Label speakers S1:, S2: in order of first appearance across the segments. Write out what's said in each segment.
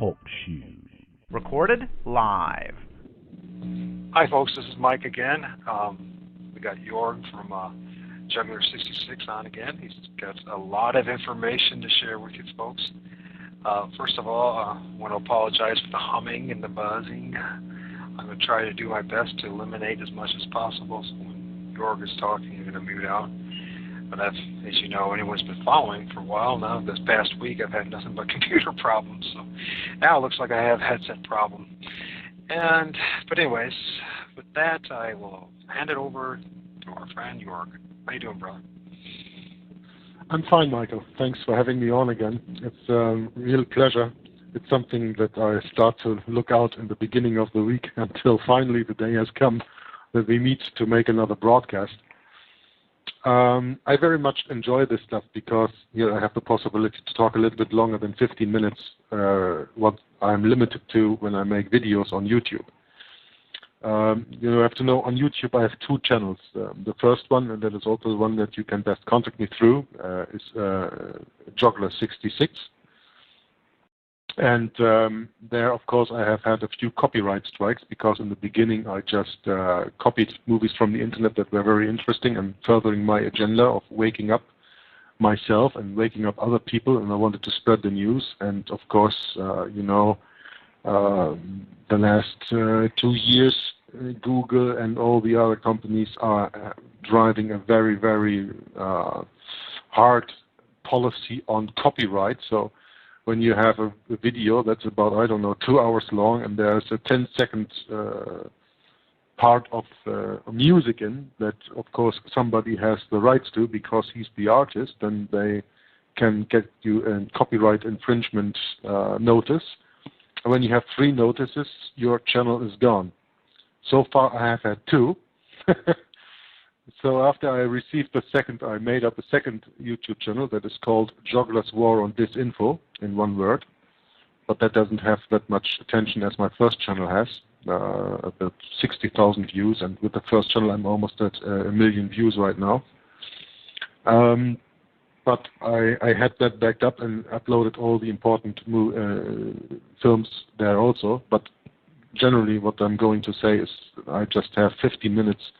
S1: Talk Shoes. Recorded live.
S2: Hi folks, this is Mike again. We got Jorg from Juggler 66 on again. He's got a lot of information to share with you folks. First of all, I want to apologize for the humming and the buzzing. I'm going to try to do my best to eliminate as much as possible. So when Jorg is talking, you're going to mute out. But as you know, anyone's been following for a while now, this past week I've had nothing but computer problems. So now it looks like I have a headset problem. But anyways, with that, I will hand it over to our friend Jorg. How you doing, brother?
S3: I'm fine, Michael. Thanks for having me on again. It's a real pleasure. It's something that I start to look out in the beginning of the week until finally the day has come that we meet to make another broadcast. I very much enjoy this stuff because I have the possibility to talk a little bit longer than 15 minutes, what I'm limited to when I make videos on YouTube. You have to know, on YouTube I have two channels. The first one, and that is also the one that you can best contact me through, is Juggler 66. And there, of course, I have had a few copyright strikes because in the beginning I just copied movies from the internet that were very interesting and furthering my agenda of waking up myself and waking up other people, and I wanted to spread the news. And of course, the last 2 years, Google and all the other companies are driving a very, very hard policy on copyright. So when you have a video that's about, 2 hours long, and there's a 10-second part of music in that, of course, somebody has the rights to because he's the artist, then they can get you a copyright infringement notice. And when you have 3 notices, your channel is gone. So far, I have had 2. So after I received the second, I made up a second YouTube channel that is called Juggler's War on Disinfo, in one word. But that doesn't have that much attention as my first channel has, about 60,000 views. And with the first channel, I'm almost at 1 million views right now. But I had that backed up and uploaded all the important films there also. But generally, what I'm going to say is I just have 15 minutes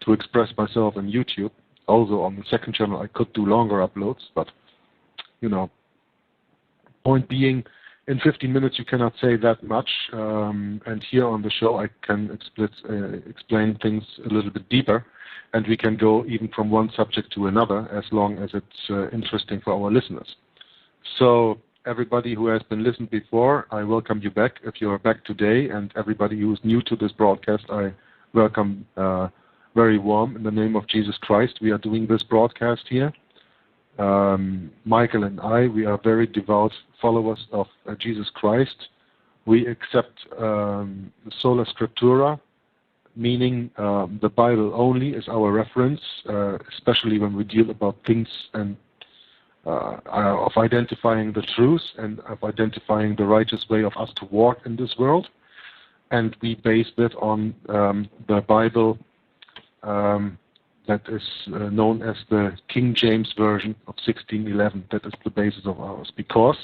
S3: to express myself on YouTube. Also on the second channel I could do longer uploads, but point being, in 15 minutes you cannot say that much, and here on the show I can explain things a little bit deeper, and we can go even from one subject to another as long as it's interesting for our listeners. So everybody who has been listened before, I welcome you back if you're back today, and everybody who is new to this broadcast, I welcome very warm in the name of Jesus Christ. We are doing this broadcast here. Michael and I, we are very devout followers of Jesus Christ. We accept sola scriptura, meaning the Bible only is our reference, especially when we deal about things and of identifying the truth and of identifying the righteous way of us to walk in this world. And we base that on the Bible that is known as the King James Version of 1611. That is the basis of ours. Because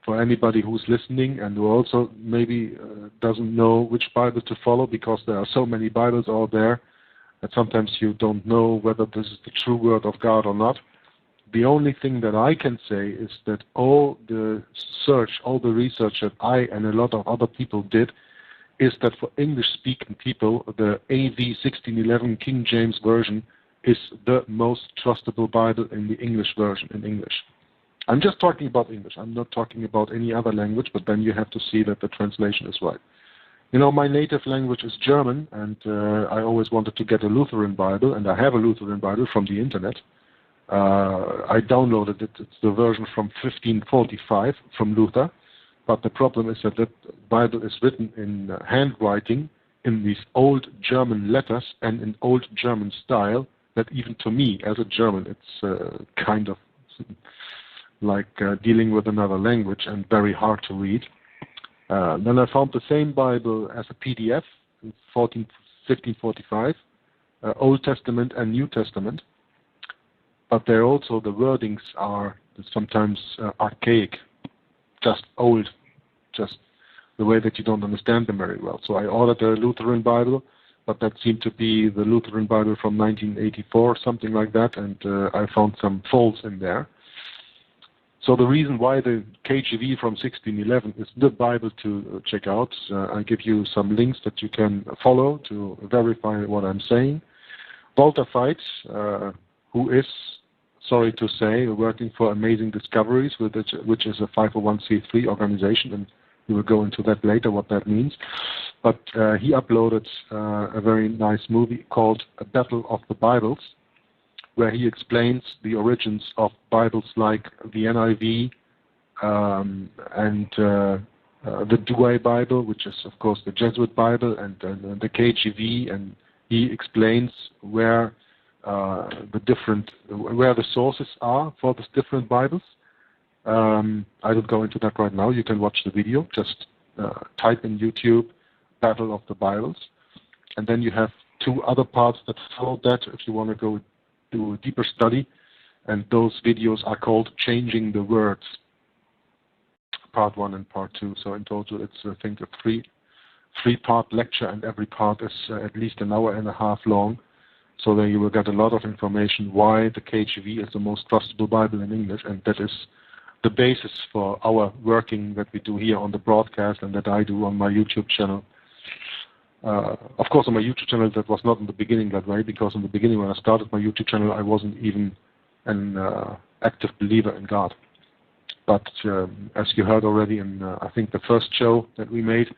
S3: for anybody who's listening and who also maybe doesn't know which Bible to follow, because there are so many Bibles out there that sometimes you don't know whether this is the true word of God or not. The only thing that I can say is that all the research that I and a lot of other people did is that for English-speaking people, the AV 1611 King James Version is the most trustable Bible in the English version, in English. I'm just talking about English. I'm not talking about any other language, but then you have to see that the translation is right. My native language is German, and I always wanted to get a Lutheran Bible, and I have a Lutheran Bible from the internet. I downloaded it. It's the version from 1545 from Luther. But the problem is that the Bible is written in handwriting in these old German letters and in old German style that even to me, as a German, it's kind of like dealing with another language and very hard to read. Then I found the same Bible as a PDF in 1545, Old Testament and New Testament. But there also the wordings are sometimes archaic, just old, just the way that you don't understand them very well. So I ordered a Lutheran Bible, but that seemed to be the Lutheran Bible from 1984, something like that, and I found some faults in there. So the reason why the KJV from 1611 is the Bible to check out, I give you some links that you can follow to verify what I'm saying. Walter Veits, who is, sorry to say, working for Amazing Discoveries, which is a 501c3 organization, and we will go into that later, what that means. But he uploaded a very nice movie called A Battle of the Bibles, where he explains the origins of Bibles like the NIV and the Douay Bible, which is, of course, the Jesuit Bible, and the KJV, and he explains where the sources are for these different Bibles. I don't go into that right now. You can watch the video. Just type in YouTube Battle of the Bibles, and then you have two other parts that follow that if you want to go do a deeper study, and those videos are called Changing the Words, part 1 and part 2. So in total it's, I think, a three-part lecture, and every part is at least an hour and a half long. So there you will get a lot of information why the KJV is the most trustable Bible in English, and that is the basis for our working that we do here on the broadcast and that I do on my YouTube channel. Of course, on my YouTube channel, that was not in the beginning that way, because in the beginning when I started my YouTube channel, I wasn't even an active believer in God. But as you heard already in, I think, the first show that we made,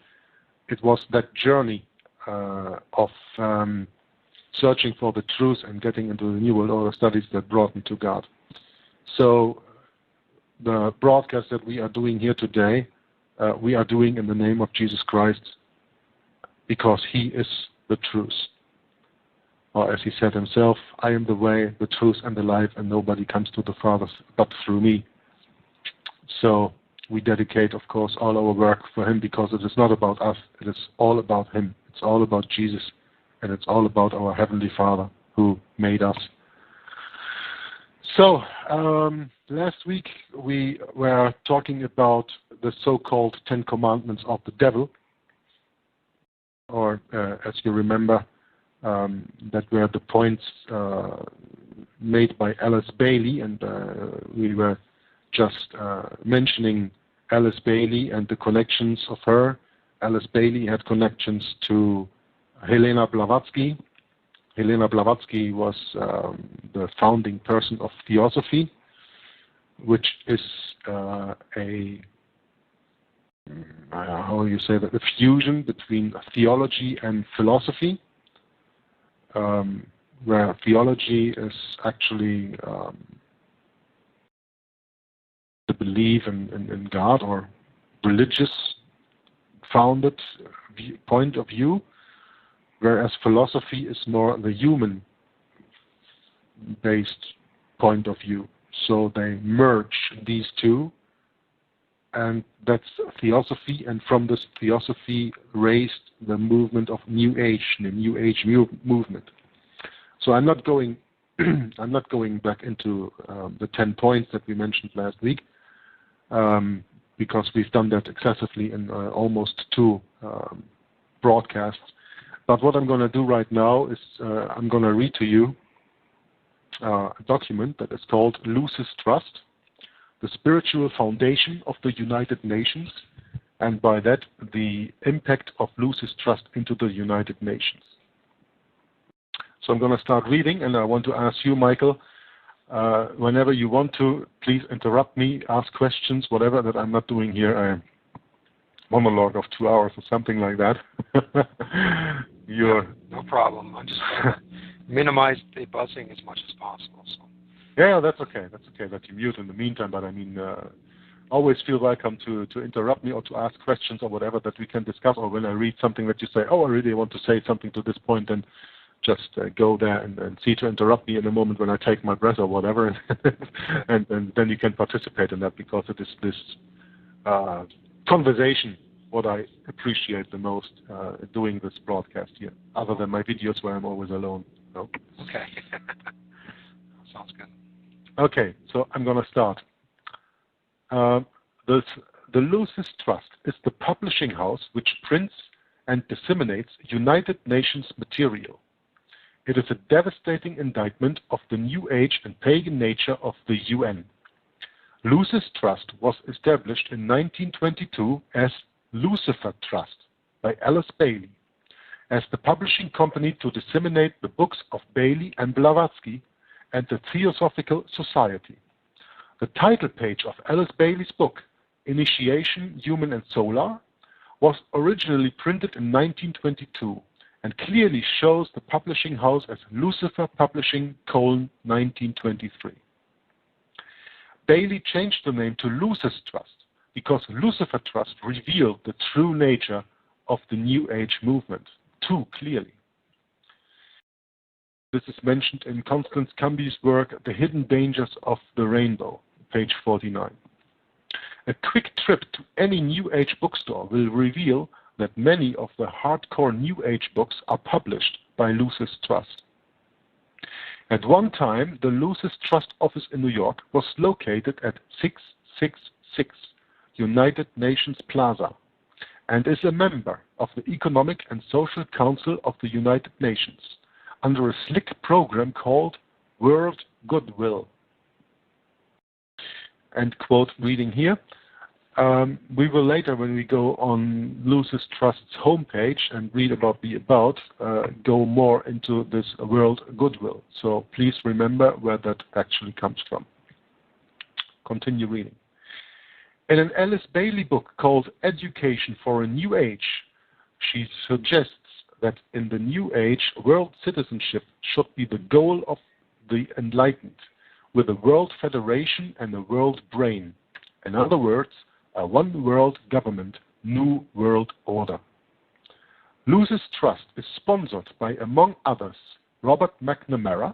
S3: it was that journey of searching for the truth and getting into the New World Order studies that brought me to God. So the broadcast that we are doing here today, we are doing in the name of Jesus Christ, because he is the truth. Or as he said himself, I am the way, the truth, and the life, and nobody comes to the Father but through me. So we dedicate, of course, all our work for him, because it is not about us, it is all about him. It's all about Jesus, and it's all about our Heavenly Father who made us. So, last week we were talking about the so-called 10 Commandments of the devil, or as you remember, that were the points made by Alice Bailey, and we were just mentioning Alice Bailey and the connections of her. Alice Bailey had connections to Helena Blavatsky. Helena Blavatsky was the founding person of Theosophy, which is how you say that, a fusion between theology and philosophy, where theology is actually the belief in God, or religious founded point of view, whereas philosophy is more the human based point of view. So they merge these two, and that's Theosophy, and from this Theosophy raised the movement of New Age, the New Age movement. So I'm not going back into the 10 points that we mentioned last week, because we've done that excessively in almost 2 broadcasts. But what I'm going to do right now is I'm going to read to you a document that is called Lucis Trust, the spiritual foundation of the United Nations, and by that the impact of Lucis Trust into the United Nations. So I'm going to start reading, and I want to ask you, Michael, whenever you want to, please interrupt me, ask questions, whatever that I'm not doing here. A monologue of 2 hours or something like that.
S2: No problem. I'm just going to minimize the buzzing as much as possible. So.
S3: Yeah, that's okay. That's okay that you mute in the meantime, but I mean, always feel welcome to interrupt me or to ask questions or whatever that we can discuss, or when I read something that you say, oh, I really want to say something to this point, then just go there and see to interrupt me in a moment when I take my breath or whatever, and then you can participate in that, because it is this conversation what I appreciate the most doing this broadcast here, other than my videos where I'm always alone. So.
S2: Okay. Sounds good.
S3: Okay, so I'm going to start. the Lucis Trust is the publishing house which prints and disseminates United Nations material. It is a devastating indictment of the New Age and pagan nature of the UN. Lucis Trust was established in 1922 as Lucifer Trust by Alice Bailey as the publishing company to disseminate the books of Bailey and Blavatsky and the Theosophical Society. The title page of Alice Bailey's book, Initiation, Human and Solar, was originally printed in 1922 and clearly shows the publishing house as Lucifer Publishing, 1923. Bailey changed the name to Lucis Trust because Lucifer Trust revealed the true nature of the New Age movement too clearly. This is mentioned in Constance Camby's work, The Hidden Dangers of the Rainbow, page 49. A quick trip to any New Age bookstore will reveal that many of the hardcore New Age books are published by Lucis Trust. At one time, the Lucis Trust office in New York was located at 666 United Nations Plaza and is a member of the Economic and Social Council of the United Nations under a slick program called World Goodwill. End quote reading here. We will later, when we go on Lucis Trust's homepage and read about the about, go more into this World Goodwill. So please remember where that actually comes from. Continue reading. In an Alice Bailey book called Education for a New Age, she suggests that in the New Age, world citizenship should be the goal of the enlightened, with a world federation and a world brain. In other words, a one world government, new world order. Lucis Trust is sponsored by, among others, Robert McNamara,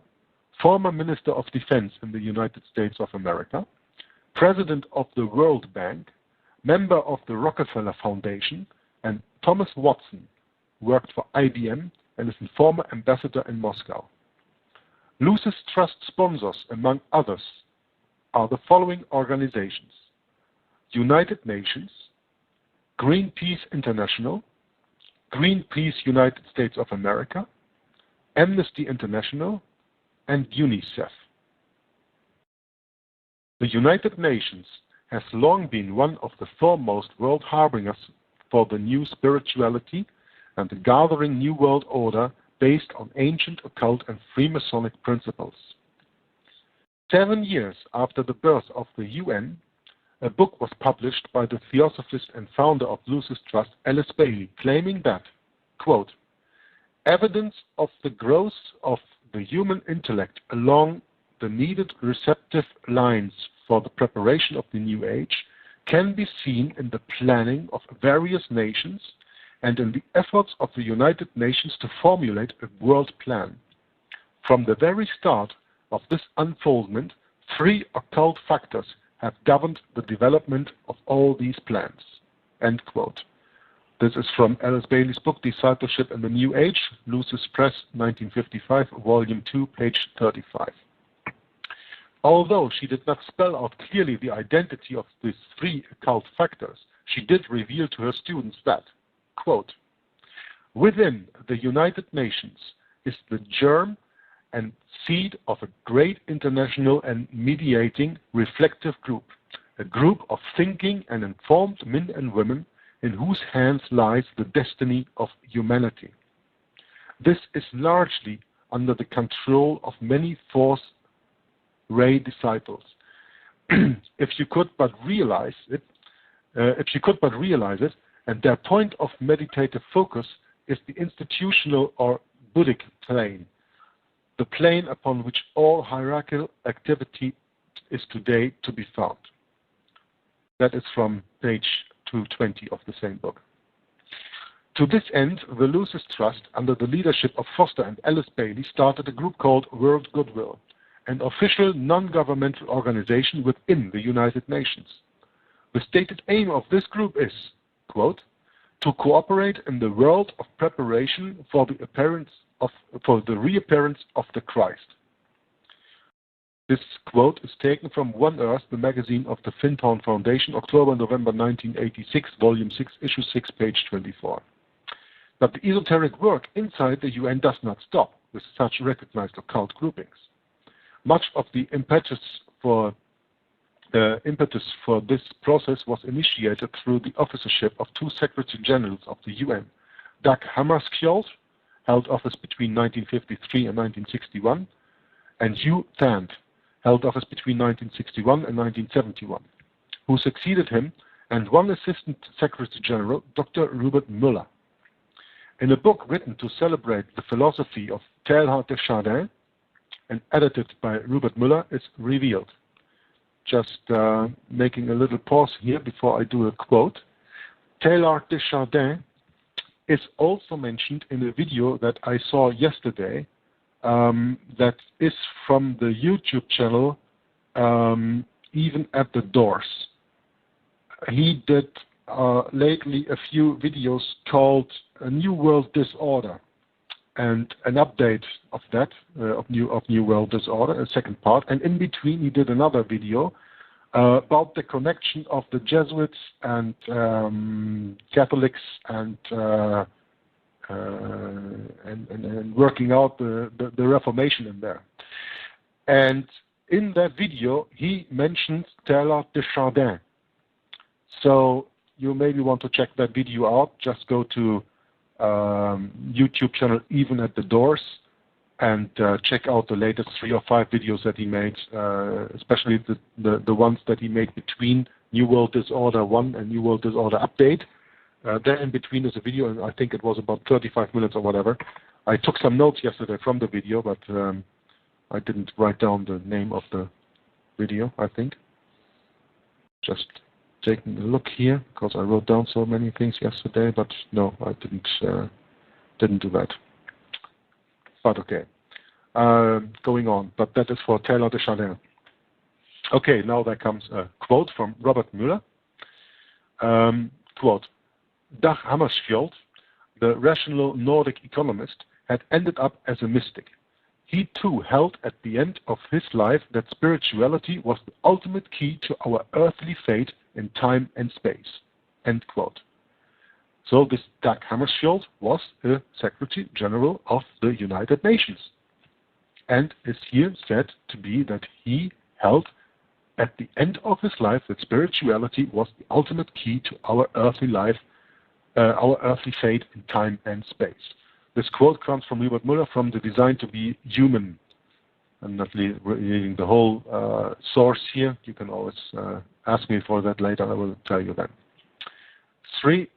S3: former Minister of Defense in the United States of America, President of the World Bank, member of the Rockefeller Foundation, and Thomas Watson, who worked for IBM and is a former ambassador in Moscow. Lucis Trust sponsors, among others, are the following organizations: United Nations, Greenpeace International, Greenpeace United States of America, Amnesty International, and UNICEF. The United Nations has long been one of the foremost world harbingers for the new spirituality and the gathering new world order based on ancient occult and Freemasonic principles. 7 years after the birth of the UN, a book was published by the theosophist and founder of Lucis Trust, Alice Bailey, claiming that, quote, evidence of the growth of the human intellect along the needed receptive lines for the preparation of the New Age can be seen in the planning of various nations and in the efforts of the United Nations to formulate a world plan. From the very start of this unfoldment, 3 occult factors have governed the development of all these plans. End quote. This is from Alice Bailey's book, Discipleship in the New Age, Lucis Press, 1955, Volume 2, page 35. Although she did not spell out clearly the identity of these 3 occult factors, she did reveal to her students that, quote, within the United Nations is the germ and seed of a great international and mediating reflective group, a group of thinking and informed men and women in whose hands lies the destiny of humanity. This is largely under the control of many Force Ray disciples. If you could but realize it, and their point of meditative focus is the institutional or Buddhic plane, the plane upon which all hierarchical activity is today to be found. That is from page 220 of the same book. To this end, the Lucis Trust, under the leadership of Foster and Alice Bailey, started a group called World Goodwill, an official non-governmental organization within the United Nations. The stated aim of this group is, quote, to cooperate in the world of preparation for the reappearance of the Christ. This quote is taken from One Earth, the magazine of the Fintown Foundation, October-November 1986, Volume 6, Issue 6, page 24. But the esoteric work inside the UN does not stop with such recognized occult groupings. Much of the impetus for this process was initiated through the officership of two Secretary Generals of the UN, Dag Hammarskjöld, held office between 1953 and 1961, and Hugh Thant, held office between 1961 and 1971, who succeeded him, and one Assistant Secretary General, Dr. Rupert Müller. In a book written to celebrate the philosophy of Teilhard de Chardin and edited by Rupert Müller, is revealed. Just making a little pause here before I do a quote. Teilhard de Chardin is also mentioned in a video that I saw yesterday that is from the YouTube channel Even at the Doors. He did lately a few videos called A New World Disorder and an update of that, of New World Disorder, a second part. And in between he did another video about the connection of the Jesuits and Catholics and working out the Reformation in there. And in that video he mentions Teilhard de Chardin. So you maybe want to check that video out. Just go to YouTube channel Even at the Doors and check out the latest 3 or 5 videos that he made, especially the ones that he made between New World Disorder 1 and New World Disorder Update. There in between is a video, and I think it was about 35 minutes or whatever. I took some notes yesterday from the video, but I didn't write down the name of the video, I think. Just taking a look here, because I wrote down so many things yesterday, but no, I didn't do that. But okay, going on. But that is for Teilhard de Chardin. Okay, now there comes a quote from Robert Müller. Quote, Dag Hammarskjöld, the rational Nordic economist, had ended up as a mystic. He too held at the end of his life that spirituality was the ultimate key to our earthly fate in time and space. End quote. So this Dag Hammarskjöld was the Secretary General of the United Nations, and is here said to be that he held at the end of his life that spirituality was the ultimate key to our earthly life, our earthly fate in time and space. This quote comes from Rupert Müller from the Design to be Human. I'm not reading the whole source here. You can always ask me for that later. I will tell you that. 3.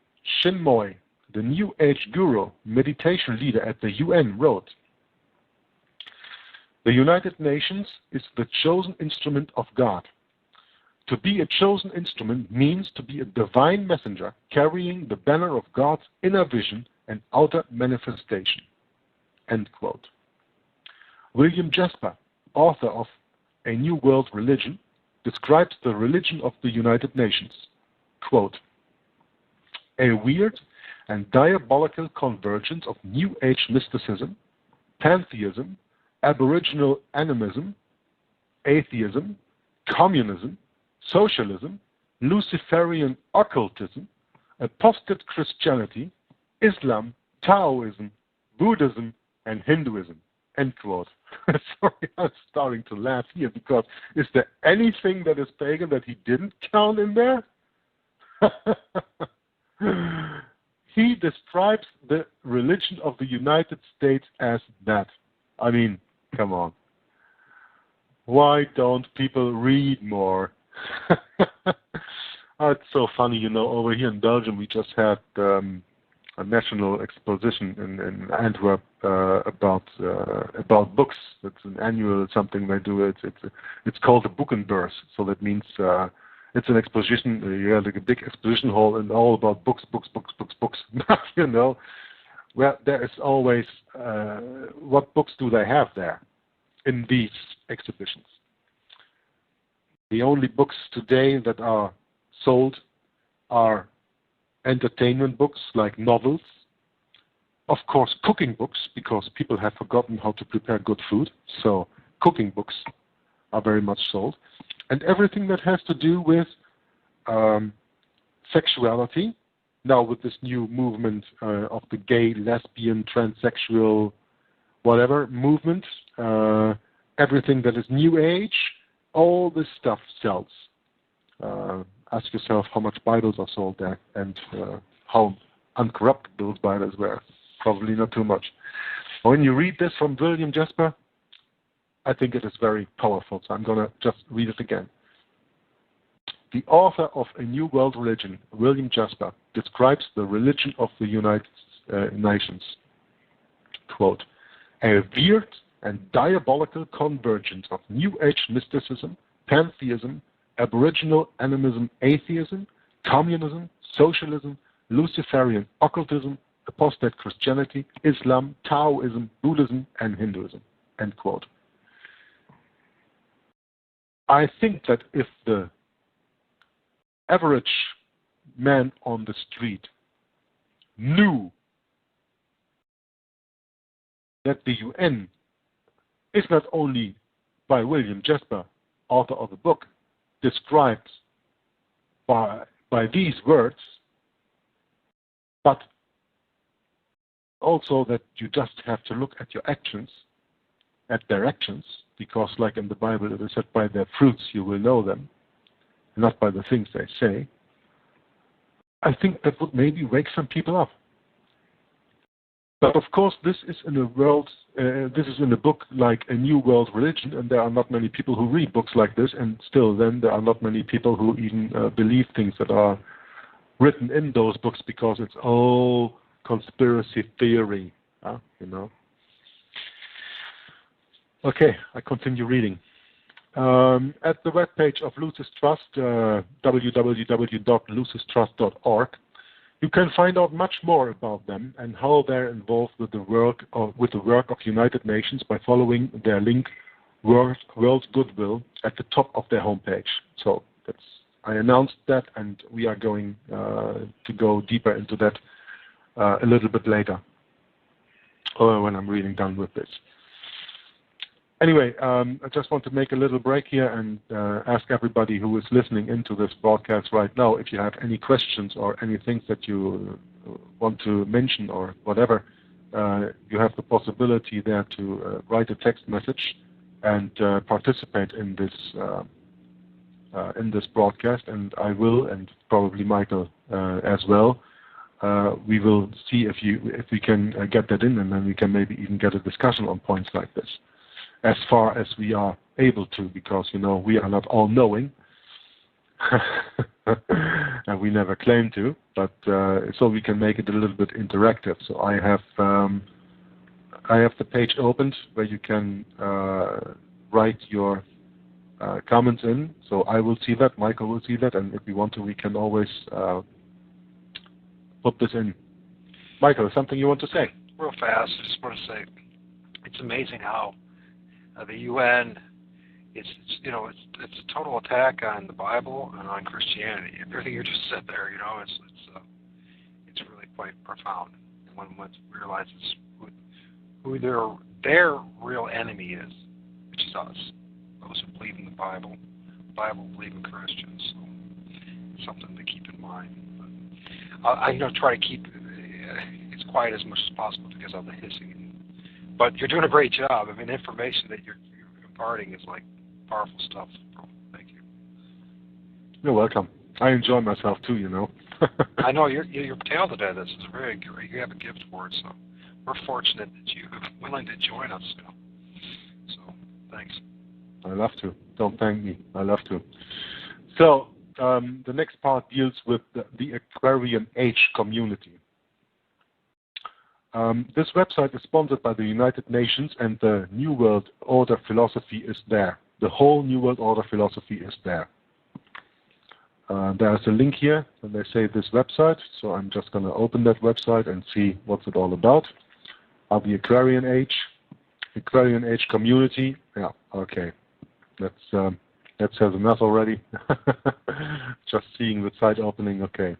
S3: Chinmoy, the New Age guru, meditation leader at the UN, wrote, the United Nations is the chosen instrument of God. To be a chosen instrument means to be a divine messenger carrying the banner of God's inner vision and outer manifestation. End quote. William Jasper, author of A New World Religion, describes the religion of the United Nations. Quote, a weird and diabolical convergence of New Age mysticism, pantheism, aboriginal animism, atheism, communism, socialism, Luciferian occultism, apostate Christianity, Islam, Taoism, Buddhism, and Hinduism. End quote. Sorry, I'm starting to laugh here because is there anything that is pagan that he didn't count in there? He describes the religion of the United States as that. I mean, come on. Why don't people read more? Oh, it's so funny, you know, over here in Belgium we just had a national exposition in Antwerp about books. It's an annual something they do. It's called the Boekenbeurs. So that means it's an exposition. You have like a big exposition hall and all about books. You know, well, there is always what books do they have there in these exhibitions? The only books today that are sold are entertainment books like novels, of course cooking books, because people have forgotten how to prepare good food, so cooking books are very much sold. And everything that has to do with sexuality, now with this new movement of the gay, lesbian, transsexual, whatever movement, everything that is new age, all this stuff sells. Ask yourself how much Bibles are sold there and how uncorrupt those Bibles were. Probably not too much. When you read this from William Jasper, I think it is very powerful, so I'm going to just read it again. The author of A New World Religion, William Jasper, describes the religion of the United Nations. Quote, a weird and diabolical convergence of New Age mysticism, pantheism, Aboriginal animism, atheism, communism, socialism, Luciferian occultism, apostate Christianity, Islam, Taoism, Buddhism, and Hinduism. End quote. I think that if the average man on the street knew that the UN is not only by William Jasper, author of the book, described by these words, but also that you just have to look at your actions, at their actions, because like in the Bible it is said, by their fruits you will know them, not by the things they say. I think that would maybe wake some people up. But of course, this is in a book like A New World Religion, and there are not many people who read books like this, and still then there are not many people who even believe things that are written in those books, because it's all conspiracy theory, you know. Okay, I continue reading. At the webpage of Lucis Trust, www.lucistrust.org, you can find out much more about them and how they're involved with the work of United Nations by following their link World Goodwill at the top of their homepage. So I announced that, and we are going to go deeper into that a little bit later, or when I'm reading done with this. Anyway, I just want to make a little break here and ask everybody who is listening into this broadcast right now, if you have any questions or any things that you want to mention or whatever, you have the possibility there to write a text message and participate in this broadcast, and I will, and probably Michael as well. We will see if we can get that in, and then we can maybe even get a discussion on points like this, as far as we are able to, because, you know, we are not all-knowing, and we never claim to, but so we can make it a little bit interactive. So I have the page opened where you can write your comments in, so I will see that, Michael will see that, and if we want to, we can always put this in. Michael, something you want to say?
S2: Real fast, I just want to say, it's amazing how the UN, it's a total attack on the Bible and on Christianity. Everything you just said there, you know, it's really quite profound. And when one realizes who their real enemy is, which is us, those who believe in the Bible believe in Christians. So it's something to keep in mind. But I'm going to try to keep as quiet as much as possible because of the hissing. But you're doing a great job. I mean, the information that you're imparting is like powerful stuff. Thank you.
S3: You're welcome. I enjoy myself too, you know.
S2: I know you're talented at this. It's very great. You have a gift for it. So we're fortunate that you're willing to join us. You know? So thanks.
S3: I love to. Don't thank me. I love to. So the next part deals with the Aquarian Age community. This website is sponsored by the United Nations, and the New World Order philosophy is there. The whole New World Order philosophy is there. There's a link here, and they say this website, so I'm just going to open that website and see what's it all about. The Aquarian Age community. Yeah, okay. That says enough already. Just seeing the site opening, okay.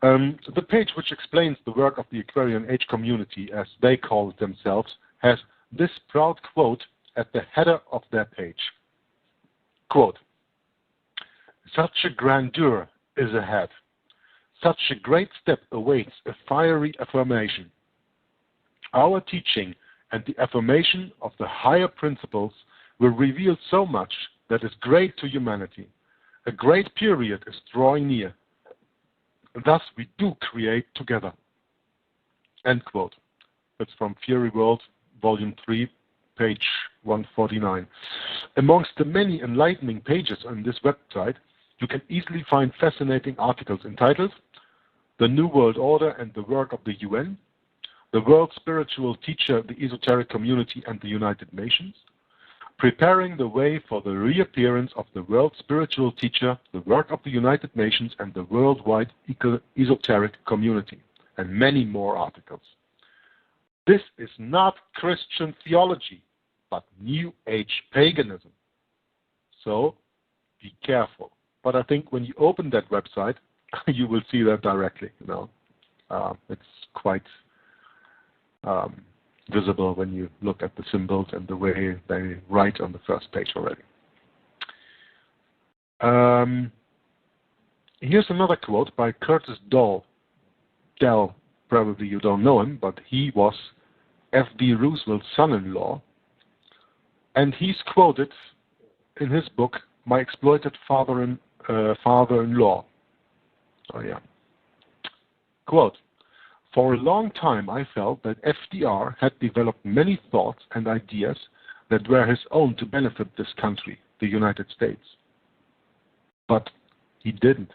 S3: The page which explains the work of the Aquarian Age community, as they call it themselves, has this proud quote at the header of their page. Quote, such a grandeur is ahead. Such a great step awaits a fiery affirmation. Our teaching and the affirmation of the higher principles will reveal so much that is great to humanity. A great period is drawing near. Thus we do create together. End quote. That's from Fury World, Volume 3, page 149. Amongst the many enlightening pages on this website, you can easily find fascinating articles entitled The New World Order and the Work of the UN, The World Spiritual Teacher, the Esoteric Community and the United Nations, Preparing the Way for the Reappearance of the World Spiritual Teacher, the Work of the United Nations and the Worldwide Esoteric Community, and many more articles. This is not Christian theology, but New Age paganism. So, be careful. But I think when you open that website, you will see that directly. It's quite visible when you look at the symbols and the way they write on the first page already. Here's another quote by Curtis Dell. Dell, probably you don't know him, but he was F.D. Roosevelt's son-in-law, and he's quoted in his book, My Exploited Father-in-Law. Oh yeah. Quote, for a long time I felt that FDR had developed many thoughts and ideas that were his own to benefit this country, the United States. But he didn't.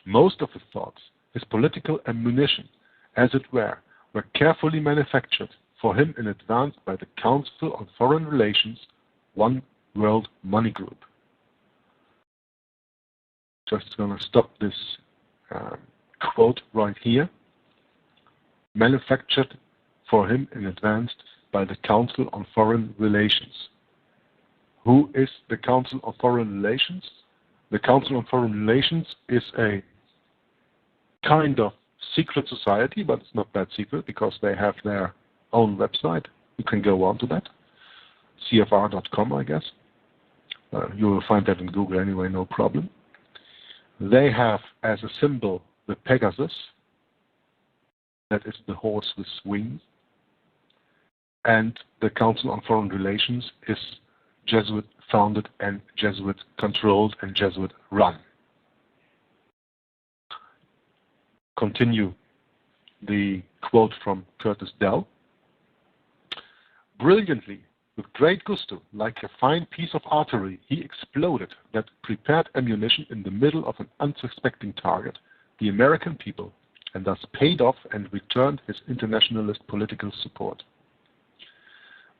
S3: Most of his thoughts, his political ammunition, as it were carefully manufactured for him in advance by the Council on Foreign Relations, One World Money Group. Just going to stop this quote right here. Manufactured for him in advance by the Council on Foreign Relations. Who is the Council on Foreign Relations? The Council on Foreign Relations is a kind of secret society, but it's not that secret because they have their own website. You can go on to that. CFR.com, I guess. You will find that in Google anyway, no problem. They have as a symbol the Pegasus. That is the horse with wings. And the Council on Foreign Relations is Jesuit founded and Jesuit controlled and Jesuit run. Continue the quote from Curtis Dell. Brilliantly, with great gusto, like a fine piece of artillery, he exploded that prepared ammunition in the middle of an unsuspecting target, the American people, and thus paid off and returned his internationalist political support.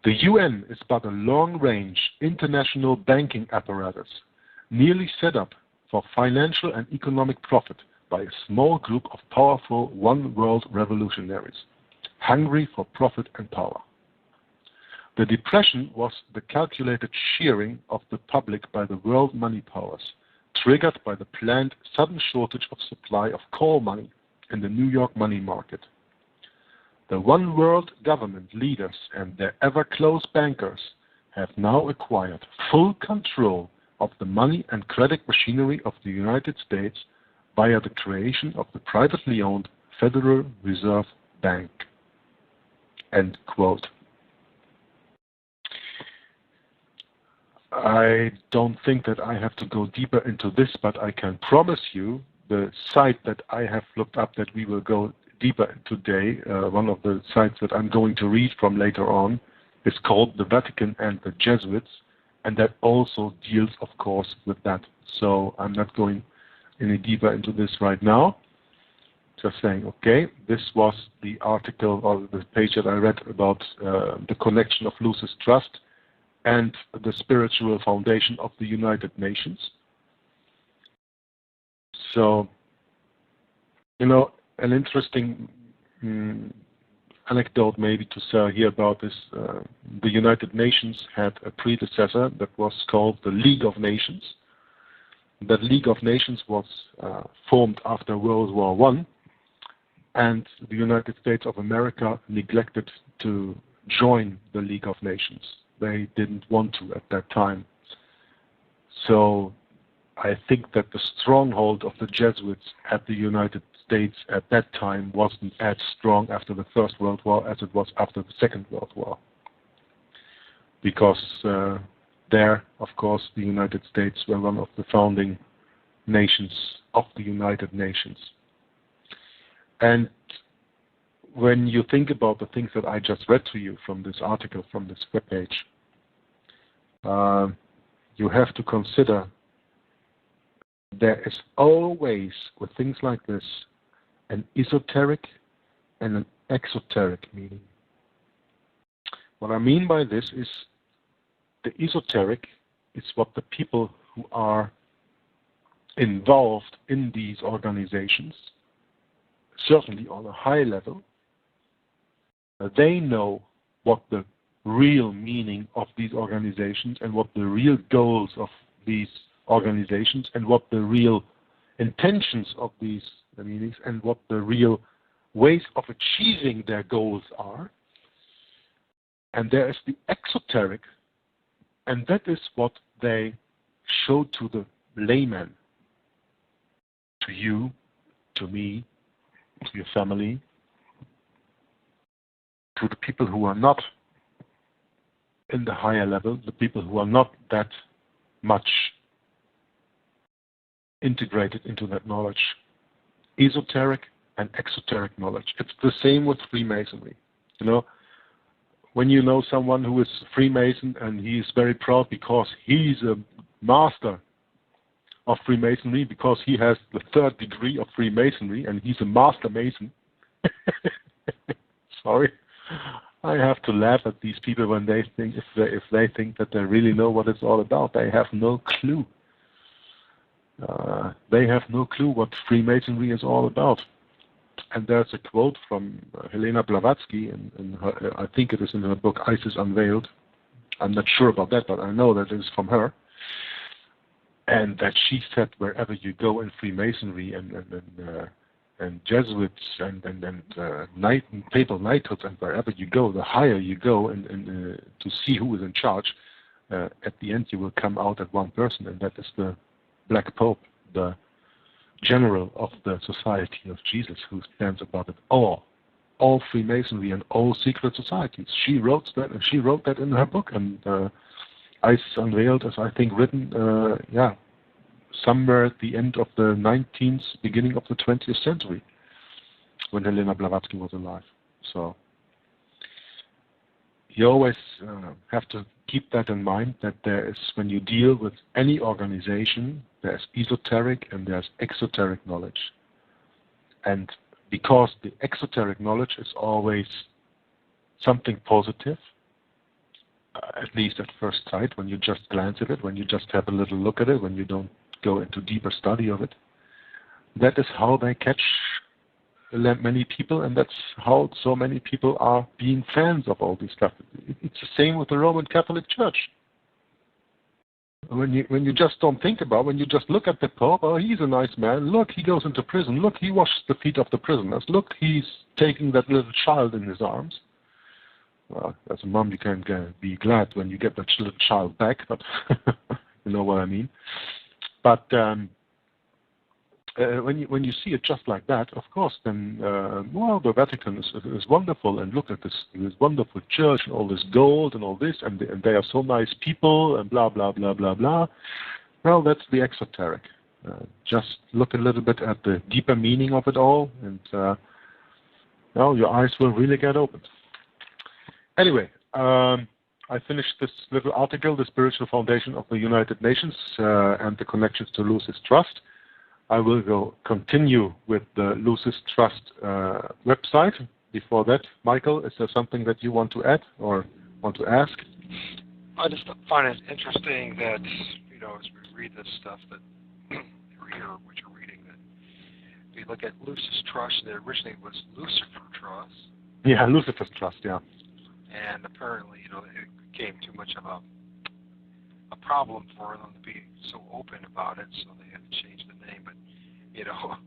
S3: The UN is but a long-range international banking apparatus, nearly set up for financial and economic profit by a small group of powerful one-world revolutionaries, hungry for profit and power. The depression was the calculated shearing of the public by the world money powers, triggered by the planned sudden shortage of supply of call money in the New York money market. The one world government leaders and their ever-close bankers have now acquired full control of the money and credit machinery of the United States via the creation of the privately owned Federal Reserve Bank. End quote. I don't think that I have to go deeper into this, but I can promise you the site that I have looked up that we will go deeper today, one of the sites that I'm going to read from later on, is called The Vatican and the Jesuits, and that also deals, of course, with that. So I'm not going any deeper into this right now. Just saying, okay, this was the article or the page that I read about the connection of Lucis Trust and the spiritual foundation of the United Nations. So, an interesting anecdote maybe to say here about this, the United Nations had a predecessor that was called the League of Nations. That League of Nations was formed after World War I, and the United States of America neglected to join the League of Nations. They didn't want to at that time. So I think that the stronghold of the Jesuits at the United States at that time wasn't as strong after the First World War as it was after the Second World War. Because there, of course, the United States were one of the founding nations of the United Nations. And when you think about the things that I just read to you from this article, from this webpage, you have to consider there is always, with things like this, an esoteric and an exoteric meaning. What I mean by this is the esoteric is what the people who are involved in these organizations, certainly on a high level, they know what the real meaning of these organizations and what the real goals of these organizations and what the real intentions of these meanings and what the real ways of achieving their goals are. And there is the exoteric, and that is what they show to the layman, to you, to me, to your family, to the people who are not in the higher level, the people who are not that much integrated into that knowledge. Esoteric and exoteric knowledge. It's the same with Freemasonry. You know, when you know someone who is Freemason and he is very proud because he's a master of Freemasonry, because he has the 3rd degree of Freemasonry and he's a master Mason. Sorry, I have to laugh at these people when they think, if they think that they really know what it's all about. They have no clue. They have no clue what Freemasonry is all about. And there's a quote from Helena Blavatsky, in her, I think it is in her book Isis Unveiled. I'm not sure about that, but I know that it is from her. And that she said, wherever you go in Freemasonry and Jesuits and papal knighthoods, and wherever you go, the higher you go and to see who is in charge, at the end you will come out at one person, and that is the Black Pope, the general of the Society of Jesus, who stands above it all Freemasonry and all secret societies. She wrote that in her book, and Isis Unveiled is, I think, written, somewhere at the end of the 19th, beginning of the 20th century, when Helena Blavatsky was alive. So you always have to keep that in mind, that there is, when you deal with any organization, there's esoteric and there's exoteric knowledge. And because the exoteric knowledge is always something positive, at least at first sight, when you just glance at it, when you just have a little look at it, when you don't go into deeper study of it, that is how they catch many people, and that's how so many people are being fans of all this stuff. It's the same with the Roman Catholic Church. When you just don't think about, when you just look at the Pope, oh, he's a nice man. Look, he goes into prison. Look, he washes the feet of the prisoners. Look, he's taking that little child in his arms. Well, as a mom, you can be glad when you get that little child back, but you know what I mean. But when you see it just like that, of course, then the Vatican is wonderful, and look at this wonderful church and all this gold and all this, and they are so nice people and blah blah blah blah blah. Well, that's the exoteric. Just look a little bit at the deeper meaning of it all, and your eyes will really get opened. Anyway, I finished this little article, The Spiritual Foundation of the United Nations and the Connections to Lucis Trust. I will continue with the Lucis Trust website. Before that, Michael, is there something that you want to add or want to ask?
S2: I just find it interesting that, as we read this stuff, that what you're reading, that we look at Lucis Trust, that originally was Lucifer Trust.
S3: Yeah, Lucifer's Trust, yeah.
S2: And apparently, it became too much of a problem for them to be so open about it, so they had to change the name. But,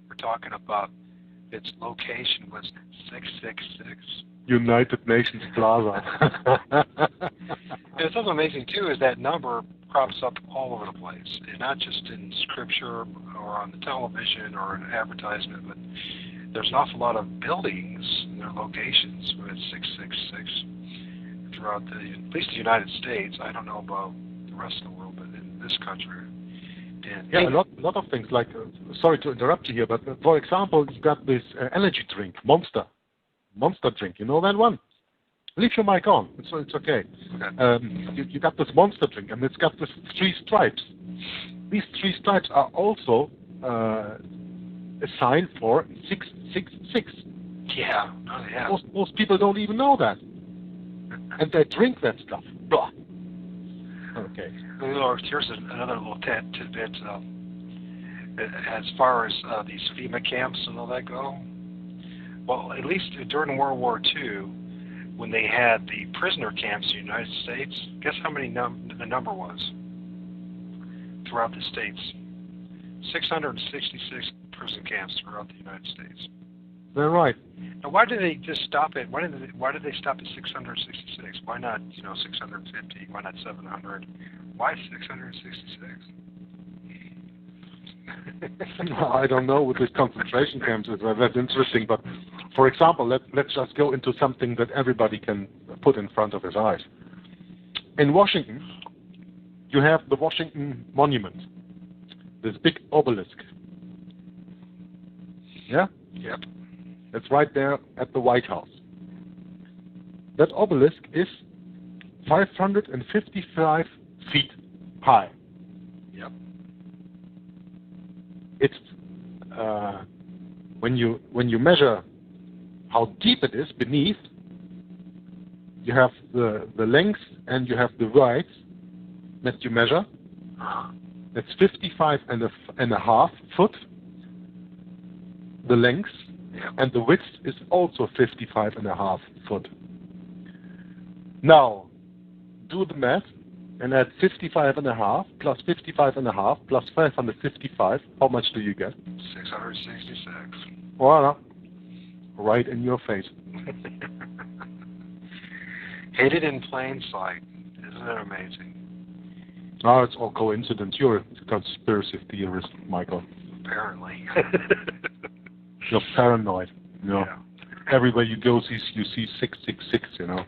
S2: we're talking about its location was 666
S3: United Nations Plaza.
S2: And it's also amazing, too, is that number crops up all over the place, and not just in scripture or on the television or an advertisement, but there's an awful lot of buildings and their locations with 666 throughout at least the United States. I don't know about the rest of the world, but in this country. And
S3: yeah, a lot of things. Like, sorry to interrupt you here, but for example, you got this energy drink, Monster drink. You know that one? Leave your mic on. It's okay. You got this Monster drink, and it's got this 3 stripes. These 3 stripes are also a sign for 666.
S2: Yeah.
S3: Most people don't even know that, and they drink that stuff. Blah. Okay.
S2: Here's another little tidbit. As far as these FEMA camps and all that go, well, at least during World War II, when they had the prisoner camps in the United States, guess how many the number was throughout the states? 666 prison camps throughout the United States.
S3: They're right.
S2: Now, why did they just stop it? Why did they stop at 666? Why not, 650? Why not 700? Why 666?
S3: I don't know with these concentration camps. That's interesting. But for example, let's just go into something that everybody can put in front of his eyes. In Washington, you have the Washington Monument, this big obelisk. Yeah?
S2: Yep.
S3: It's right there at the White House. That obelisk is 555 feet high.
S2: Yep.
S3: It's when you measure how deep it is beneath, you have the length and you have the width that you measure. That's 55 and a half foot. The length. And the width is also 55 and a half foot. Now, do the math and add 55 and a half plus 55 and a half plus 555. How much do you get?
S2: 666.
S3: Voila. Right in your face.
S2: Hidden in plain sight. Isn't it amazing?
S3: Oh, it's all coincidence. You're a conspiracy theorist, Michael.
S2: Apparently.
S3: You're paranoid.
S2: Yeah.
S3: Everywhere you go, you see 666.
S2: And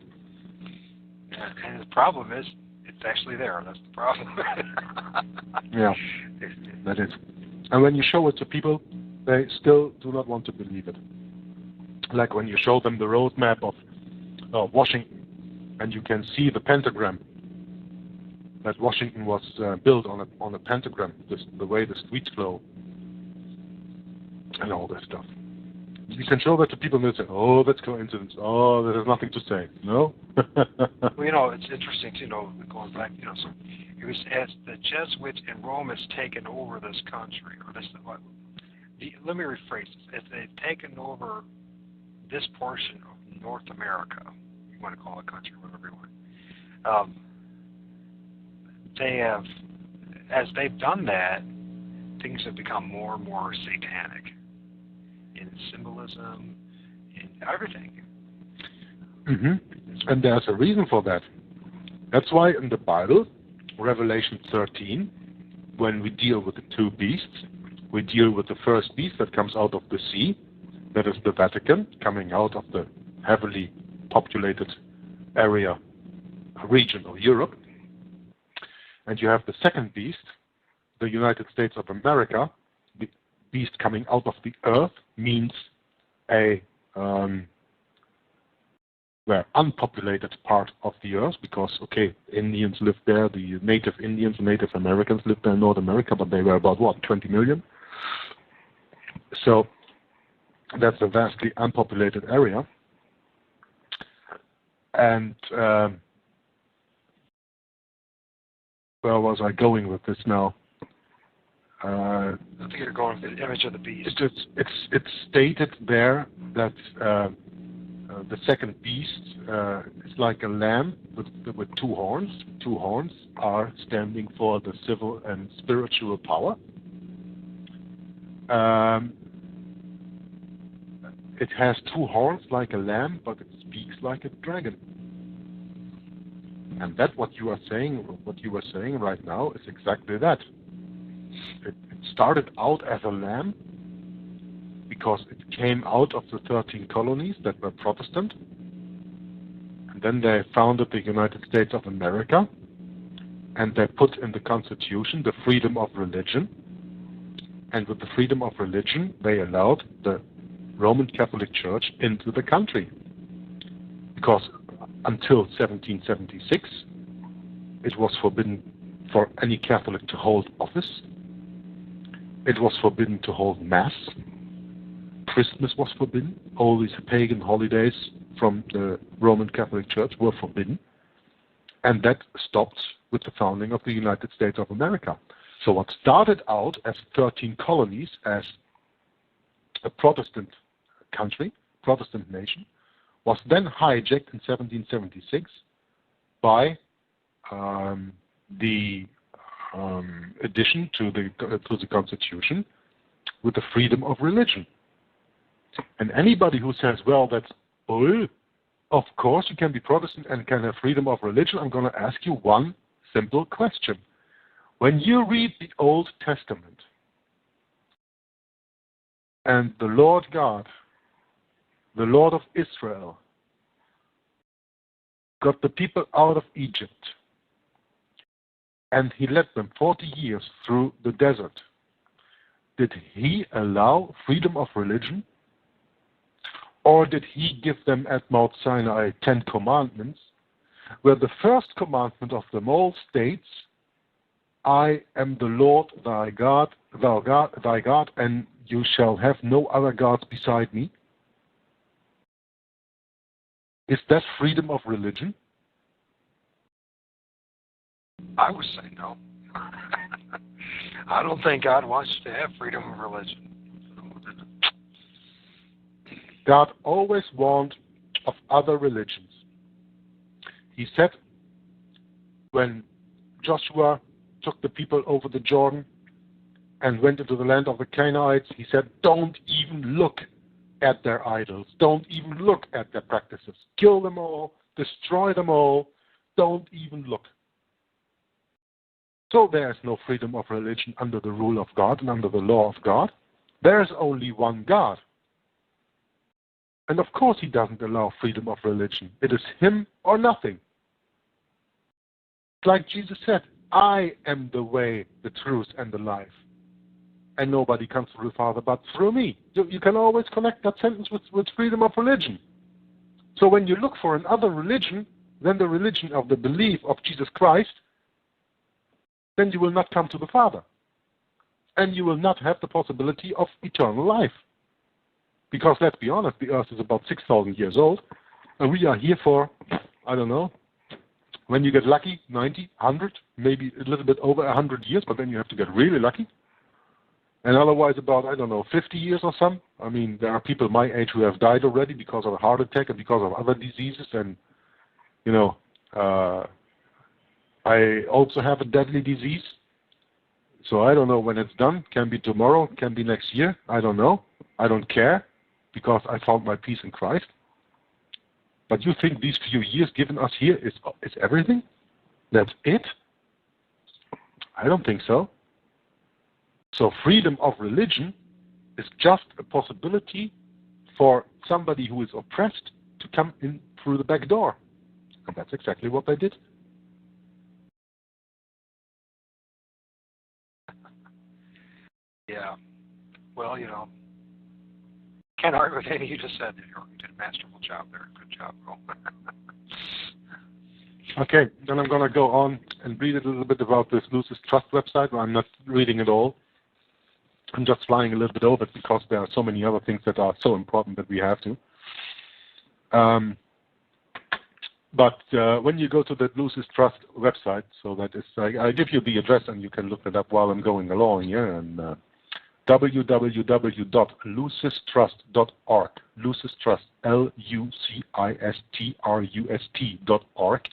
S2: the problem is, it's actually there. That's the problem.
S3: Yeah, that is. And when you show it to people, they still do not want to believe it. Like when you show them the roadmap of Washington, and you can see the pentagram. That Washington was built on a pentagram. The way the streets flow. And all that stuff. You can show that to people and they say, oh, that's coincidence. Oh, there's nothing to say. No?
S2: Well, it's interesting to going back, so it was as the Jesuits in Rome has taken over this country, or let me rephrase this. As they've taken over this portion of North America, you want to call it country, whatever you want, they have, as they've done that, things have become more and more satanic. In symbolism, in everything.
S3: Mm-hmm. And there's a reason for that. That's why in the Bible, Revelation 13, when we deal with the 2 beasts, we deal with the first beast that comes out of the sea, that is the Vatican, coming out of the heavily populated region of Europe. And you have the second beast, the United States of America. The beast coming out of the earth means a unpopulated part of the earth, because Indians lived there, the native Indians, Native Americans lived there in North America, but they were about 20 million. So that's a vastly unpopulated area. And where was I going with this now?
S2: I think you're going with the image of the beast.
S3: It's stated there that the second beast is like a lamb with 2 horns. 2 horns are standing for the civil and spiritual power. It has 2 horns like a lamb, but it speaks like a dragon. And that what you were saying right now is exactly that. It started out as a lamb because it came out of the 13 colonies that were Protestant. And then they founded the United States of America, and they put in the Constitution the freedom of religion. And with the freedom of religion, they allowed the Roman Catholic Church into the country. Because until 1776, it was forbidden for any Catholic to hold office. It was forbidden to hold Mass. Christmas was forbidden. All these pagan holidays from the Roman Catholic Church were forbidden. And that stopped with the founding of the United States of America. So what started out as 13 colonies, as a Protestant country, Protestant nation, was then hijacked in 1776 by the addition to the Constitution with the freedom of religion. And anybody who says, well, that's bull, of course you can be Protestant and can have freedom of religion, I'm going to ask you one simple question. When you read the Old Testament and the Lord God, the Lord of Israel, got the people out of Egypt, and he led them 40 years through the desert, did he allow freedom of religion? Or did he give them at Mount Sinai 10 commandments, where the first commandment of them all states, I am the Lord thy God, thy God, and you shall have no other gods beside me? Is that freedom of religion?
S2: I would say no. I don't think God wants you to have freedom of religion.
S3: God always warned of other religions. He said, when Joshua took the people over the Jordan and went into the land of the Canaanites, he said, don't even look at their idols. Don't even look at their practices. Kill them all. Destroy them all. Don't even look. So there is no freedom of religion under the rule of God and under the law of God. There is only one God. And of course he doesn't allow freedom of religion. It is him or nothing. Like Jesus said, I am the way, the truth, and the life. And nobody comes to the Father but through me. You can always connect that sentence with freedom of religion. So when you look for another religion than the religion of the belief of Jesus Christ, then you will not come to the Father. And you will not have the possibility of eternal life. Because let's be honest, the earth is about 6,000 years old, and we are here for, I don't know, when you get lucky, 90, 100, maybe a little bit over 100 years, but then you have to get really lucky. And otherwise about, I don't know, 50 years or some. I mean, there are people my age who have died already because of a heart attack and because of other diseases. And, you know, I also have a deadly disease. So I don't know when it's done. Can be tomorrow, can be next year. I don't know. I don't care because I found my peace in Christ. But you think these few years given us here is everything? That's it? I don't think so. So freedom of religion is just a possibility for somebody who is oppressed to come in through the back door. And that's exactly what they did.
S2: Yeah. Well, you know, can't argue with anything you just said. You did a masterful job there. Good job, bro.
S3: Okay, then I'm going to go on and read a little bit about this Lucis Trust website. I'm not reading it all. I'm just flying a little bit over it because there are so many other things that are so important that we have to. But when you go to the Lucis Trust website, so that is, I give you the address and you can look it up while I'm going along here. And www.lucistrust.org. Lucis Trust, LUCISTRUST.org.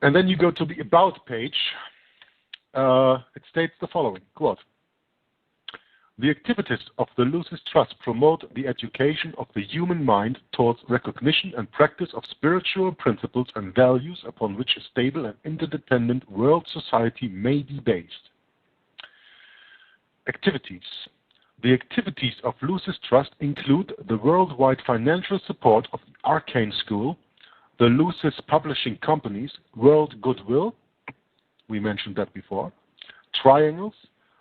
S3: And then you go to the About page. It states the following, quote, The activities of the Lucis Trust promote the education of the human mind towards recognition and practice of spiritual principles and values upon which a stable and interdependent world society may be based. Activities. The activities of Lucis Trust include the worldwide financial support of the Arcane School, the Lucis Publishing Company's World Goodwill, we mentioned that before, Triangles,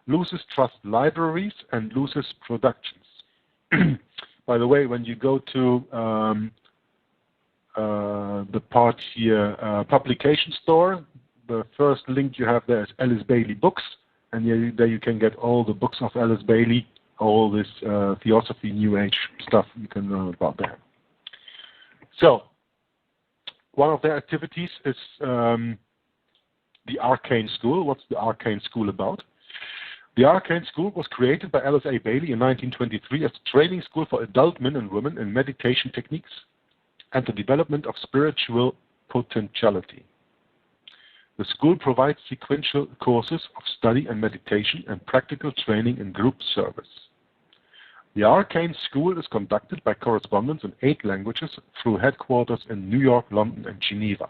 S3: Lucis Trust Libraries, and Lucis Productions. By the way, when you go to the part here, publication store, the first link you have there is Alice Bailey Books, and there you can get all the books of Alice Bailey, all this Theosophy, New Age stuff you can learn about there. So, one of their activities is the Arcane School. What's the Arcane School about? The Arcane School was created by Alice A. Bailey in 1923 as a training school for adult men and women in meditation techniques and the development of spiritual potentiality. The school provides sequential courses of study and meditation and practical training in group service. The Arcane School is conducted by correspondence in 8 languages through headquarters in New York, London, and Geneva.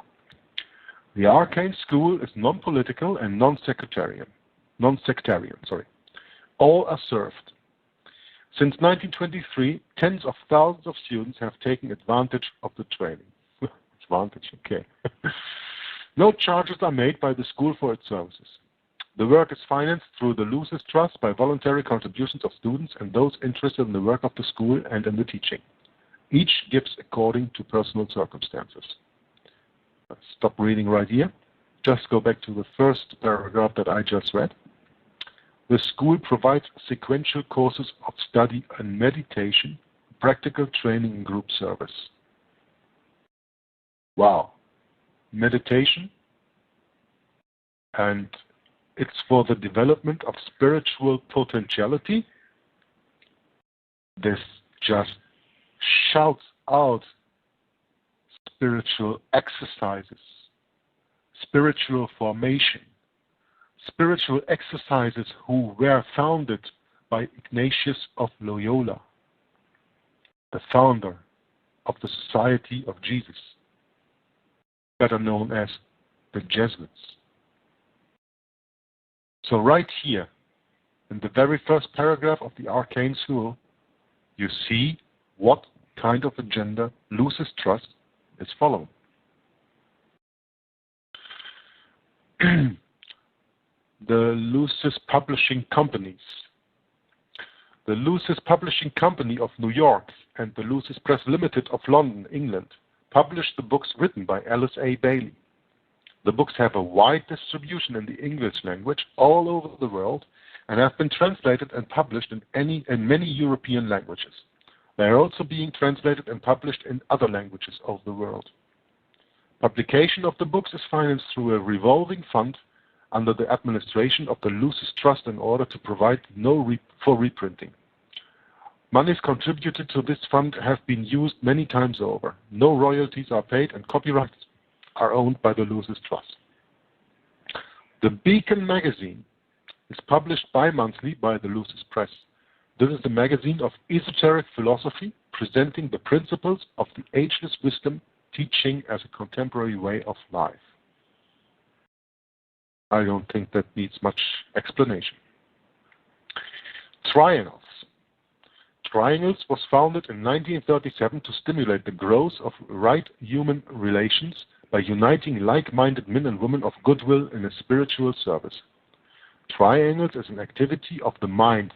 S3: The Arcane School is non-political and non-sectarian. All are served. Since 1923, tens of thousands of students have taken advantage of the training. Advantage, okay. No charges are made by the school for its services. The work is financed through the Lucis Trust by voluntary contributions of students and those interested in the work of the school and in the teaching. Each gives according to personal circumstances. Stop reading right here. Just go back to the first paragraph that I just read. The school provides sequential courses of study and meditation, practical training and group service. Wow. Meditation, and it's for the development of spiritual potentiality. This just shouts out spiritual exercises, spiritual formation, spiritual exercises who were founded by Ignatius of Loyola, the founder of the Society of Jesus, better known as the Jesuits. So right here, in the very first paragraph of the Arcane School, you see what kind of agenda Lucis Trust is following. The Lucis Publishing Companies. The Lucis Publishing Company of New York and the Lucis Press Limited of London, England, published the books written by Alice A. Bailey. The books have a wide distribution in the English language all over the world and have been translated and published in many European languages. They are also being translated and published in other languages of the world. Publication of the books is financed through a revolving fund under the administration of the Lucis Trust in order to provide for reprinting. Monies contributed to this fund have been used many times over. No royalties are paid and copyrights are owned by the Lucis Trust. The Beacon magazine is published bi-monthly by the Lucis Press. This is the magazine of esoteric philosophy presenting the principles of the ageless wisdom teaching as a contemporary way of life. I don't think that needs much explanation. Triangles. Triangles was founded in 1937 to stimulate the growth of right human relations by uniting like-minded men and women of goodwill in a spiritual service. Triangles is an activity of the mind,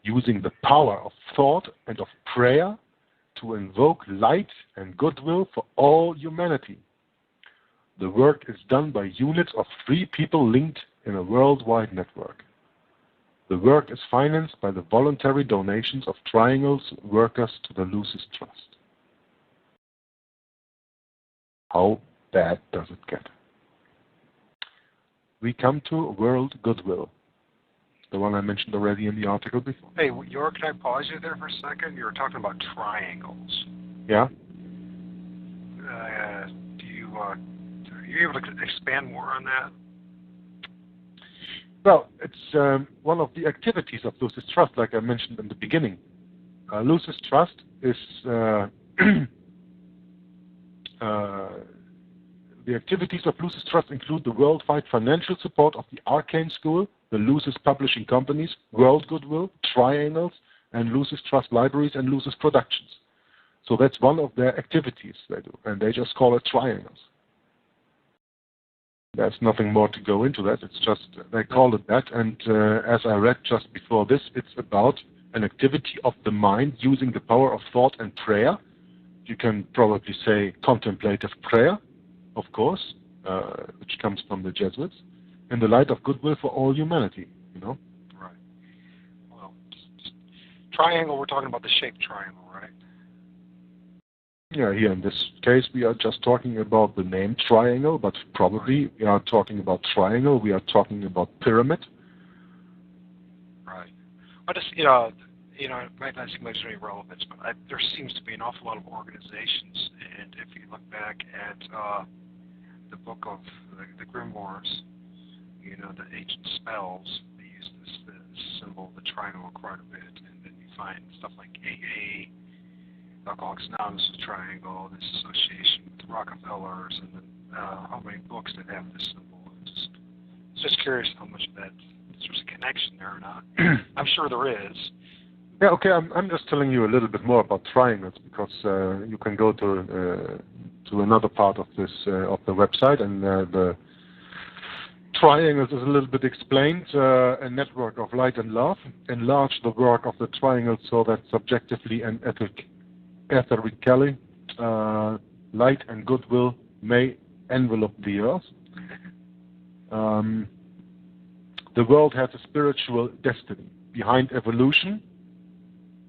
S3: using the power of thought and of prayer to invoke light and goodwill for all humanity. The work is done by units of 3 people linked in a worldwide network. The work is financed by the voluntary donations of Triangles workers to the Lucis Trust. How bad does it get? We come to World Goodwill, the one I mentioned already in the article before.
S2: Hey, York, can I pause you there for a second? You were talking about triangles.
S3: Yeah?
S2: Are you able to expand more on that?
S3: Well, it's one of the activities of Lucis Trust, like I mentioned in the beginning. Lucis Trust is the activities of Lucis Trust include the worldwide financial support of the Arcane School, the Lucis Publishing Companies, World Goodwill, Triangles, and Lucis Trust Libraries and Lucis Productions. So that's one of their activities they do, and they just call it Triangles. There's nothing more to go into that. It's just they call it that, and as I read just before this, it's about an activity of the mind using the power of thought and prayer. You can probably say contemplative prayer, of course, which comes from the Jesuits, in the light of goodwill for all humanity, you know.
S2: Right. Well, just triangle, we're talking about the shape triangle, right?
S3: Yeah, here in this case we are just talking about the name triangle, but probably we are talking about triangle, we are talking about pyramid.
S2: Right. I just, it might not seem like there's any relevance, but there seems to be an awful lot of organizations, and if you look back at the book of the Grimoires, the ancient spells, they use this symbol, the triangle, quite a bit, and then you find stuff like AA, Alcoholics Anonymous Triangle, this association with the Rockefellers, and then how many books that have this symbol. Just curious how much of that there's a connection there or not. I'm sure there is.
S3: Yeah, okay. I'm just telling you a little bit more about triangles because you can go to another part of this of the website, and the triangles is a little bit explained. A network of light and love enlarge the work of the triangle so that subjectively and etherically light and goodwill may envelop the earth. The world has a spiritual destiny. Behind evolution,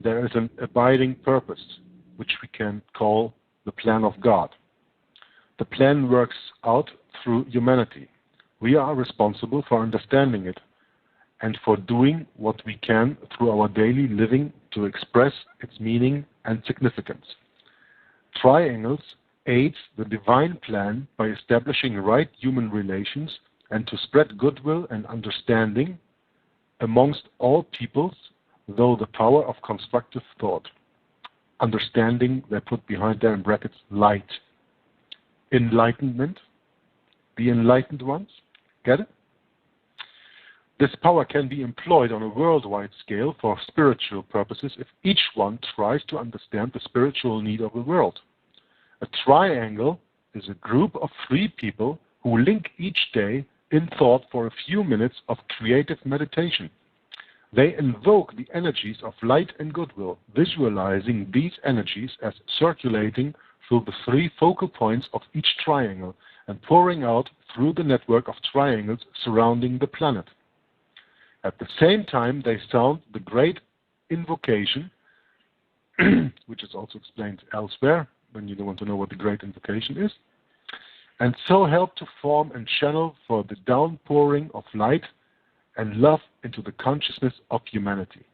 S3: there is an abiding purpose, which we can call the plan of God. The plan works out through humanity. We are responsible for understanding it and for doing what we can through our daily living to express its meaning and significance. Triangles aid the divine plan by establishing right human relations and to spread goodwill and understanding amongst all peoples, though the power of constructive thought. Understanding, they put behind there in brackets, light. Enlightenment, the enlightened ones, get it? This power can be employed on a worldwide scale for spiritual purposes if each one tries to understand the spiritual need of the world. A triangle is a group of 3 people who link each day in thought for a few minutes of creative meditation. They invoke the energies of light and goodwill, visualizing these energies as circulating through the 3 focal points of each triangle and pouring out through the network of triangles surrounding the planet. At the same time, they sound the great invocation, which is also explained elsewhere, when you don't want to know what the great invocation is, and so help to form and channel for the downpouring of light and love into the consciousness of humanity.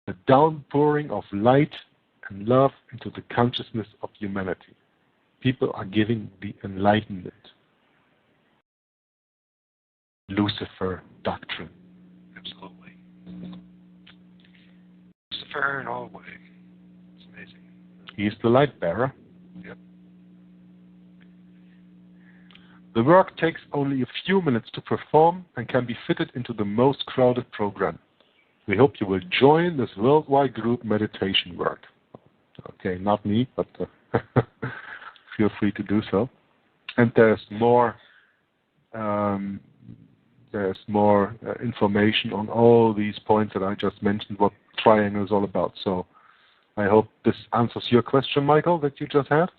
S3: The downpouring of light and love into the consciousness of humanity. People are giving the enlightenment. Lucifer doctrine.
S2: Absolutely. Lucifer in all ways. It's amazing.
S3: He's the light bearer.
S2: Yep.
S3: The work takes only a few minutes to perform and can be fitted into the most crowded program. We hope you will join this worldwide group meditation work. Okay, not me, but feel free to do so. And there's more information on all these points that I just mentioned, what triangle is all about. So I hope this answers your question, Michael, that you just had.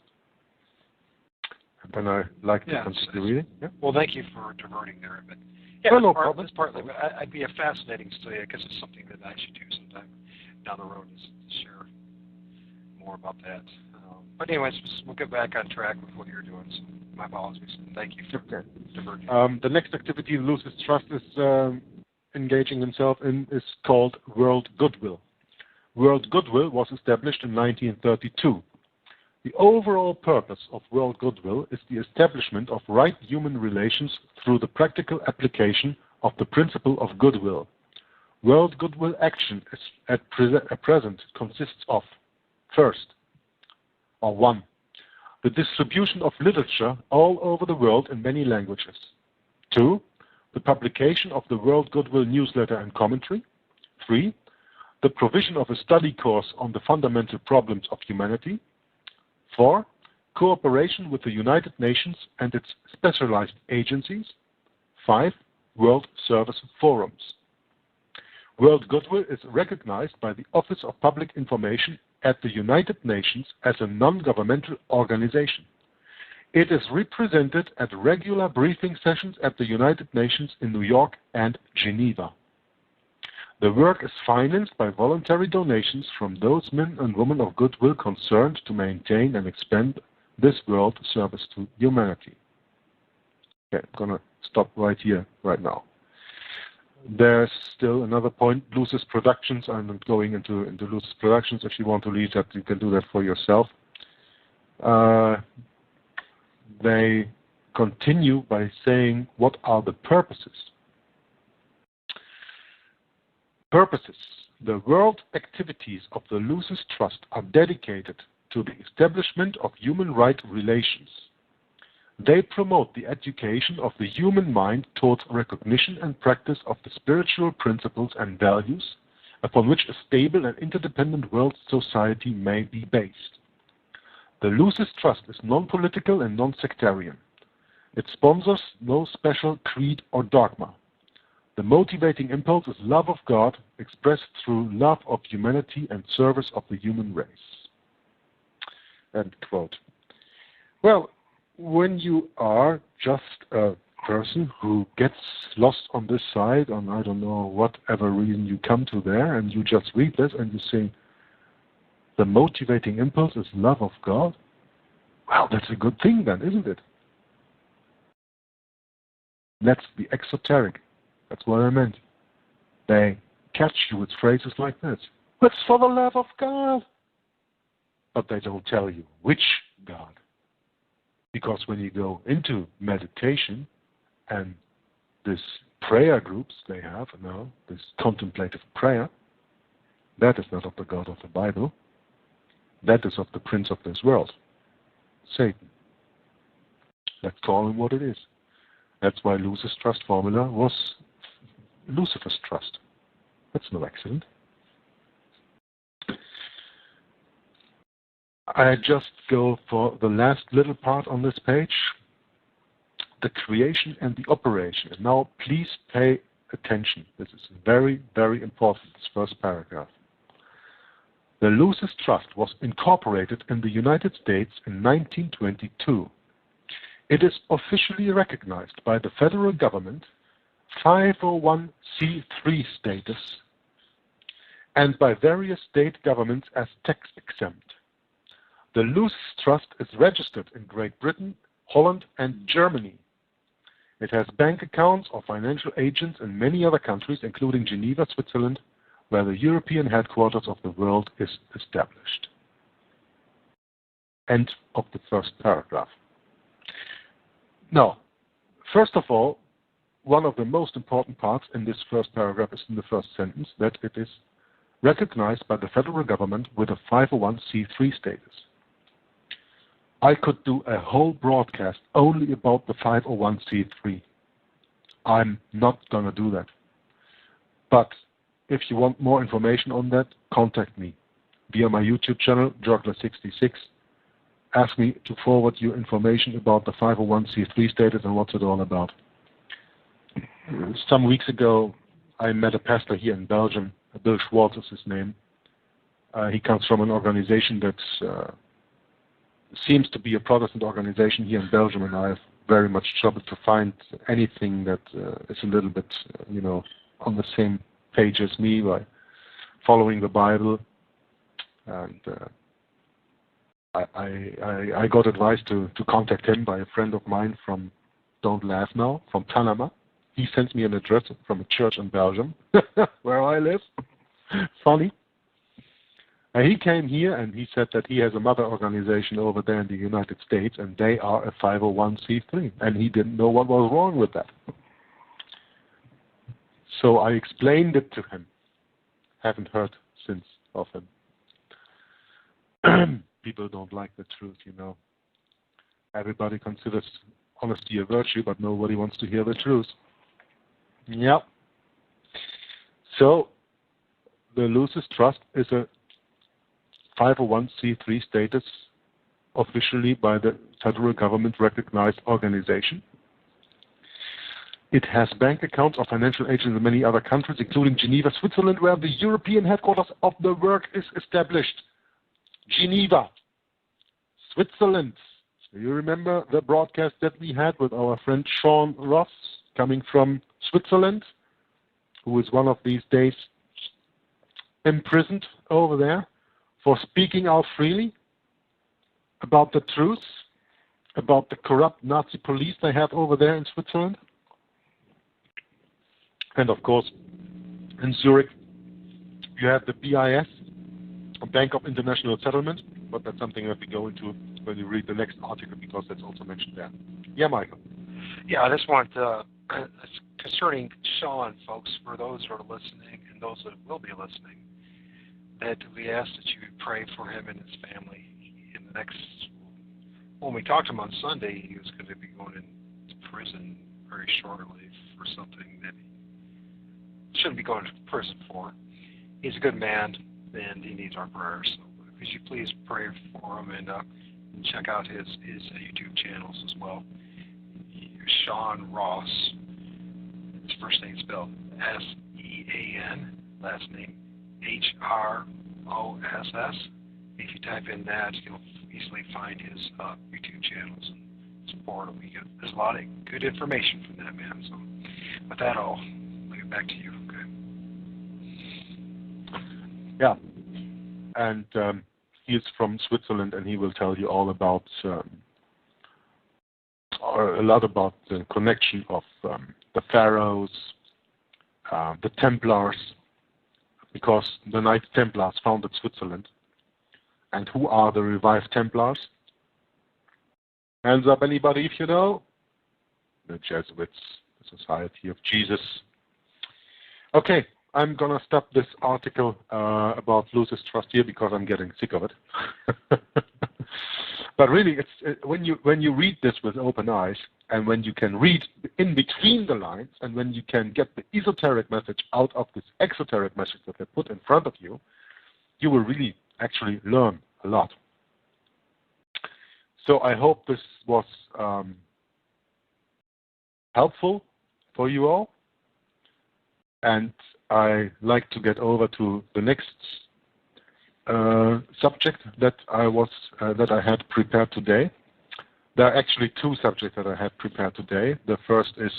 S3: And then I'd like to continue reading. Yeah?
S2: Well, thank you for diverting there. But yeah,
S3: no problem.
S2: It's partly, but I'd be a fascinating study because it's something that I should do sometime down the road is to share more about that. But anyways, we'll get back on track with what you're doing. So my apologies. Thank you for diverting.
S3: The next activity Lucis Trust is engaging himself in is called World Goodwill. World Goodwill was established in 1932. The overall purpose of World Goodwill is the establishment of right human relations through the practical application of the principle of goodwill. World goodwill action is at present consists of, one, the distribution of literature all over the world in many languages. 2, the publication of the World Goodwill newsletter and commentary. 3, the provision of a study course on the fundamental problems of humanity. 4, cooperation with the United Nations and its specialized agencies. 5, World Service Forums. World Goodwill is recognized by the Office of Public Information at the United Nations as a non-governmental organization. It is represented at regular briefing sessions at the United Nations in New York and Geneva. The work is financed by voluntary donations from those men and women of goodwill concerned to maintain and expand this world service to humanity. Okay, I'm going to stop right here, right now. There's still another point, Lucis Productions. I'm not going into Lucis Productions. If you want to read that, you can do that for yourself. They continue by saying, what are the purposes? Purposes. The world activities of the Lucis Trust are dedicated to the establishment of human rights relations. They promote the education of the human mind towards recognition and practice of the spiritual principles and values upon which a stable and interdependent world society may be based. The Lucis Trust is non-political and non-sectarian. It sponsors no special creed or dogma. The motivating impulse is love of God expressed through love of humanity and service of the human race. End quote. Well, when you are just a person who gets lost on this side, on I don't know whatever reason you come to there, and you just read this and you say, the motivating impulse is love of God, well, that's a good thing then, isn't it? Let's be exoteric. That's what I meant. They catch you with phrases like this. It's for the love of God. But they don't tell you which God. Because when you go into meditation and this prayer groups they have now, this contemplative prayer, that is not of the God of the Bible. That is of the prince of this world, Satan. Let's call him what it is. That's why Lucis Trust formula was Lucifer's Trust. That's no accident. I just go for the last little part on this page, the creation and the operation. And now please pay attention. This is very, very important, this first paragraph. The Lucis Trust was incorporated in the United States in 1922. It is officially recognized by the federal government, 501c3 status, and by various state governments as tax-exempt. The Lucis Trust is registered in Great Britain, Holland, and Germany. It has bank accounts or financial agents in many other countries, including Geneva, Switzerland, where the European headquarters of the world is established. End of the first paragraph. Now, first of all, one of the most important parts in this first paragraph is in the first sentence, that it is recognized by the federal government with a 501c3 status. I could do a whole broadcast only about the 501c3. I'm not going to do that. But if you want more information on that, contact me via my YouTube channel, Juggler66. Ask me to forward you information about the 501c3 status and what's it all about. Some weeks ago, I met a pastor here in Belgium. Bill Schwartz is his name. He comes from an organization that seems to be a Protestant organization here in Belgium, and I have very much trouble to find anything that is a little bit, on the same page as me by following the Bible. And I got advice to contact him by a friend of mine from, don't laugh now, from Panama. He sent me an address from a church in Belgium, where I live. Funny. And he came here and he said that he has a mother organization over there in the United States, and they are a 501c3. And he didn't know what was wrong with that. So I explained it to him. Haven't heard since of him. People don't like the truth, you know. Everybody considers honesty a virtue, but nobody wants to hear the truth. Yeah. So the Lucis Trust is a 501c3 status, officially by the federal government recognized organization. It has bank accounts of financial agents in many other countries, including Geneva, Switzerland, where the European headquarters of the work is established. Geneva, Switzerland. Do you remember the broadcast that we had with our friend Sean Ross, coming from Switzerland, who is one of these days imprisoned over there for speaking out freely about the truth, about the corrupt Nazi police they have over there in Switzerland? And of course, in Zurich, you have the BIS, Bank of International Settlement, but that's something that we go into when you read the next article, because that's also mentioned there. Yeah, Michael.
S2: Yeah, I just want concerning Sean, folks, for those who are listening and those that will be listening, that we ask that you would pray for him and his family. In the next, when we talked to him on Sunday, he was going to be going into prison very shortly for something that he shouldn't be going to prison for. He's a good man, and he needs our prayers. So could you please pray for him and check out his YouTube channels as well. Sean Ross. His first name spelled S-E-A-N, last name H-R-O-S-S. If you type in that, you'll easily find his YouTube channels and support him. There's a lot of good information from that man. So with that, I'll leave it back to you. Okay.
S3: Yeah. And he is from Switzerland, and he will tell you all about a lot about the connection of the pharaohs, the Templars, because the Knights Templars founded Switzerland. And who are the revived Templars? Hands up, anybody, if you know? The Jesuits, the Society of Jesus. Okay, I'm gonna stop this article about Lucis Trust here because I'm getting sick of it. But really, when you read this with open eyes, and when you can read in between the lines, and when you can get the esoteric message out of this exoteric message that they put in front of you, you will really actually learn a lot. So I hope this was helpful for you all, and I like to get over to the next subject that I had prepared today. There are actually two subjects that I had prepared today. The first is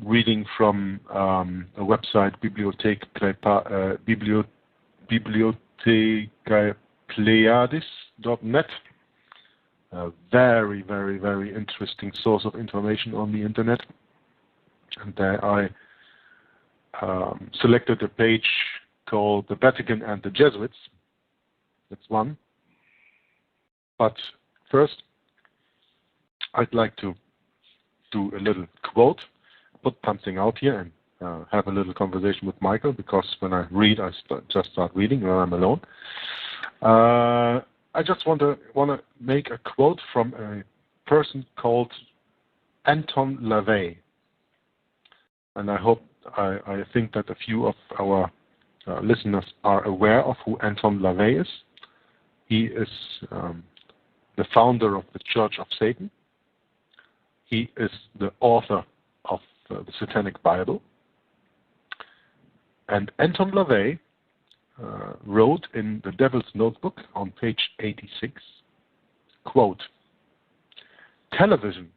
S3: reading from a website, bibliothekapleiadis.net. A very, very, very interesting source of information on the internet. And there I selected a page called The Vatican and the Jesuits. That's one. But first, I'd like to do a little quote, put something out here, and have a little conversation with Michael, because when I read, I just start reading when I'm alone. I just want to make a quote from a person called Anton LaVey, and I think that a few of our listeners are aware of who Anton LaVey is. He is the founder of the Church of Satan. He is the author of the Satanic Bible. And Anton LaVey wrote in The Devil's Notebook on page 86, quote, "Television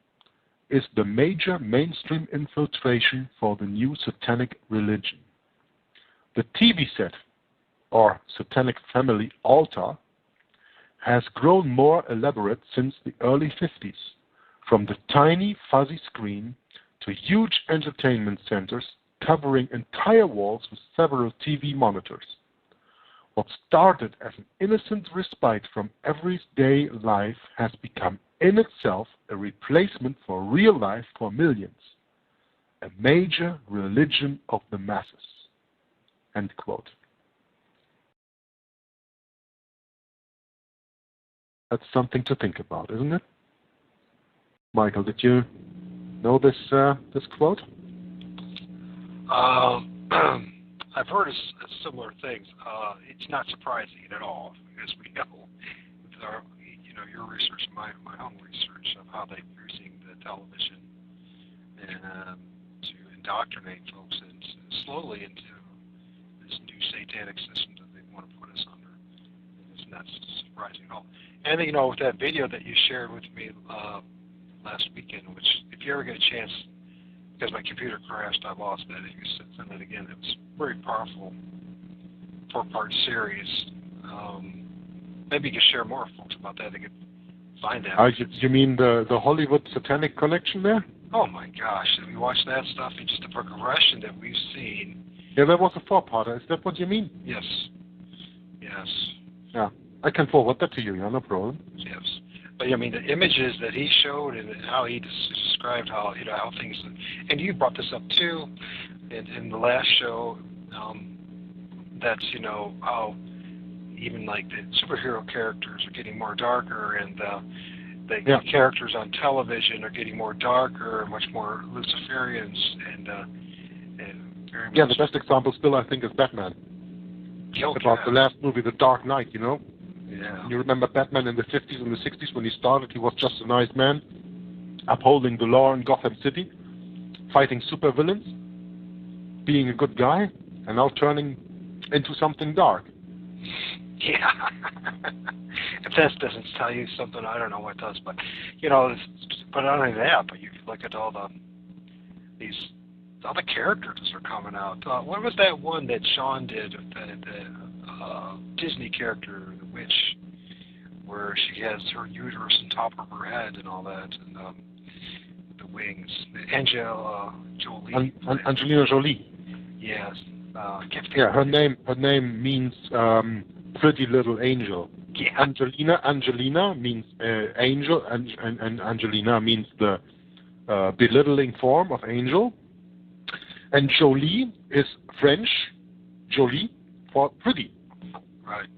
S3: is the major mainstream infiltration for the new satanic religion. The TV set, or satanic family altar, has grown more elaborate since the early 50s, from the tiny fuzzy screen to huge entertainment centers covering entire walls with several TV monitors. What started as an innocent respite from everyday life has become in itself a replacement for real life for millions. a major religion of the masses. End quote. That's something to think about, isn't it? Michael, did you know this quote?
S2: I've heard similar things. It's not surprising at all, because we know, your research, my own research of how they're using the television and to indoctrinate folks slowly into this new satanic system that they want to put us under. It's not surprising at all. And with that video that you shared with me last weekend, which if you ever get a chance, because my computer crashed, I lost that. If you send it again, it was very powerful 4-part series. Maybe you could share more with folks about that. They could find that.
S3: You mean the Hollywood Satanic Collection there?
S2: Oh my gosh! If you watch that stuff, and just the progression that we've seen.
S3: Yeah, that was a 4-parter. Is that what you mean?
S2: Yes. Yes.
S3: Yeah, I can forward that to you. Yeah, no problem.
S2: Yes. But I mean, the images that he showed and how he described how how things, and you brought this up too, in the last show. That's how even like the superhero characters are getting more darker, and the characters on television are getting more darker, much more Luciferians, and very much.
S3: Yeah, the best example still I think is Batman. About the last movie, The Dark Knight.
S2: Yeah.
S3: You remember Batman in the 50s and the 60s when he started? He was just a nice man, upholding the law in Gotham City, fighting supervillains, being a good guy, and now turning into something dark.
S2: Yeah. If that doesn't tell you something, I don't know what does. But but not only that, but you look at all the characters that are coming out. What was that one that Sean did with the Disney character, the witch, where she has her uterus on top of her head and all that, and the wings?
S3: Angelina Jolie.
S2: Yes.
S3: Her name means pretty little angel.
S2: Yeah.
S3: Angelina means angel, and Angelina means the belittling form of angel. And Jolie is French, Jolie, for pretty.
S2: Right.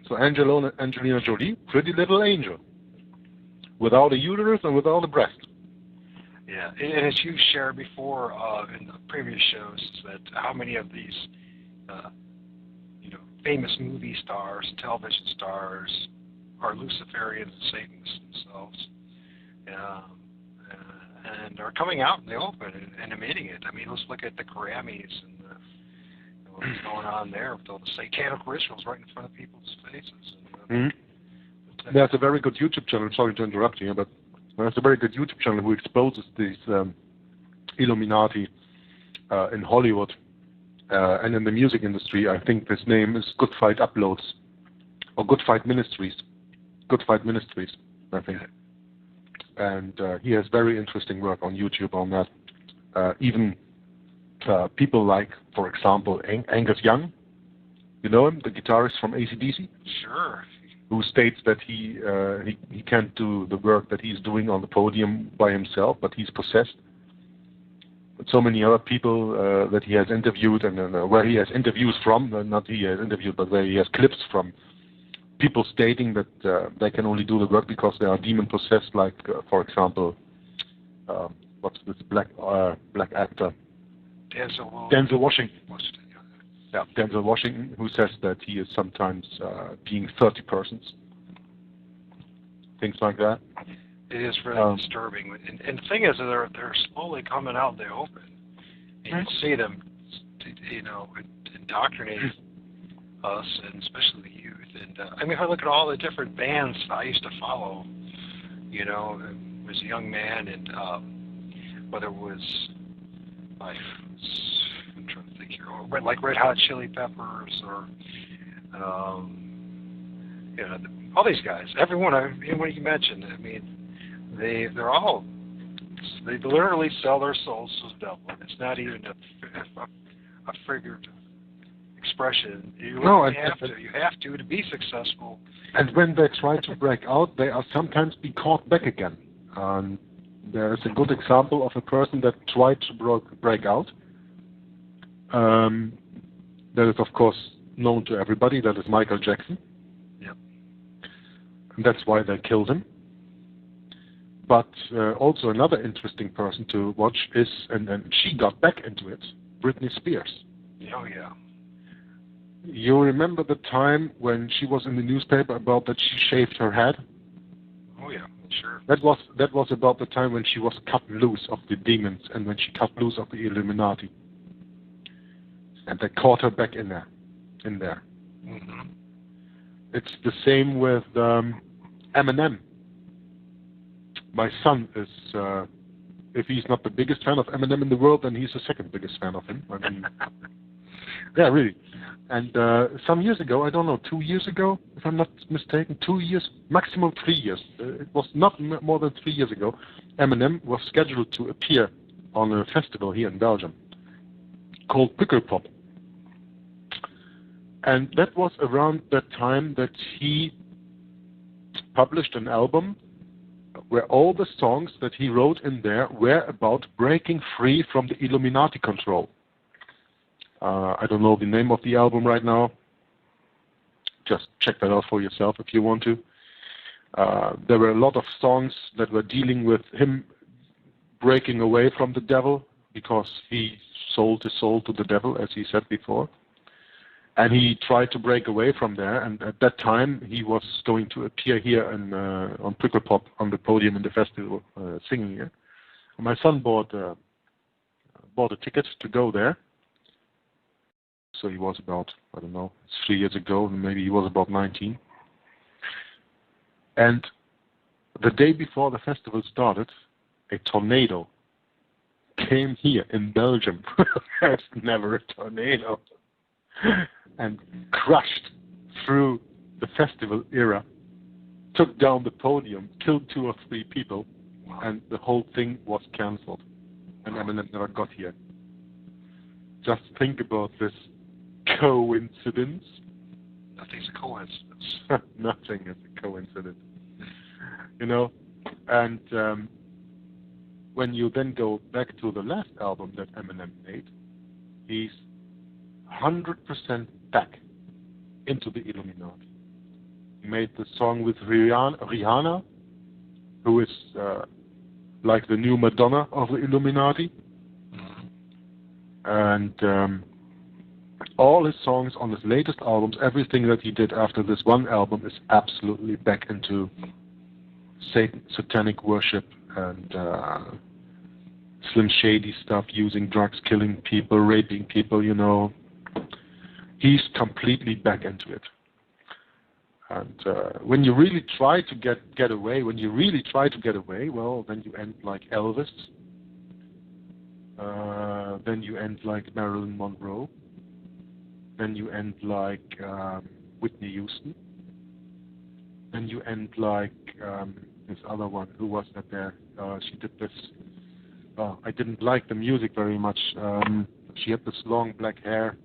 S3: So Angelina Jolie, pretty little angel, without a uterus and without a breast.
S2: Yeah, and as you've shared before in the previous shows, is that how many of these, famous movie stars, television stars, are Luciferians and Satanists themselves, and are coming out in the open and admitting it. I mean, let's look at the Grammys and what's going on there with all the satanic rituals right in front of people's faces.
S3: There's a very good YouTube channel. Sorry to interrupt you, but there's a very good YouTube channel who exposes these Illuminati in Hollywood and in the music industry. I think his name is Good Fight Uploads or Good Fight Ministries. Good Fight Ministries, I think. And he has very interesting work on YouTube on that. Even people like, for example, Angus Young. You know him, the guitarist from AC/DC?
S2: Sure.
S3: Who states that he can't do the work that he's doing on the podium by himself, but he's possessed. But so many other people that he has interviewed, and where he has interviews from, not he has interviewed, but where he has clips from people stating that they can only do the work because they are demon possessed, like, for example, what's this black actor? Denzel Washington. Yeah, Denzel Washington, who says that he is sometimes being 30 persons. Things like that.
S2: It is really disturbing. And the thing is, they're slowly coming out in the open. And you see them, indoctrinating us, and especially the youth. And I mean, if I look at all the different bands I used to follow, as a young man, and whether it was I'm trying to think here, like Red Hot Chili Peppers, or all these guys, everyone you mentioned. I mean, they literally sell their souls to the devil. It's not even a figurative expression. You have to be successful.
S3: And when they try to break out, they are sometimes be caught back again. there is a good example of a person that tried to break out. That is, of course, known to everybody. That is Michael Jackson.
S2: Yep.
S3: And that's why they killed him. But also another interesting person to watch is, and she got back into it, Britney Spears.
S2: Oh, yeah.
S3: You remember the time when she was in the newspaper about that she shaved her head?
S2: Oh, yeah, sure.
S3: That was about the time when she was cut loose of the demons and when she cut loose of the Illuminati. And they caught her back in there.
S2: Mm-hmm.
S3: It's the same with Eminem. My son is, if he's not the biggest fan of Eminem in the world, then he's the second biggest fan of him. I mean, yeah, really. And some years ago, I don't know, 2 years ago, if I'm not mistaken, 2 years, maximum 3 years. It was not more than 3 years ago. Eminem was scheduled to appear on a festival here in Belgium called Pukkelpop. And that was around that time that he published an album where all the songs that he wrote in there were about breaking free from the Illuminati control. I don't know the name of the album right now. Just check that out for yourself if you want to. There were a lot of songs that were dealing with him breaking away from the devil because he sold his soul to the devil, as he said before. And he tried to break away from there, and at that time he was going to appear here on Pukkelpop on the podium in the festival singing here. And my son bought a ticket to go there. So he was about, I don't know, it's 3 years ago, maybe he was about 19. And the day before the festival started, a tornado came here in Belgium. There's never a tornado. And crushed through the festival era, took down the podium, killed 2 or 3 people, and the whole thing was cancelled. And Eminem never got here. Just think about this coincidence.
S2: Nothing's a coincidence.
S3: Nothing is a coincidence. You know, and when you then go back to the last album that Eminem made, he's 100% back into the Illuminati. He made the song with Rihanna, who is like the new Madonna of the Illuminati. And all his songs on his latest albums, everything that he did after this one album is absolutely back into satanic worship and Slim Shady stuff, using drugs, killing people, raping people, you know. He's completely back into it. And when you really try to get away, well, then you end like Elvis. Then you end like Marilyn Monroe. Then you end like Whitney Houston. Then you end like this other one. Who was that there? She did this. I didn't like the music very much. She had this long black hair.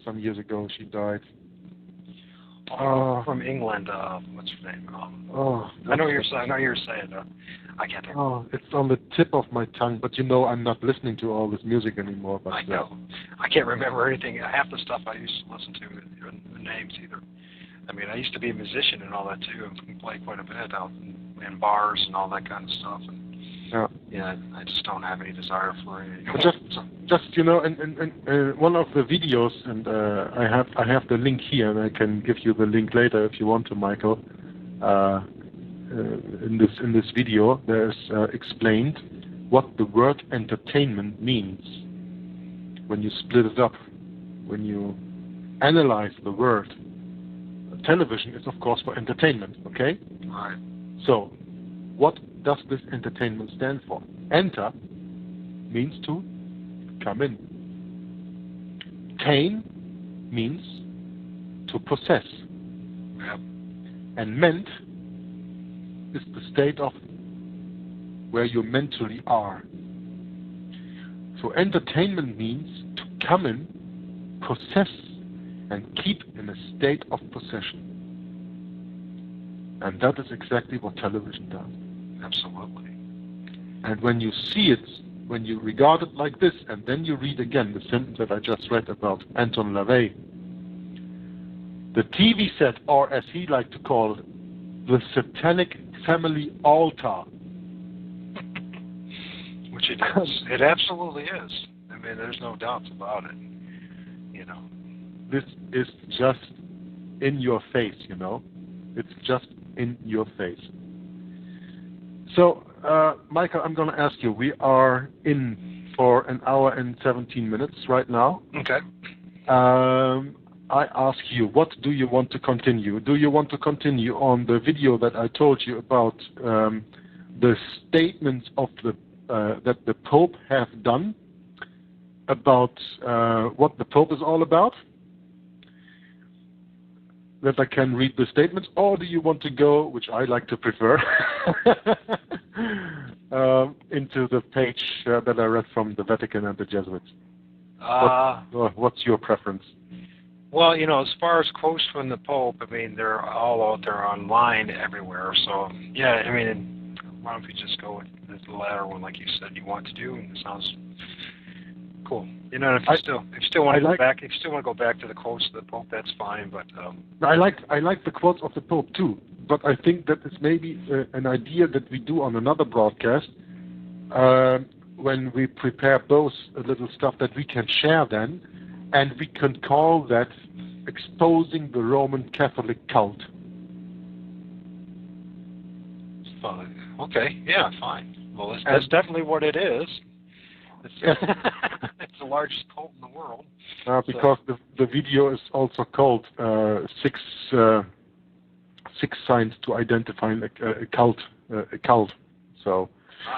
S3: Some years ago she died.
S2: From England, what's her name? I know you're saying. I can't think.
S3: It's on the tip of my tongue, but you know I'm not listening to all this music anymore. But
S2: I know. I can't remember anything. Half the stuff I used to listen to, the names either. I mean, I used to be a musician and all that too, and play quite a bit out in bars and all that kind of stuff. And yeah, I just don't have any desire for it.
S3: Just you know, and one of the videos, and I have the link here, and I can give you the link later if you want to, Michael. In this video, there's explained what the word entertainment means when you split it up, when you analyze the word. Television is, of course, for entertainment, okay?
S2: Right.
S3: So, what does this entertainment stand for? Enter means to come in. Tain means to possess.
S2: Yep.
S3: And ment is the state of where you mentally are. So entertainment means to come in, possess, and keep in a state of possession. And that is exactly what television does.
S2: Absolutely.
S3: And when you see it, when you regard it like this, and then you read again the sentence that I just read about Anton LaVey, the TV set, or as he liked to call it, the satanic family altar.
S2: Which it is. It absolutely is. I mean, there's no doubts about it. You know.
S3: This is just in your face, you know. It's just in your face. So, Michael, I'm going to ask you, we are in for an hour and 17 minutes right now.
S2: Okay.
S3: I ask you, what do you want to continue? Do you want to continue on the video that I told you about the statements of that the Pope have done about what the Pope is all about? That I can read the statements, or do you want to go, which I like to prefer, into the page that I read from the Vatican and the Jesuits? What's your preference?
S2: Well, you know, as far as quotes from the Pope, I mean, they're all out there online everywhere. So, yeah, I mean, why don't we just go with the latter one, like you said you want to do, and it sounds cool. You know, if you still want to go back, if you still want to go back to the quotes of the Pope, that's fine. But
S3: I like the quotes of the Pope too. But I think that it's maybe an idea that we do on another broadcast when we prepare both a little stuff that we can share then, and we can call that exposing the Roman Catholic cult.
S2: Fine. Okay. Yeah. Fine. Well, that's definitely what it is. It's the largest cult in the world.
S3: Because the video is also called six signs to identify a cult. So.
S2: Oh,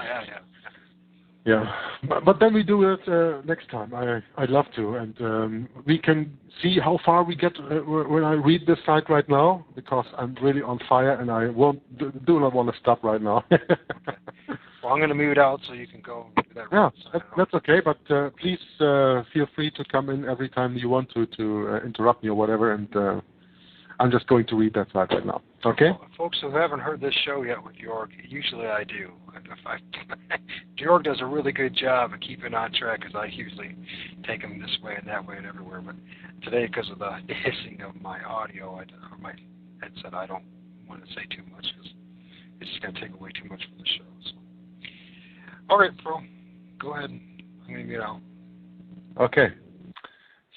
S2: yeah.
S3: Yeah, but then we do it next time. I'd love to, and we can see how far we get when I read this site right now, because I'm really on fire and I do not want to stop right now.
S2: Okay. Well, I'm going to mute out so you can go do that.
S3: Yeah, that's okay, but please feel free to come in every time you want to interrupt me or whatever, and I'm just going to read that site right now. Okay?
S2: Well, folks who haven't heard this show yet with Georg, usually I do. Georg does a really good job of keeping on track, because I usually take him this way and that way and everywhere. But today, because of the hissing of my audio or my headset, I don't want to say too much, because it's just going to take away too much from the show. So. All right, bro. Go ahead. I'm going to get out.
S3: Okay.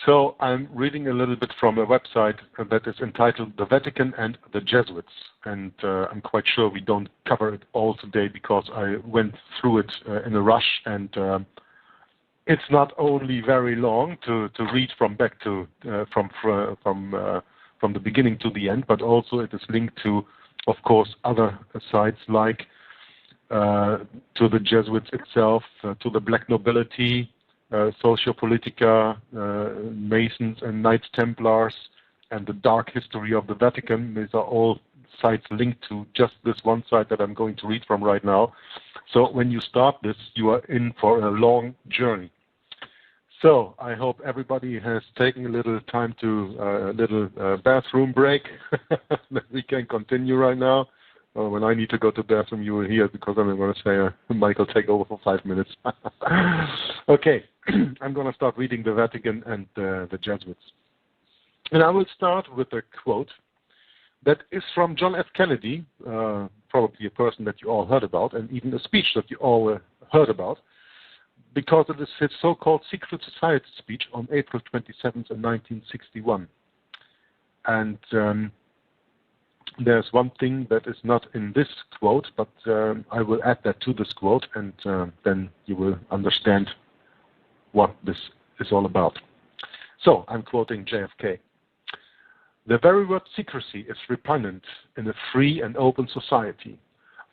S3: So I'm reading a little bit from a website that is entitled The Vatican and the Jesuits, and I'm quite sure we don't cover it all today because I went through it in a rush, and it's not only very long to read from back to from the beginning to the end, but also it is linked to, of course, other sites like to the Jesuits itself, to the Black Nobility, Sociopolitica, Masons and Knights Templars, and the dark history of the Vatican. These are all sites linked to just this one site that I'm going to read from right now. So when you start this, you are in for a long journey. So I hope everybody has taken a little time to a little bathroom break that we can continue right now. When I need to go to the bathroom, you will hear, because I'm going to say, Michael, take over for 5 minutes. Okay, I'm going to start reading the Vatican and the Jesuits. And I will start with a quote that is from John F. Kennedy, probably a person that you all heard about, and even a speech that you all heard about, because it is his so-called Secret Society speech on April 27th, 1961. And there's one thing that is not in this quote, but I will add that to this quote, and then you will understand what this is all about. So, I'm quoting JFK. The very word secrecy is repugnant in a free and open society,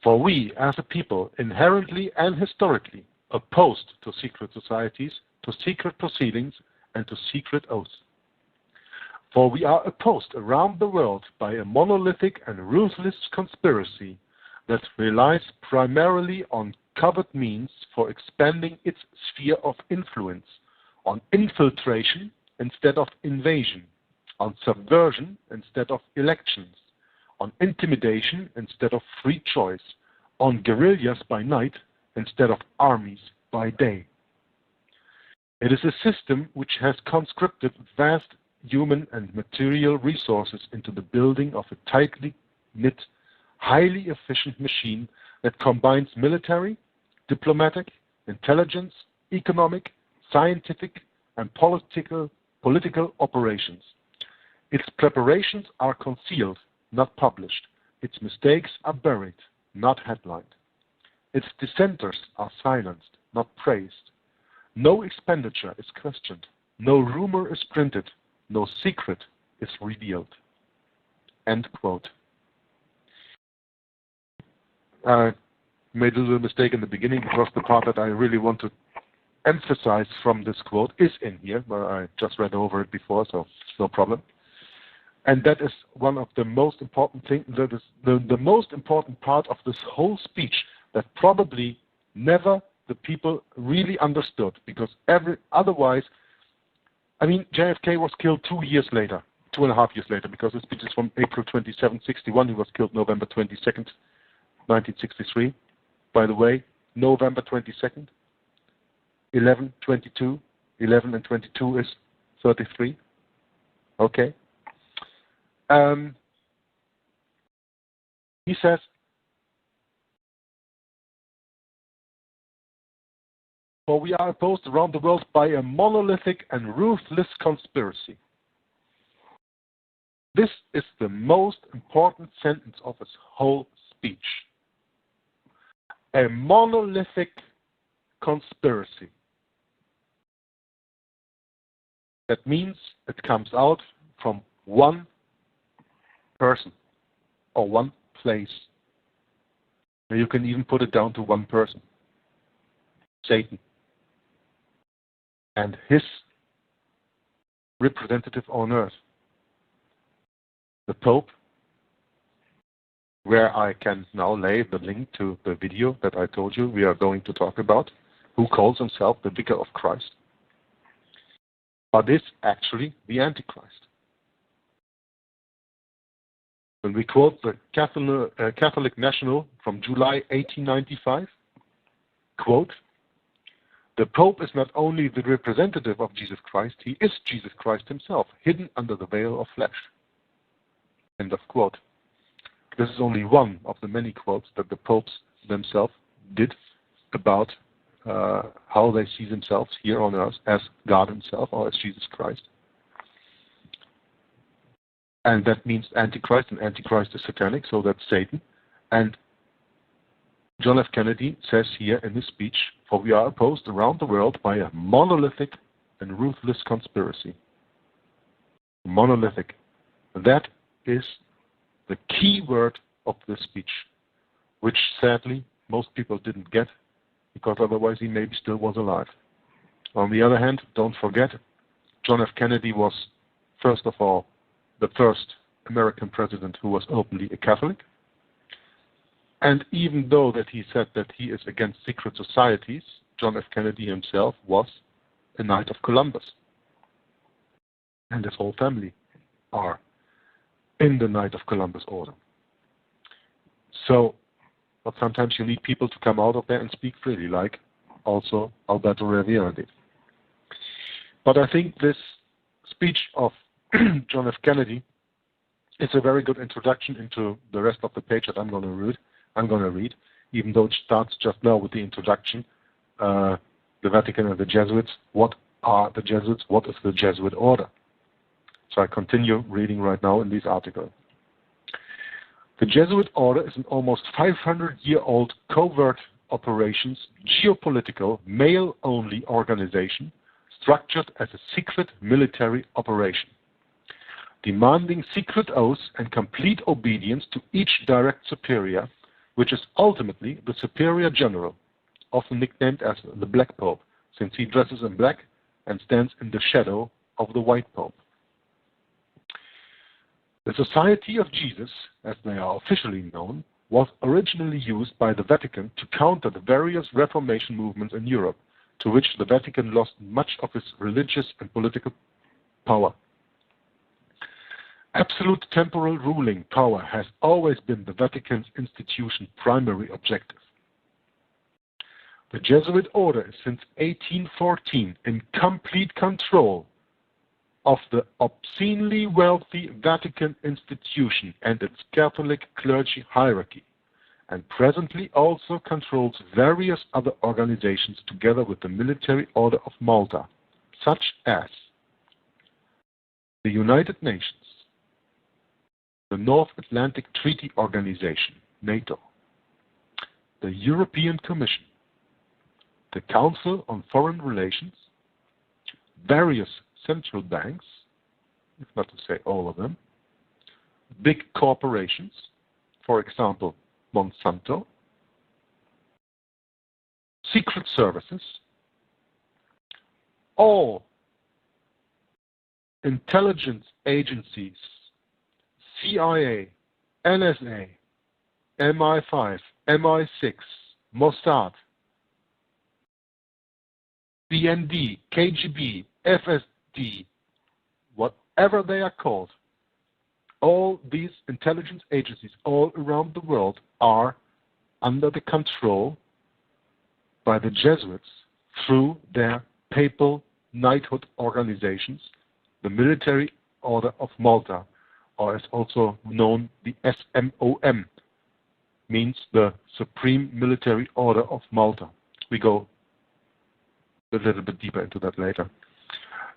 S3: for we, as a people, inherently and historically opposed to secret societies, to secret proceedings, and to secret oaths. For we are opposed around the world by a monolithic and ruthless conspiracy that relies primarily on covert means for expanding its sphere of influence, on infiltration instead of invasion, on subversion instead of elections, on intimidation instead of free choice, on guerrillas by night instead of armies by day. It is a system which has conscripted vast human and material resources into the building of a tightly knit, highly efficient machine that combines military, diplomatic, intelligence, economic, scientific, and political operations. Its preparations are concealed, not published. Its mistakes are buried, not headlined. Its dissenters are silenced, not praised. No expenditure is questioned. No rumor is printed. No secret is revealed. End quote. I made a little mistake in the beginning because the part that I really want to emphasize from this quote is in here, but I just read over it before, so it's no problem. And that is one of the most important things, that is the most important part of this whole speech that probably never the people really understood, because otherwise, I mean, JFK was killed 2 years later, 2.5 years later, because this speech is from April 27, 61. He was killed November 22nd, 1963. By the way, November 22nd, 11/22, 11 and 22 is 33. Okay. He says, for we are opposed around the world by a monolithic and ruthless conspiracy. This is the most important sentence of his whole speech. A monolithic conspiracy. That means it comes out from one person or one place. You can even put it down to one person, Satan, and his representative on earth, the Pope, where I can now lay the link to the video that I told you we are going to talk about, who calls himself the Vicar of Christ, but is actually the Antichrist. When we quote the Catholic National from July 1895, quote, the Pope is not only the representative of Jesus Christ, he is Jesus Christ himself, hidden under the veil of flesh. End of quote. This is only one of the many quotes that the popes themselves did about how they see themselves here on earth as God himself or as Jesus Christ. And that means Antichrist, and Antichrist is satanic, so that's Satan. And John F. Kennedy says here in his speech, for we are opposed around the world by a monolithic and ruthless conspiracy. Monolithic. That is the key word of this speech, which sadly most people didn't get, because otherwise he maybe still was alive. On the other hand, don't forget, John F. Kennedy was, first of all, the first American president who was openly a Catholic. And even though that he said that he is against secret societies, John F. Kennedy himself was a Knight of Columbus. And his whole family are in the Knight of Columbus order. So, but sometimes you need people to come out of there and speak freely, like also Alberto Rivera did. But I think this speech of John F. Kennedy is a very good introduction into the rest of the page that I'm going to read, even though it starts just now with the introduction, the Vatican and the Jesuits. What are the Jesuits? What is the Jesuit order? So I continue reading right now in this article. The Jesuit order is an almost 500-year-old covert operations, geopolitical, male-only organization structured as a secret military operation, demanding secret oaths and complete obedience to each direct superior, which is ultimately the Superior General, often nicknamed as the Black Pope, since he dresses in black and stands in the shadow of the White Pope. The Society of Jesus, as they are officially known, was originally used by the Vatican to counter the various Reformation movements in Europe, to which the Vatican lost much of its religious and political power. Absolute temporal ruling power has always been the Vatican's institution's primary objective. The Jesuit order is since 1814 in complete control of the obscenely wealthy Vatican institution and its Catholic clergy hierarchy, and presently also controls various other organizations together with the Military Order of Malta, such as the United Nations, the North Atlantic Treaty Organization, NATO, the European Commission, the Council on Foreign Relations, various central banks, if not to say all of them, big corporations, for example, Monsanto, secret services, all intelligence agencies, CIA, NSA, MI5, MI6, Mossad, BND, KGB, FSD, whatever they are called, all these intelligence agencies all around the world are under the control by the Jesuits through their papal knighthood organizations, the Military Order of Malta, or as also known, the SMOM, means the Supreme Military Order of Malta. We go a little bit deeper into that later.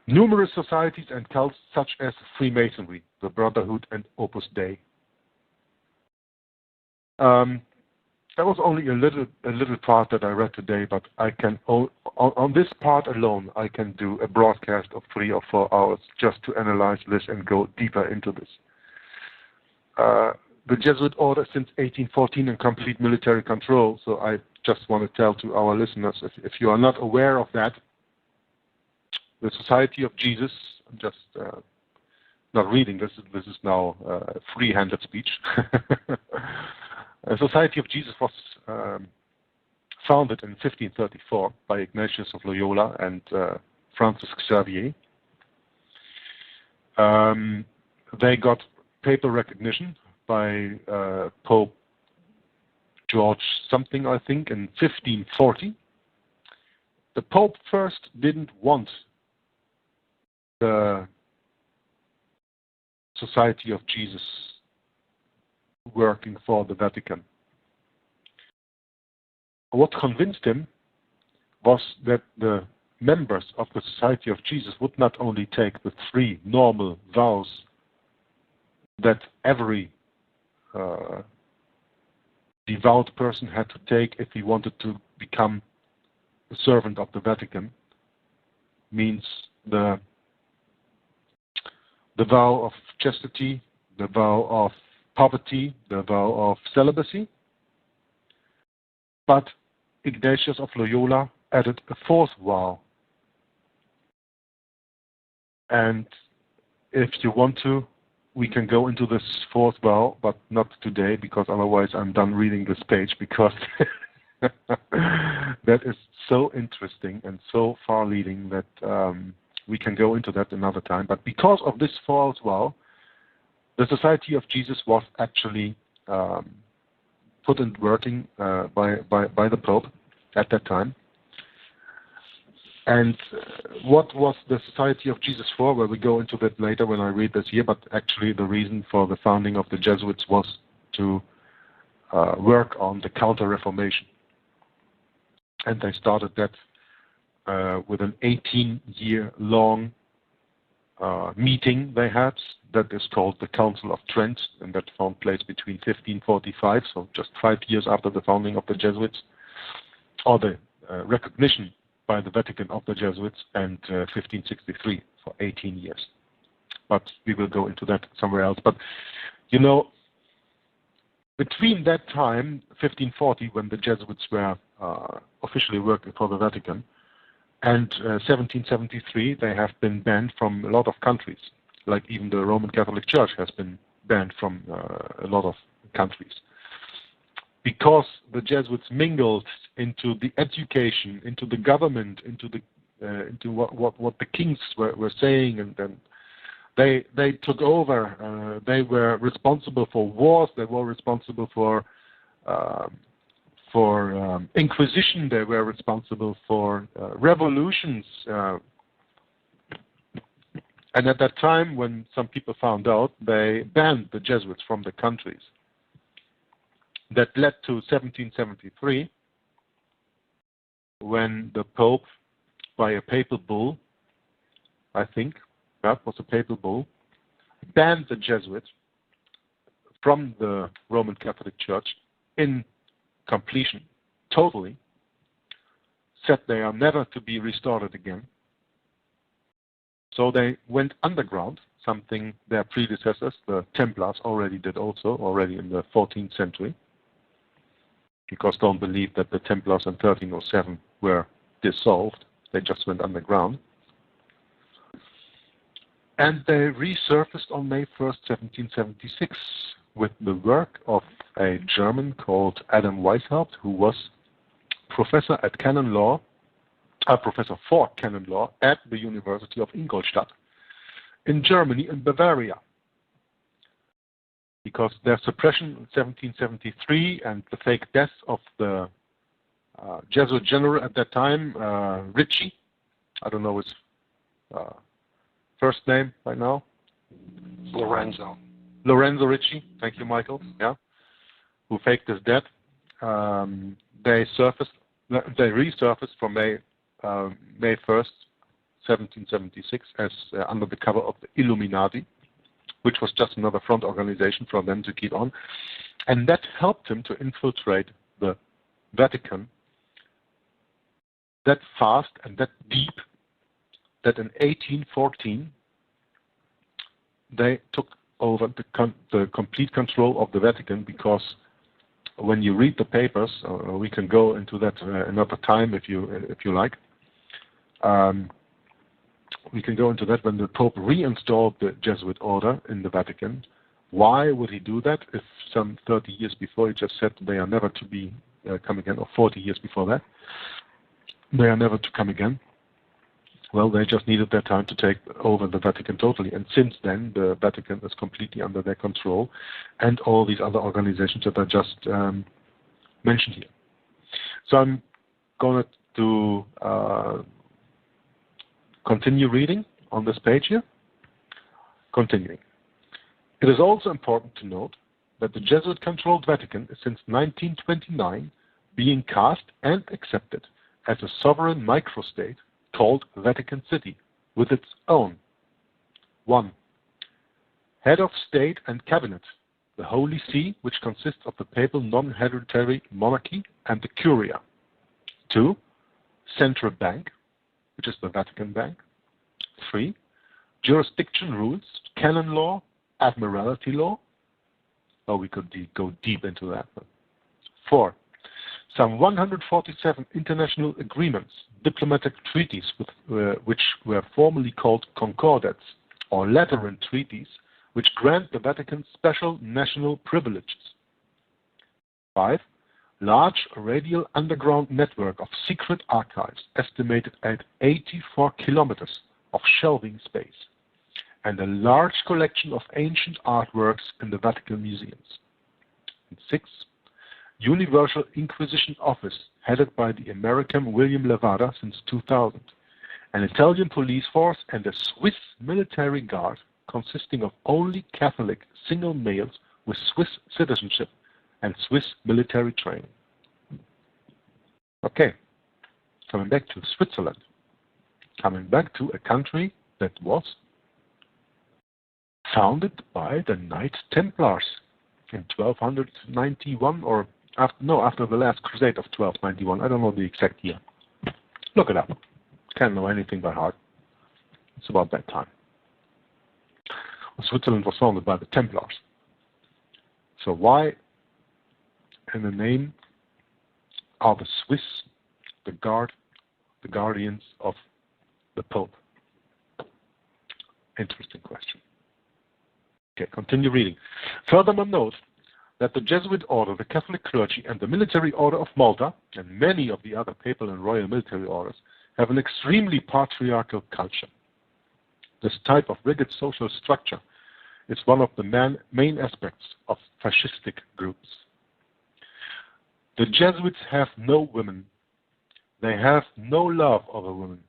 S3: Numerous societies and cults such as Freemasonry, the Brotherhood, and Opus Dei. That was only a little part that I read today, but I can on this part alone I can do a broadcast of 3 or 4 hours just to analyze this and go deeper into this. The Jesuit order since 1814 in complete military control. So I just want to tell to our listeners, if you are not aware of that, the Society of Jesus, I'm just not reading this is now free-handed speech. The Society of Jesus was founded in 1534 by Ignatius of Loyola and Francis Xavier. They got papal recognition by Pope George something, I think, in 1540. The Pope first didn't want the Society of Jesus working for the Vatican. What convinced him was that the members of the Society of Jesus would not only take the 3 normal vows that every devout person had to take if he wanted to become a servant of the Vatican, means the vow of chastity, the vow of poverty, the vow of celibacy. But Ignatius of Loyola added a 4th vow. And if you want to, we can go into this 4th vow, but not today, because otherwise I'm done reading this page, because that is so interesting and so far-leading that we can go into that another time. But because of this 4th vow, the Society of Jesus was actually put in working by the Pope at that time. And what was the Society of Jesus for? Well, we go into that later when I read this here, but actually the reason for the founding of the Jesuits was to work on the Counter-Reformation. And they started that with an 18-year-long meeting they had that is called the Council of Trent, and that found place between 1545, so just 5 years after the founding of the Jesuits, or the recognition by the Vatican of the Jesuits, and 1563 for 18 years. But we will go into that somewhere else. But, you know, between that time, 1540, when the Jesuits were officially working for the Vatican, and 1773, they have been banned from a lot of countries, like even the Roman Catholic Church has been banned from a lot of countries. Because the Jesuits mingled into the education, into the government, into what the kings were saying, and then They took over. They were responsible for wars. They were responsible for Inquisition. They were responsible for revolutions. And at that time, when some people found out, they banned the Jesuits from the countries. That led to 1773, when the Pope, by a papal bull, I think, that was a papal bull, banned the Jesuits from the Roman Catholic Church in completion, totally, said they are never to be restored again. So they went underground, something their predecessors, the Templars, already did also, already in the 14th century, because don't believe that the Templars in 1307 were dissolved. They just went underground. And they resurfaced on May 1st, 1776, with the work of a German called Adam Weishaupt, who was professor at canon law, professor for canon law at the University of Ingolstadt in Germany, in Bavaria. Because their suppression in 1773 and the fake death of the Jesuit general at that time, Ricci, I don't know his first name right now.
S2: Lorenzo
S3: Ricci, thank you, Michael, yeah, who faked his death. They resurfaced from May 1st, 1776, as under the cover of the Illuminati, which was just another front organization for them to keep on. And that helped him to infiltrate the Vatican that fast and that deep that in 1814 they took over the complete control of the Vatican, because when you read the papers, we can go into that another time if you like. We can go into that when the Pope reinstalled the Jesuit order in the Vatican. Why would he do that if some 30 years before he just said they are never to be come again, or 40 years before that, they are never to come again? Well, they just needed their time to take over the Vatican totally. And since then, the Vatican is completely under their control, and all these other organizations that I just mentioned here. So I'm going to continue reading on this page here. Continuing. It is also important to note that the Jesuit-controlled Vatican is since 1929 being cast and accepted as a sovereign microstate called Vatican City, with its own 1. Head of State and Cabinet, the Holy See, which consists of the papal non-hereditary monarchy and the Curia. 2. Central Bank, which is the Vatican Bank. 3. Jurisdiction rules, canon law, admiralty law. Oh, we could go deep into that. 4. Some 147 international agreements, diplomatic treaties which were formerly called concordats, or Lateran treaties, which grant the Vatican special national privileges. 5. Large radial underground network of secret archives, estimated at 84 kilometers of shelving space, and a large collection of ancient artworks in the Vatican museums. And 6. Universal Inquisition Office, headed by the American William Levada since 2000, an Italian police force, and a Swiss military guard consisting of only Catholic single males with Swiss citizenship and Swiss military training. Okay, coming back to Switzerland, coming back to a country that was founded by the Knights Templars in 1291, or after the last crusade of 1291. I don't know the exact year. Look it up. Can't know anything by heart. It's about that time. Switzerland was founded by the Templars. So why, in the name, are the Swiss the guardians of the Pope? Interesting question. Okay, continue reading. Furthermore, note that the Jesuit order, the Catholic clergy, and the military order of Malta, and many of the other papal and royal military orders, have an extremely patriarchal culture. This type of rigid social structure is one of the main aspects of fascistic groups. The Jesuits have no women. They have no love of a woman.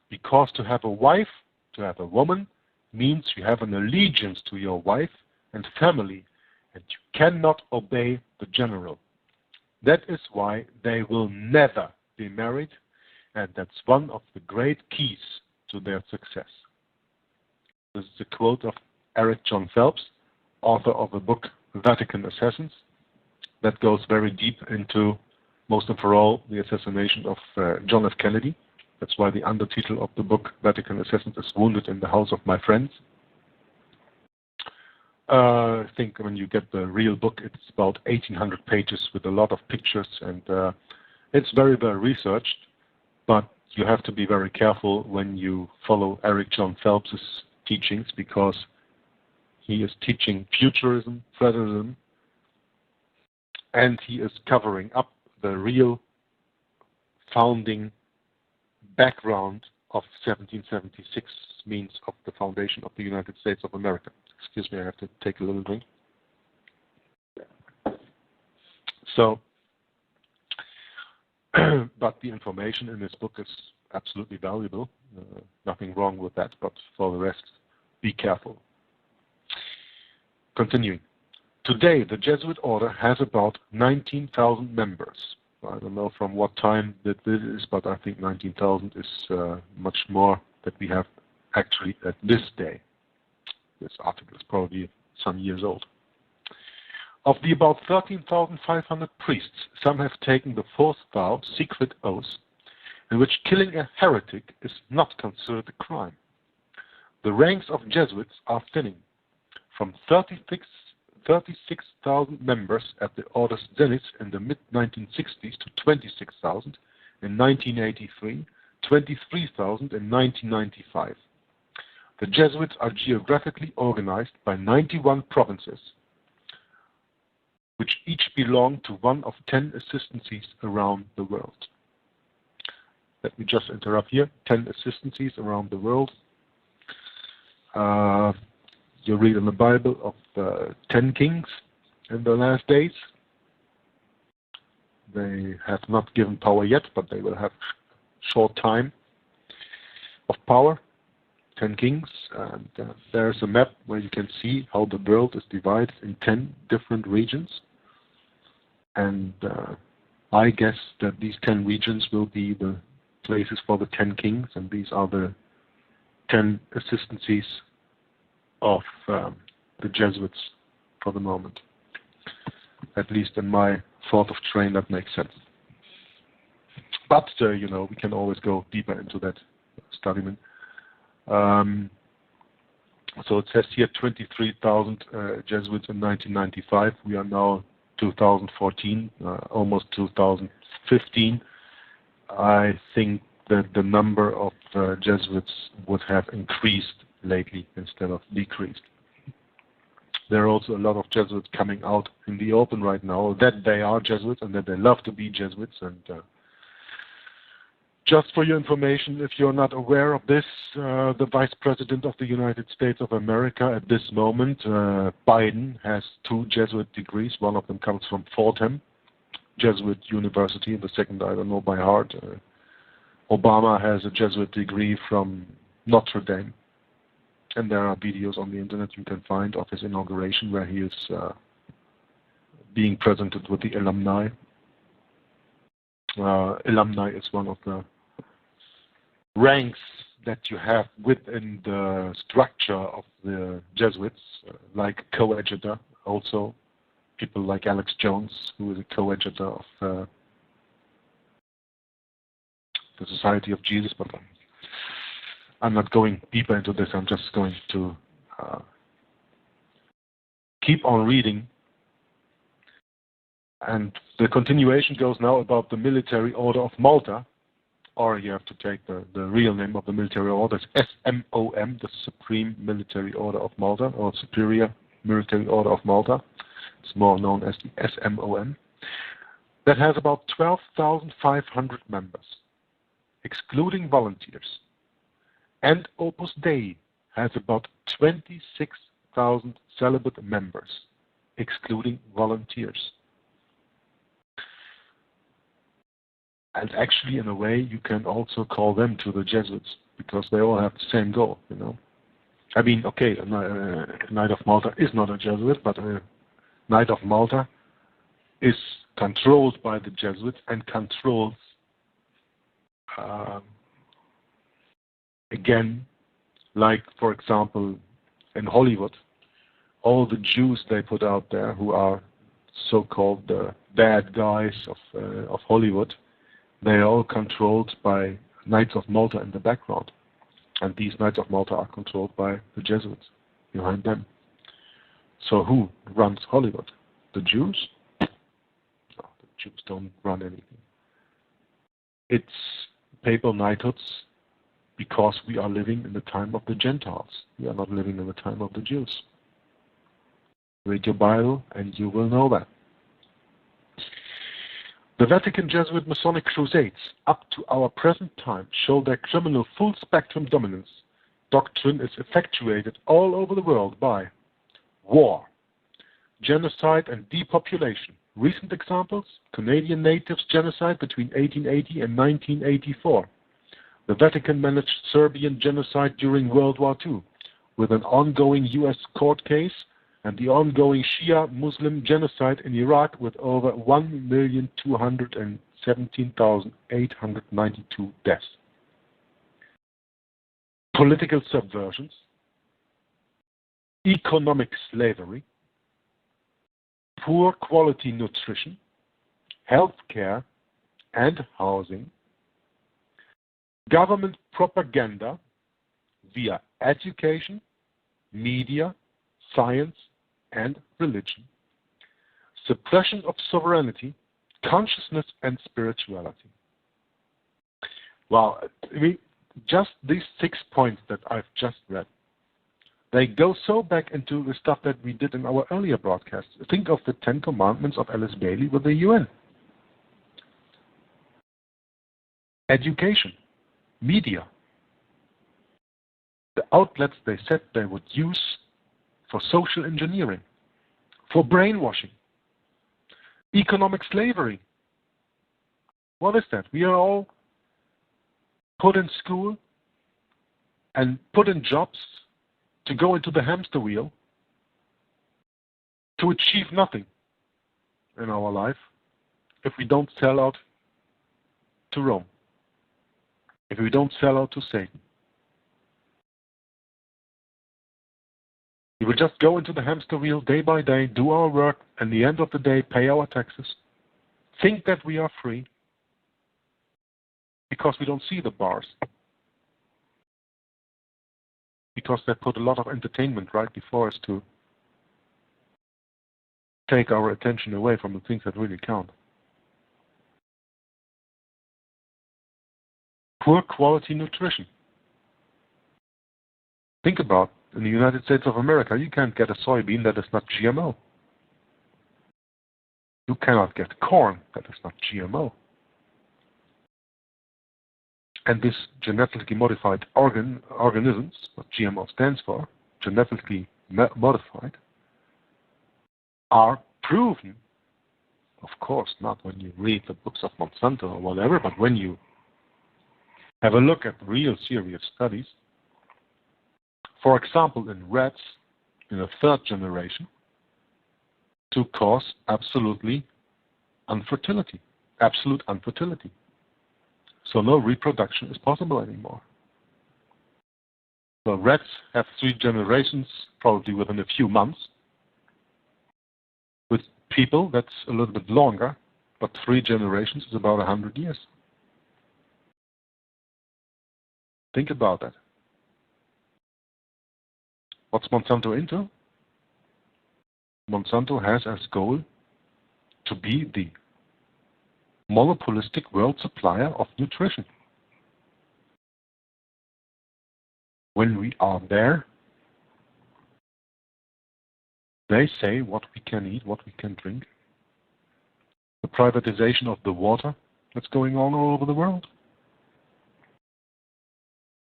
S3: Because to have a wife, to have a woman, means you have an allegiance to your wife and family, and you cannot obey the general. That is why they will never be married, and that's one of the great keys to their success. This is a quote of Eric John Phelps, author of the book Vatican Assassins, that goes very deep into, most and for all, the assassination of John F. Kennedy. That's why the undertitle of the book Vatican Assassins is Wounded in the House of My Friends. I think when you get the real book, it's about 1,800 pages with a lot of pictures, and it's very well researched, but you have to be very careful when you follow Eric John Phelps' teachings, because he is teaching futurism, federalism, and he is covering up the real founding background of 1776 means of the foundation of the United States of America. Excuse me, I have to take a little drink. So, but the information in this book is absolutely valuable. Nothing wrong with that, but for the rest, be careful. Continuing. Today, the Jesuit order has about 19,000 members. I don't know from what time that this is, but I think 19,000 is much more that we have actually at this day. This article is probably some years old. Of the about 13,500 priests, some have taken the fourth vow, secret oath, in which killing a heretic is not considered a crime. The ranks of Jesuits are thinning, from 36,000 members at the order's zenith in the mid-1960s to 26,000 in 1983, 23,000 in 1995. The Jesuits are geographically organized by 91 provinces, which each belong to one of 10 assistancies around the world. Let me just interrupt here. 10 assistancies around the world. You read in the Bible of 10 kings in the last days. They have not given power yet, but they will have short time of power. 10 kings, and there's a map where you can see how the world is divided in 10 different regions. And I guess that these 10 regions will be the places for the 10 kings, and these are the 10 assistancies of the Jesuits for the moment. At least in my thought of train, that makes sense. But, you know, we can always go deeper into that study. So it says here 23,000 Jesuits in 1995. We are now 2014, almost 2015. I think that the number of Jesuits would have increased lately instead of decreased. There are also a lot of Jesuits coming out in the open right now that they are Jesuits and that they love to be Jesuits. And just for your information, if you're not aware of this, the Vice President of the United States of America at this moment, Biden, has 2 Jesuit degrees. One of them comes from Fordham Jesuit University, and the second I don't know by heart. Obama has a Jesuit degree from Notre Dame. And there are videos on the internet you can find of his inauguration where he is being presented with the alumni. Alumni is one of the ranks that you have within the structure of the Jesuits, like coadjutor, also people like Alex Jones, who is a coadjutor of the Society of Jesus, but I'm not going deeper into this. I'm just going to keep on reading. And the continuation goes now about the Military Order of Malta, or you have to take the real name of the military order. It's SMOM, the Supreme Military Order of Malta, or Superior Military Order of Malta. It's more known as the SMOM. That has about 12,500 members, excluding volunteers. And Opus Dei has about 26,000 celibate members, excluding volunteers. And actually, in a way, you can also call them to the Jesuits, because they all have the same goal, you know. I mean, okay, Knight of Malta is not a Jesuit, but Knight of Malta is controlled by the Jesuits and controls, again, like, for example, in Hollywood, all the Jews they put out there who are so-called the bad guys of Hollywood, they are all controlled by Knights of Malta in the background. And these Knights of Malta are controlled by the Jesuits behind them. So who runs Hollywood? The Jews? No, the Jews don't run anything. It's papal knighthoods because we are living in the time of the Gentiles. We are not living in the time of the Jews. Read your Bible and you will know that. The Vatican Jesuit Masonic crusades up to our present time show their criminal full-spectrum dominance. Doctrine is effectuated all over the world by war, genocide and depopulation. Recent examples, Canadian natives genocide between 1880 and 1984. The Vatican managed Serbian genocide during World War II, with an ongoing US court case, and the ongoing Shia Muslim genocide in Iraq with over 1,217,892 deaths. Political subversions, economic slavery, poor quality nutrition, health care and housing, government propaganda via education, media, science, and religion, suppression of sovereignty, consciousness, and spirituality. Well, I mean, just these 6 points that I've just read, they go so back into the stuff that we did in our earlier broadcasts. Think of the 10 Commandments of Alice Bailey with the UN. Education, media, the outlets they said they would use for social engineering, for brainwashing, economic slavery. What is that? We are all put in school and put in jobs to go into the hamster wheel to achieve nothing in our life if we don't sell out to Rome, if we don't sell out to Satan. We will just go into the hamster wheel day by day, do our work, and at the end of the day, pay our taxes, think that we are free, because we don't see the bars, because they put a lot of entertainment right before us to take our attention away from the things that really count. Poor quality nutrition. Think about in the United States of America, you can't get a soybean that is not GMO. You cannot get corn that is not GMO. And this genetically modified organisms, what GMO stands for, genetically modified, are proven, of course, not when you read the books of Monsanto or whatever, but when you have a look at real serious studies. For example, in rats, in the 3rd generation, to cause absolute infertility. So no reproduction is possible anymore. So rats have 3 generations, probably within a few months. With people, that's a little bit longer, but 3 generations is about 100 years. Think about that. What's Monsanto into? Monsanto has as goal to be the monopolistic world supplier of nutrition. When we are there, they say what we can eat, what we can drink. The privatization of the water that's going on all over the world.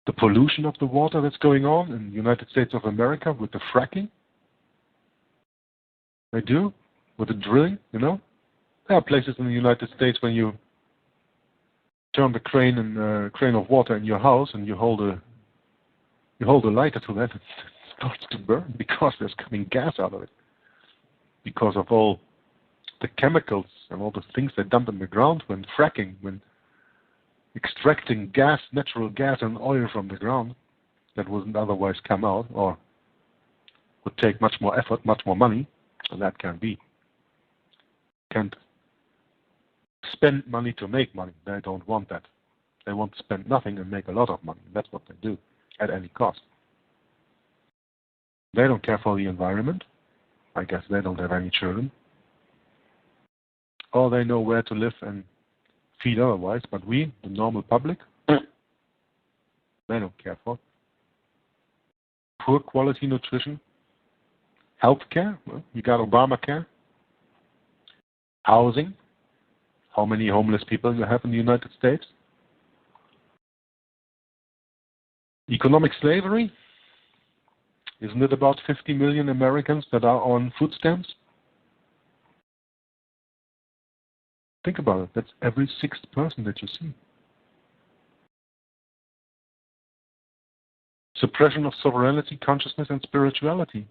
S3: the pollution of the water that's going on in the United States of America with the fracking. They do, with the drilling, you know. There are places in the United States when you turn the crane of water in your house and you hold a lighter to that, it starts to burn because there's coming gas out of it. Because of all the chemicals and all the things they dump in the ground when fracking, when extracting gas, natural gas and oil from the ground that wouldn't otherwise come out or would take much more effort, much more money, and that can be. Can't spend money to make money. They don't want that. They want to spend nothing and make a lot of money. That's what they do at any cost. They don't care for the environment. I guess they don't have any children. Or they know where to live and feed otherwise, but we, the normal public, they don't care for. Poor quality nutrition, healthcare, well, you got Obamacare, housing, how many homeless people you have in the United States, economic slavery, isn't it about 50 million Americans that are on food stamps? Think about it. That's every sixth person that you see. Suppression of sovereignty, consciousness, and spirituality.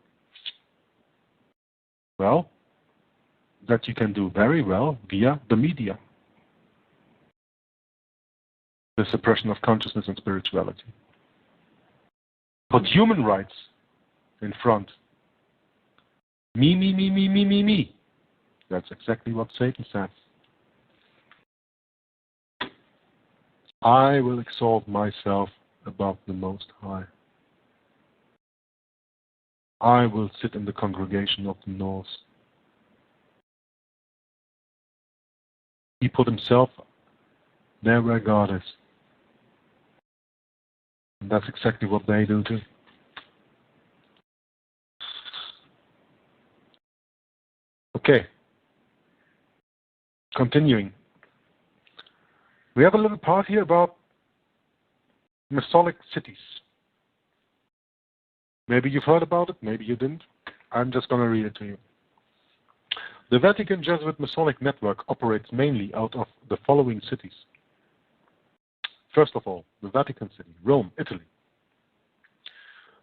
S3: Well, that you can do very well via the media. The suppression of consciousness and spirituality. Put human rights in front. Me, me, me, me, me, me, me. That's exactly what Satan says. I will exalt myself above the Most High. I will sit in the congregation of the north. He put himself there where God is. And that's exactly what they do too. Okay. Continuing. We have a little part here about Masonic cities. Maybe you've heard about it, maybe you didn't. I'm just going to read it to you. The Vatican Jesuit Masonic network operates mainly out of the following cities. First of all, the Vatican City, Rome, Italy.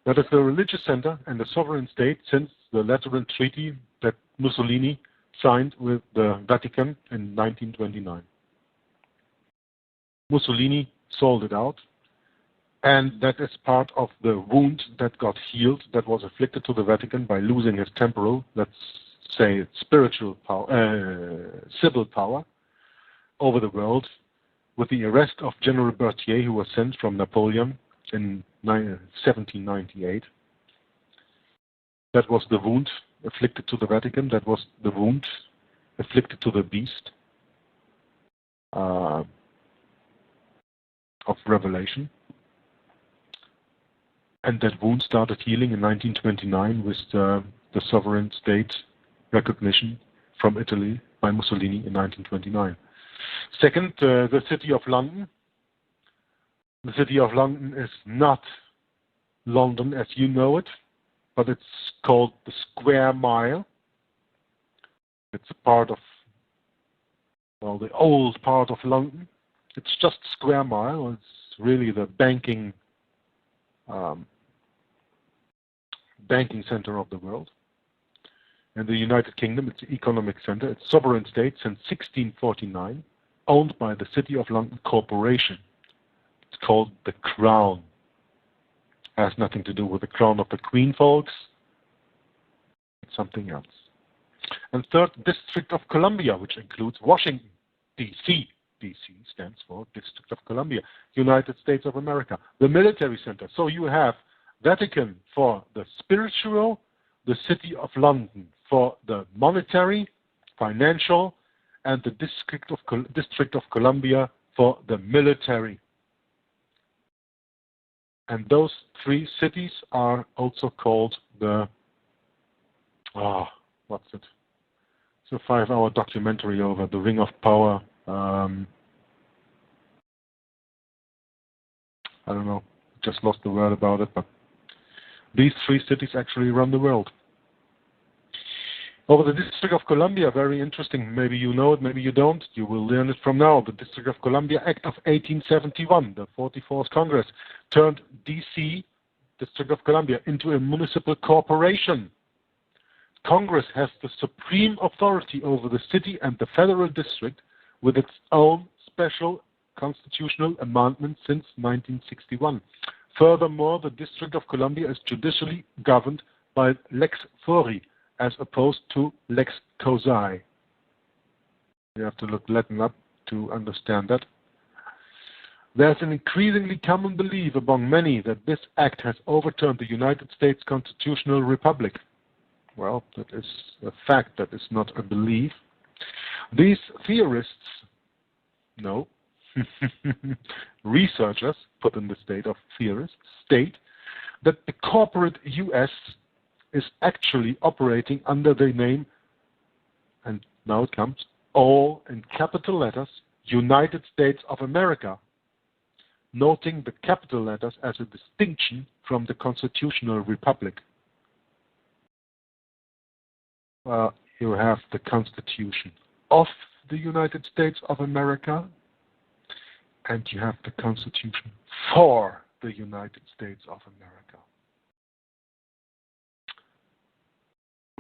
S3: That is the religious center and the sovereign state since the Lateran Treaty that Mussolini signed with the Vatican in 1929. Mussolini sold it out, and that is part of the wound that got healed, that was afflicted to the Vatican by losing his temporal, let's say spiritual power, civil power over the world, with the arrest of General Berthier, who was sent from Napoleon in 1798. That was the wound afflicted to the Vatican. That was the wound afflicted to the beast of Revelation. And that wound started healing in 1929 with the sovereign state recognition from Italy by Mussolini in 1929. Second, the City of London. The City of London is not London as you know it, but it's called the Square Mile. It's a part of, well, the old part of London. It's just Square Mile. It's really the banking center of the world. In the United Kingdom, it's the economic center. It's sovereign state since 1649, owned by the City of London Corporation. It's called the Crown. It has nothing to do with the crown of the Queen, folks. It's something else. And third, District of Columbia, which includes Washington, D.C. D.C. stands for District of Columbia, United States of America. The military center. So you have Vatican for the spiritual, the City of London for the monetary, financial, and the District of Columbia for the military. And those three cities are also called the, what's it? It's a 5-hour documentary over the Ring of Power. I don't know. just lost the word about it, but these three cities actually run the world. Over the District of Columbia, very interesting. Maybe you know it, maybe you don't. You will learn it from now. The District of Columbia Act of 1871, the 44th Congress, turned D.C., District of Columbia, into a municipal corporation. Congress has the supreme authority over the city and the federal district with its own special constitutional amendment since 1961. Furthermore, the District of Columbia is judicially governed by lex fori, as opposed to lex causae. You have to look Latin up to understand that. There's an increasingly common belief among many that this act has overturned the United States constitutional republic. Well, that is a fact, that is not a belief. These theorists, no, researchers, put in the state of theorists, state that the corporate U.S. is actually operating under the name, and now it comes, all in capital letters, United States of America, noting the capital letters as a distinction from the constitutional republic. You have the Constitution of the United States of America, and you have the Constitution for the United States of America.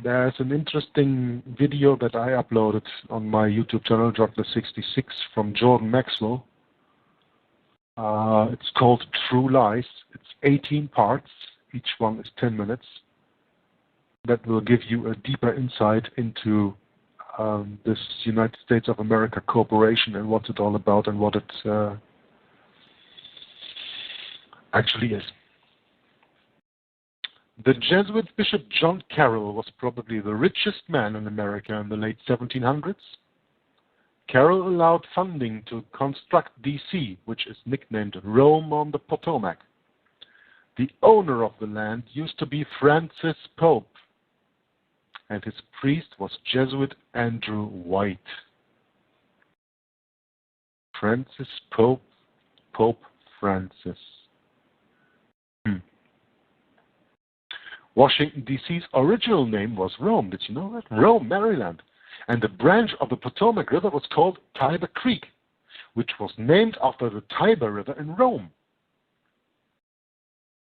S3: There's an interesting video that I uploaded on my YouTube channel, Juggler66, from Jordan Maxwell. It's called True Lies. It's 18 parts. Each one is 10 minutes. That will give you a deeper insight into this United States of America corporation and what it's all about and what it actually is. The Jesuit Bishop John Carroll was probably the richest man in America in the late 1700s. Carroll allowed funding to construct D.C., which is nicknamed Rome on the Potomac. The owner of the land used to be Francis Pope, and his priest was Jesuit Andrew White. Francis Pope, Pope Francis. Washington, D.C.'s original name was Rome. Did you know that? Rome, Maryland. And the branch of the Potomac River was called Tiber Creek, which was named after the Tiber River in Rome.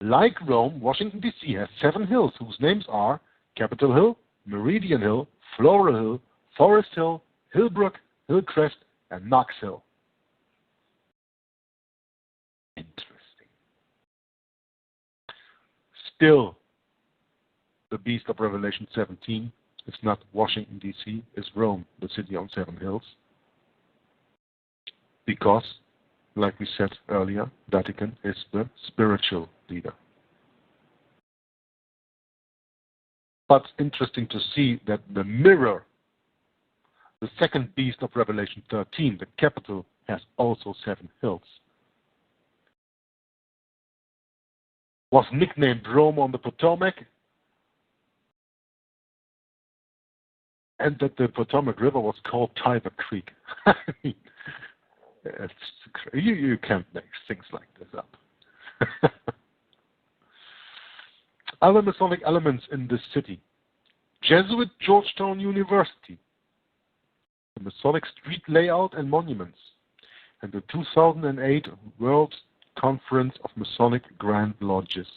S3: Like Rome, Washington, D.C. has 7 hills whose names are Capitol Hill, Meridian Hill, Floral Hill, Forest Hill, Hillbrook, Hillcrest, and Knox Hill. Interesting. Still, the beast of Revelation 17 is not Washington, D.C., it's Rome, the city on 7 hills. Because, like we said earlier, Vatican is the spiritual leader. But interesting to see that the mirror, the second beast of Revelation 13, the capital, has also 7 hills. Was nicknamed Rome on the Potomac, and that the Potomac River was called Tiber Creek. You can't make things like this up. Other Masonic elements in this city. Jesuit Georgetown University, the Masonic street layout and monuments, and the 2008 World Conference of Masonic Grand Lodges.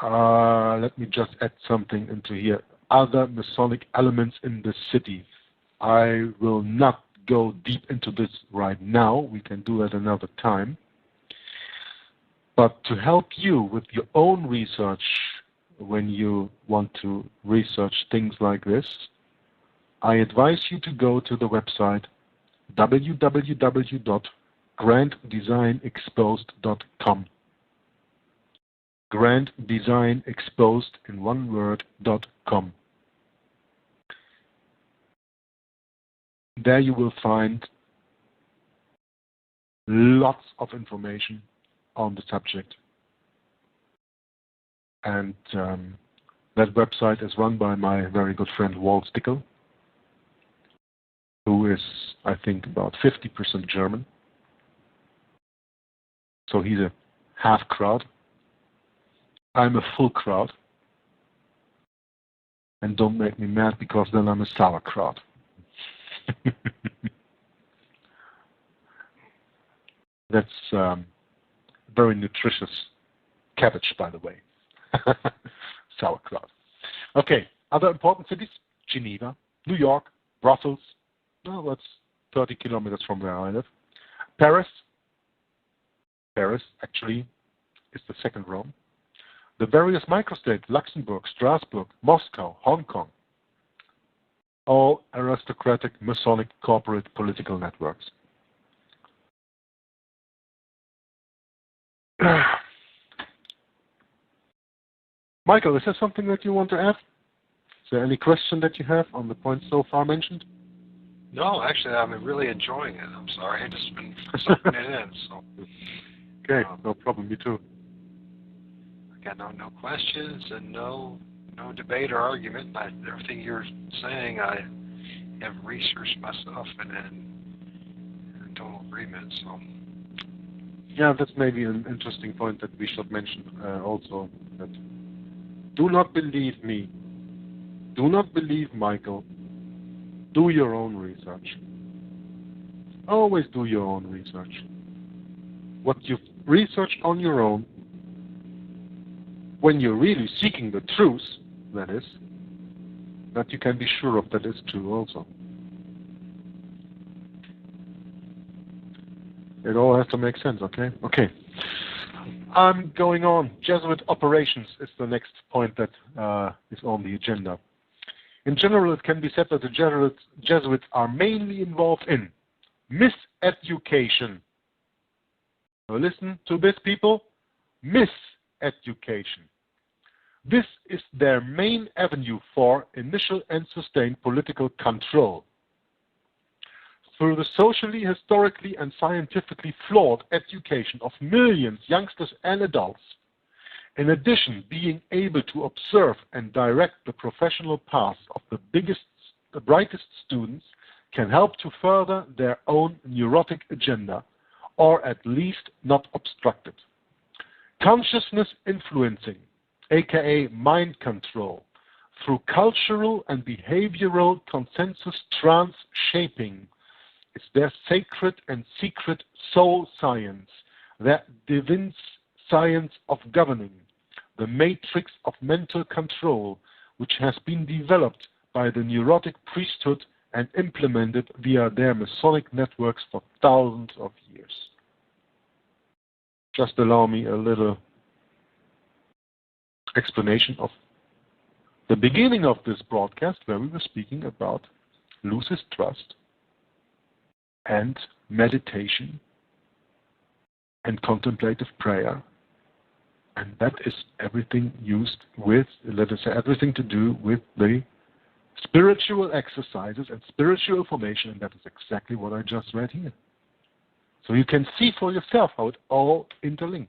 S3: Let me just add something into here. Other Masonic elements in the city. I will not go deep into this right now. We can do that another time. But to help you with your own research when you want to research things like this, I advise you to go to the website www.granddesignexposed.com. granddesignexposed in one word.com. There you will find lots of information on the subject. And that website is run by my very good friend Walt Stickel, who is, I think, about 50% German. So he's a half crowd. I'm a full crowd. And don't make me mad, because then I'm a sauerkraut. That's very nutritious cabbage, by the way. Sauerkraut. Okay, other important cities: Geneva, New York, Brussels. Well, that's 30 kilometers from where I live. Paris. Paris, actually, is the second Rome. The various microstates: Luxembourg, Strasbourg, Moscow, Hong Kong. All aristocratic, Masonic, corporate political networks. Michael, is there something that you want to add? Is there any question that you have on the points so far mentioned?
S2: No, actually, I'm really enjoying it. I'm sorry, I've just been soaking it in. So.
S3: Okay, no problem. Me too.
S2: I got no questions and no debate or argument. Everything you're saying, I have researched myself and in total agreement. So.
S3: Yeah, that's maybe an interesting point that we should mention also. That do not believe me. Do not believe Michael. Do your own research. Always do your own research. What you've researched on your own, when you're really seeking the truth, that is, that you can be sure of that is true also. It all has to make sense, okay? Okay. I'm going on. Jesuit operations is the next point that is on the agenda. In general, it can be said that the Jesuits are mainly involved in miseducation. Now listen to this, people. Miseducation. This is their main avenue for initial and sustained political control. Through the socially, historically, and scientifically flawed education of millions, youngsters and adults, in addition, being able to observe and direct the professional paths of the brightest students can help to further their own neurotic agenda, or at least not obstruct it. Consciousness influencing, aka mind control, through cultural and behavioral consensus trance shaping, is their sacred and secret soul science, their divine science of governing, the matrix of mental control, which has been developed by the neurotic priesthood and implemented via their Masonic networks for thousands of years. Just allow me a little explanation of the beginning of this broadcast, where we were speaking about Lucis Trust and meditation and contemplative prayer, and that is everything used with, let us say, everything to do with the spiritual exercises and spiritual formation, and that is exactly what I just read here. So you can see for yourself how it all interlinks.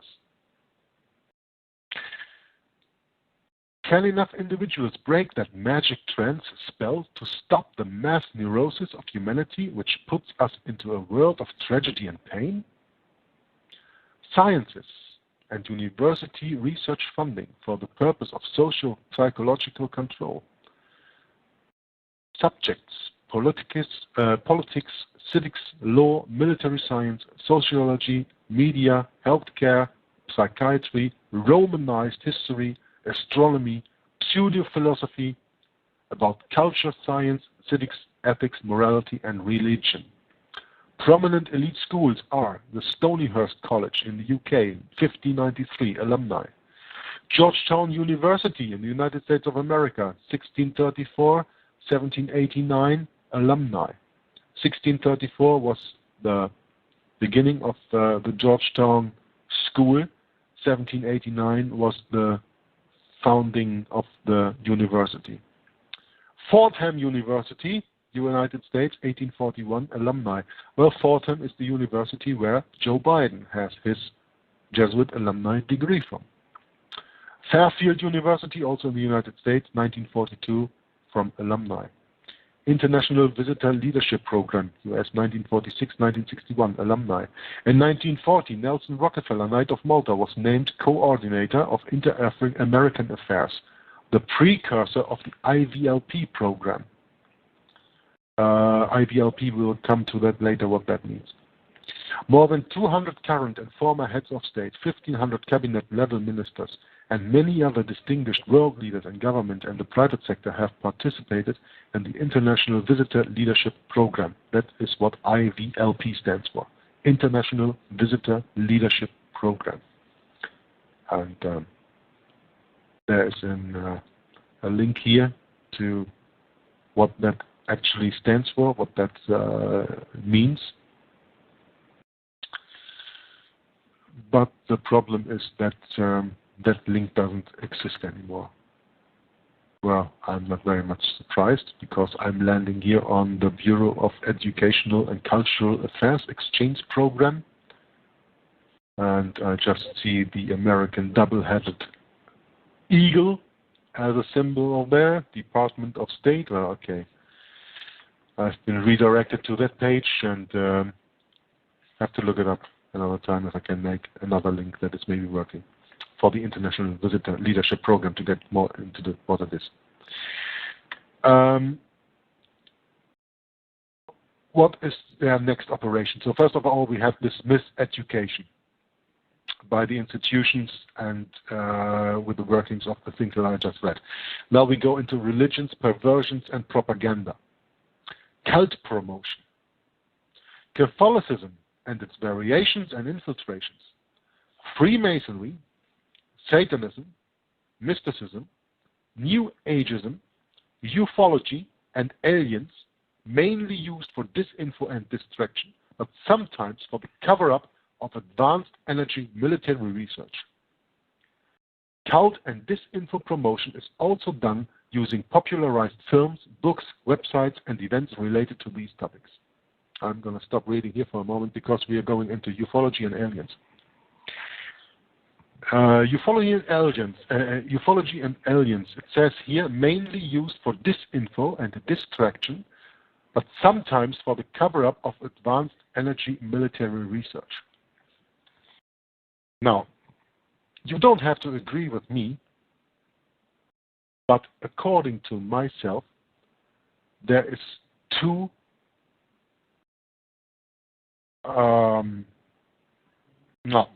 S3: Can enough individuals break that magic trance spell to stop the mass neurosis of humanity, which puts us into a world of tragedy and pain? Scientists and university research funding for the purpose of social psychological control. Subjects: politics, civics, law, military science, sociology, media, healthcare, psychiatry, Romanized history, astronomy, pseudo-philosophy, about culture, science, civics, ethics, morality, and religion. Prominent elite schools are the Stonyhurst College in the UK, 1593 alumni. Georgetown University in the United States of America, 1634, 1789 alumni. 1634 was the beginning of the Georgetown School. 1789 was the founding of the university. Fordham University, United States, 1841 alumni. Well, Fordham is the university where Joe Biden has his Jesuit alumni degree from. Fairfield University, also in the United States, 1942, from alumni. International Visitor Leadership Program, US 1946-1961, alumni. In 1940, Nelson Rockefeller, Knight of Malta, was named coordinator of Inter-American Affairs, the precursor of the IVLP program. IVLP, will come to that later, what that means. More than 200 current and former heads of state, 1,500 cabinet-level ministers, and many other distinguished world leaders in government and the private sector have participated in the International Visitor Leadership Program. That is what IVLP stands for, International Visitor Leadership Program. And there is a link here to what that actually stands for, what that means. But the problem is that that link doesn't exist anymore. Well, I'm not very much surprised, because I'm landing here on the Bureau of Educational and Cultural Affairs Exchange Program, and I just see the American double-headed eagle as a symbol of their Department of State. Well, okay. I've been redirected to that page, and have to look it up another time if I can make another link that is maybe working for the International Visitor Leadership Program to get more into what it is. What is their next operation? So first of all, we have this miseducation by the institutions and with the workings of the things that I just read. Now we go into religions, perversions, and propaganda. Cult promotion. Catholicism and its variations and infiltrations. Freemasonry, Satanism, mysticism, New Ageism, ufology, and aliens, mainly used for disinfo and distraction, but sometimes for the cover-up of advanced energy military research. Cult and disinfo promotion is also done using popularized films, books, websites, and events related to these topics. I'm going to stop reading here for a moment because we are going into ufology and aliens. Ufology and aliens, it says here, mainly used for disinfo and distraction, but sometimes for the cover-up of advanced energy military research. Now, you don't have to agree with me, but according to myself, there is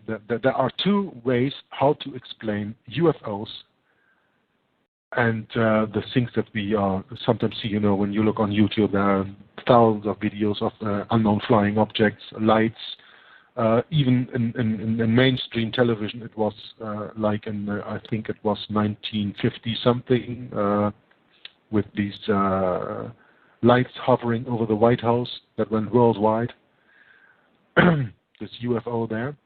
S3: there are two ways how to explain UFOs and the things that we sometimes see. You know, when you look on YouTube, there are thousands of videos of unknown flying objects, lights. Even in mainstream television, it was like in I think it was 1950 something, with these lights hovering over the White House that went worldwide. This UFO there.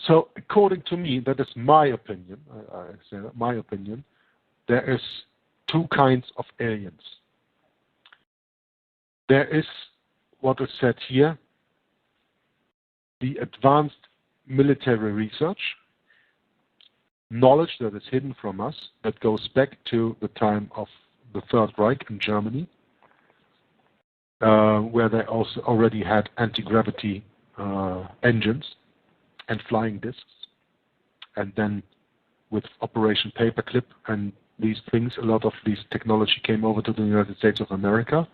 S3: So according to me, that is my opinion, I say that, my opinion, there is two kinds of aliens. There is what is said here, the advanced military research, knowledge that is hidden from us, that goes back to the time of the Third Reich in Germany, where they also already had anti-gravity engines and flying discs, and then with Operation Paperclip and these things, a lot of this technology came over to the United States of America.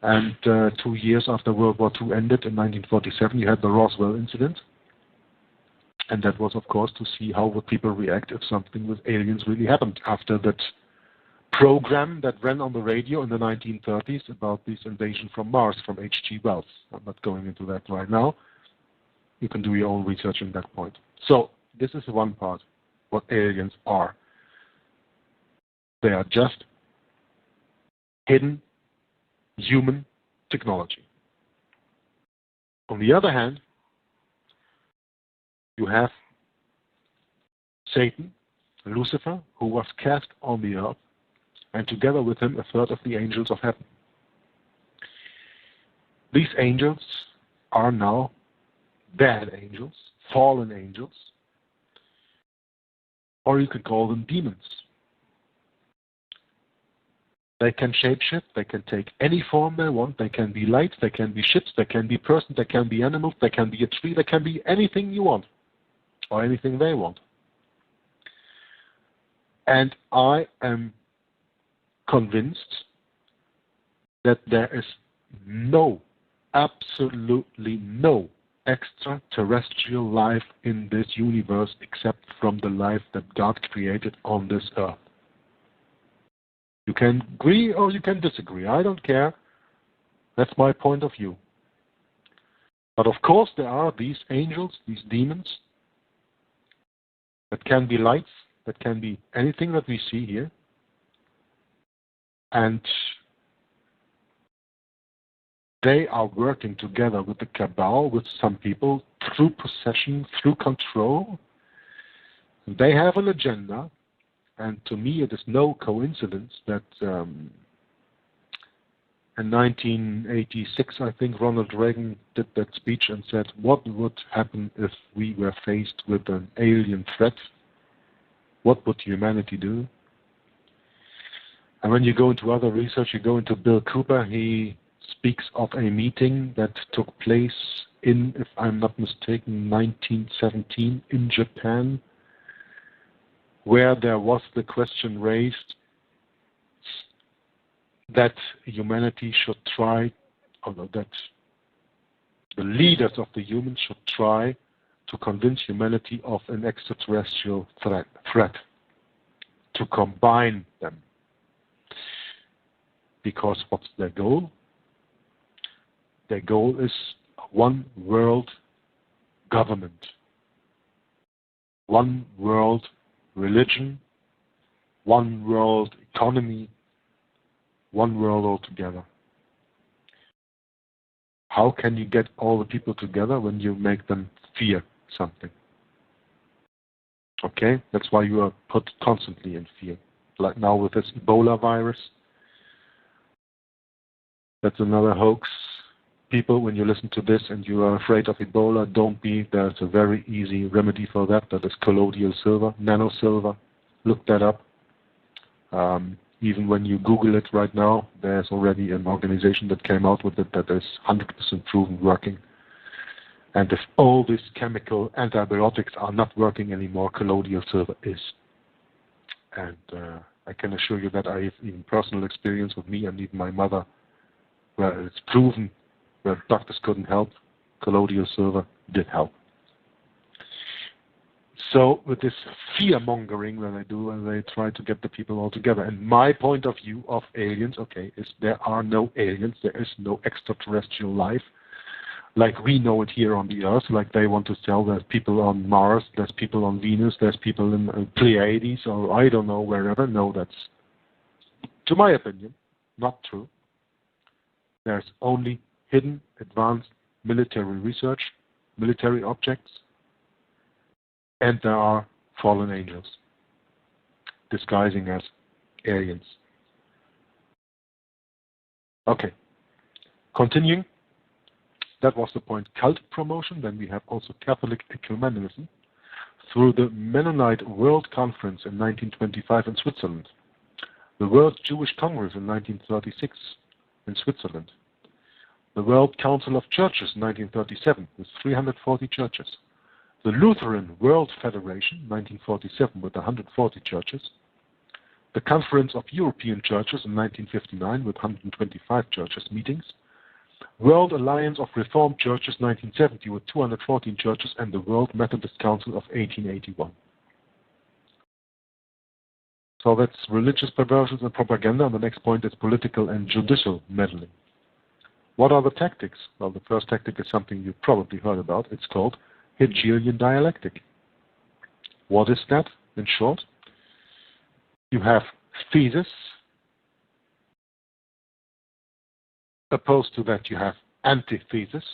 S3: And 2 years after World War II ended in 1947, you had the Roswell incident, and that was, of course, to see how would people react if something with aliens really happened after that program that ran on the radio in the 1930s about this invasion from Mars from H.G. Wells. I'm not going into that right now. You can do your own research in that point. So this is one part, what aliens are. They are just hidden human technology. On the other hand, you have Satan, Lucifer, who was cast on the earth, and together with him a third of the angels of heaven. These angels are now bad angels, fallen angels, or you could call them demons. They can shapeshift, they can take any form they want, they can be lights, they can be ships, they can be persons, they can be animals, they can be a tree, they can be anything you want, or anything they want. And I am convinced that there is absolutely no extraterrestrial life in this universe except from the life that God created on this earth. You can agree or you can disagree. I don't care. That's my point of view. But of course there are these angels, these demons, that can be lights, that can be anything that we see here. And they are working together with the cabal, with some people, through possession, through control. They have an agenda, and to me it is no coincidence that in 1986, I think, Ronald Reagan did that speech and said, what would happen if we were faced with an alien threat? What would humanity do? And when you go into other research, you go into Bill Cooper, he speaks of a meeting that took place in, if I'm not mistaken, 1917 in Japan, where there was the question raised that humanity should try, or that the leaders of the humans should try to convince humanity of an extraterrestrial threat, to combine them. Because what's their goal? Their goal is one world government, one world religion, one world economy, one world altogether. How can you get all the people together when you make them fear something? Okay, that's why you are put constantly in fear. Like now with this Ebola virus, that's another hoax. People, when you listen to this and you are afraid of Ebola, don't be. There's a very easy remedy for that. That is colloidal silver, nanosilver. Look that up. Even when you Google it right now, there's already an organization that came out with it that is 100% proven working. And if all these chemical antibiotics are not working anymore, colloidal silver is. And I can assure you that I have even personal experience with me and even my mother, where it's proven where doctors couldn't help, colloidal silver did help. So with this fear-mongering that they do, and they try to get the people all together. And my point of view of aliens, okay, is there are no aliens, there is no extraterrestrial life, like we know it here on the Earth, like they want to tell there's people on Mars, there's people on Venus, there's people in Pleiades, or I don't know, wherever. No, that's, to my opinion, not true. There's only hidden, advanced military research, military objects, and there are fallen angels disguising as aliens. Okay, continuing. That was the point, cult promotion. Then we have also Catholic ecumenism through the Mennonite World Conference in 1925 in Switzerland, the World Jewish Congress in 1936 in Switzerland, the World Council of Churches in 1937 with 340 churches, the Lutheran World Federation 1947 with 140 churches, the Conference of European Churches in 1959 with 125 churches meetings, World Alliance of Reformed Churches 1970 with 214 churches, and the World Methodist Council of 1881. So that's religious perversions and propaganda, and the next point is political and judicial meddling. What are the tactics? Well, the first tactic is something you've probably heard about. It's called Hegelian dialectic. What is that, in short? You have thesis. Opposed to that, you have antithesis.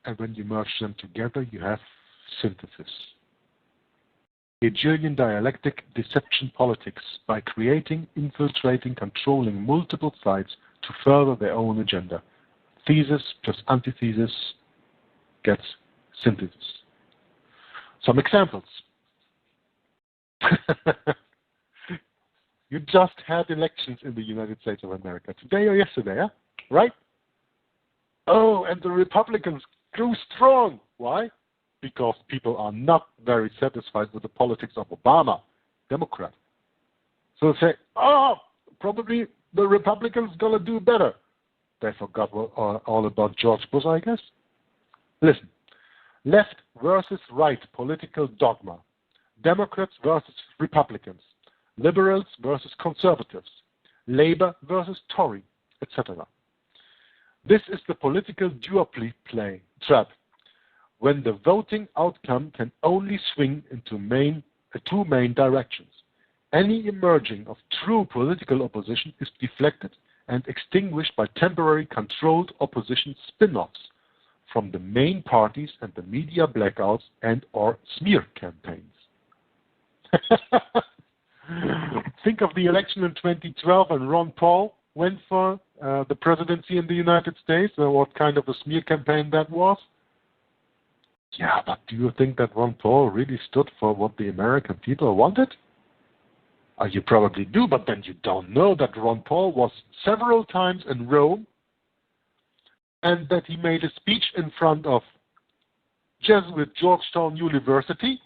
S3: And when you merge them together, you have synthesis. Hegelian dialectic, deception politics, by creating, infiltrating, controlling multiple sides to further their own agenda. Thesis plus antithesis gets synthesis. Some examples. You just had elections in the United States of America, today or yesterday, huh? Right? Oh, and the Republicans grew strong. Why? Because people are not very satisfied with the politics of Obama, Democrat. So they say, oh, probably the Republicans going to do better. They forgot all about George Bush, I guess. Listen, left versus right political dogma. Democrats versus Republicans. Liberals versus conservatives. Labor versus Tory, etc. This is the political duopoly trap, when the voting outcome can only swing into two main directions. Any emerging of true political opposition is deflected and extinguished by temporary controlled opposition spin-offs from the main parties and the media blackouts and or smear campaigns. Think of the election in 2012 and Ron Paul went for the presidency in the United States and what kind of a smear campaign that was. Yeah, but do you think that Ron Paul really stood for what the American people wanted? You probably do, but then you don't know that Ron Paul was several times in Rome and that he made a speech in front of Jesuit Georgetown University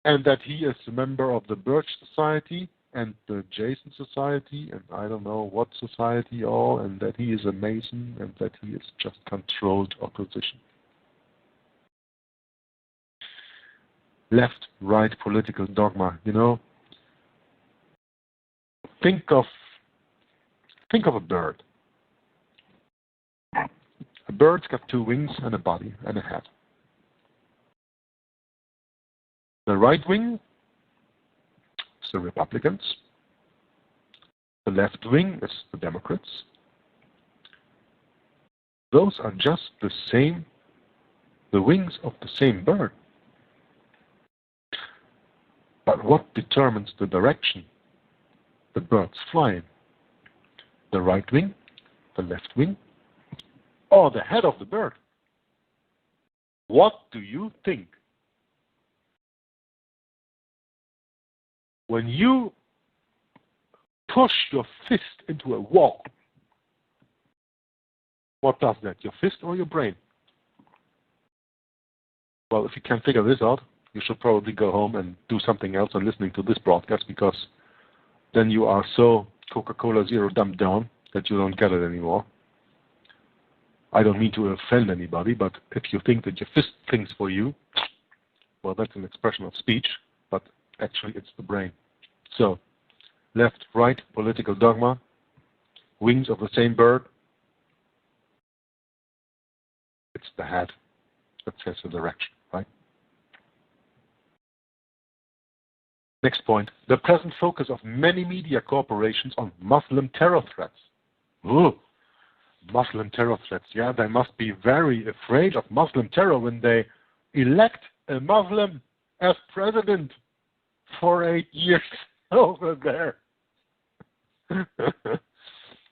S3: and that he is a member of the Birch Society and the Jason Society and I don't know what society all, and that he is a Mason and that he is just controlled opposition. Left-right political dogma, you know. Think of a bird. A bird's got two wings and a body and a head. The right wing is the Republicans. The left wing is the Democrats. Those are just the wings of the same bird. But what determines the direction the bird's flying? The right wing, the left wing, or the head of the bird? What do you think? When you push your fist into a wall, what does that? Your fist or your brain? Well, if you can't figure this out, you should probably go home and do something else and listening to this broadcast, because then you are so Coca-Cola Zero dumbed down that you don't get it anymore. I don't mean to offend anybody, but if you think that your fist thinks for you, well, that's an expression of speech, but actually it's the brain. So, left, right, political dogma, wings of the same bird, it's the head that says the direction, right? Next point, the present focus of many media corporations on Muslim terror threats. Ooh, Muslim terror threats. Yeah, they must be very afraid of Muslim terror when they elect a Muslim as president for 8 years over there.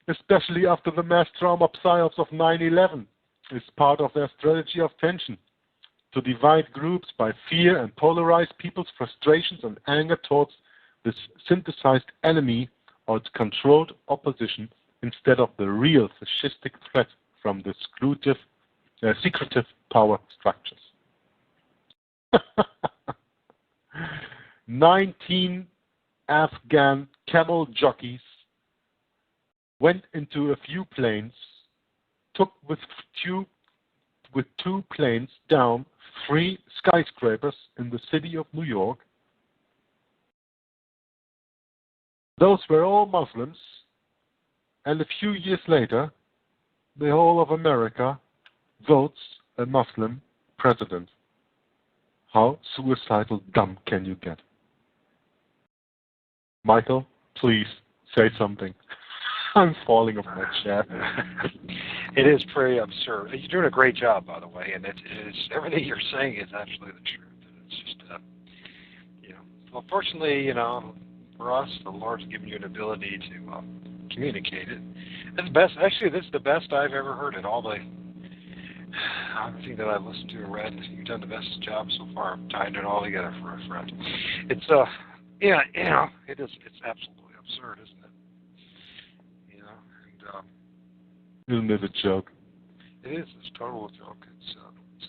S3: Especially after the mass trauma psyops of 9/11 is part of their strategy of tension, to divide groups by fear and polarize people's frustrations and anger towards this synthesized enemy or its controlled opposition instead of the real fascistic threat from the secretive power structures. 19 Afghan camel jockeys went into a few planes, took with two planes down 3 skyscrapers in the city of New York. Those were all Muslims, and a few years later, the whole of America votes a Muslim president. How suicidal dumb can you get? Michael, please say something. I'm falling off my chair.
S2: It is pretty absurd. You're doing a great job, by the way, and everything you're saying is absolutely the truth. It's just, well, fortunately, for us, the Lord's given you an ability to communicate it. That's the best. Actually, this is the best I've ever heard it. Everything that I've listened to and read, you've done the best job so far of tying it all together for a friend. It's Yeah, it is. It's absolutely absurd, isn't it? And
S3: Isn't it a joke?
S2: it is. It's a total joke. It's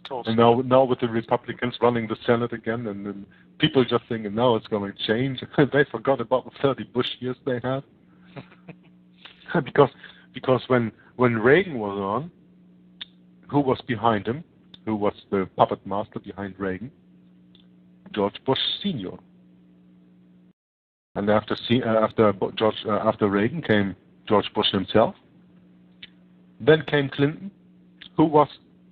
S2: total.
S3: And now with the Republicans running the Senate again, and then people just thinking now it's going to change. They forgot about the 30 Bush years they had. because when Reagan was on, who was behind him? Who was the puppet master behind Reagan? George Bush Sr. And after Reagan came George Bush himself. Then came Clinton, who was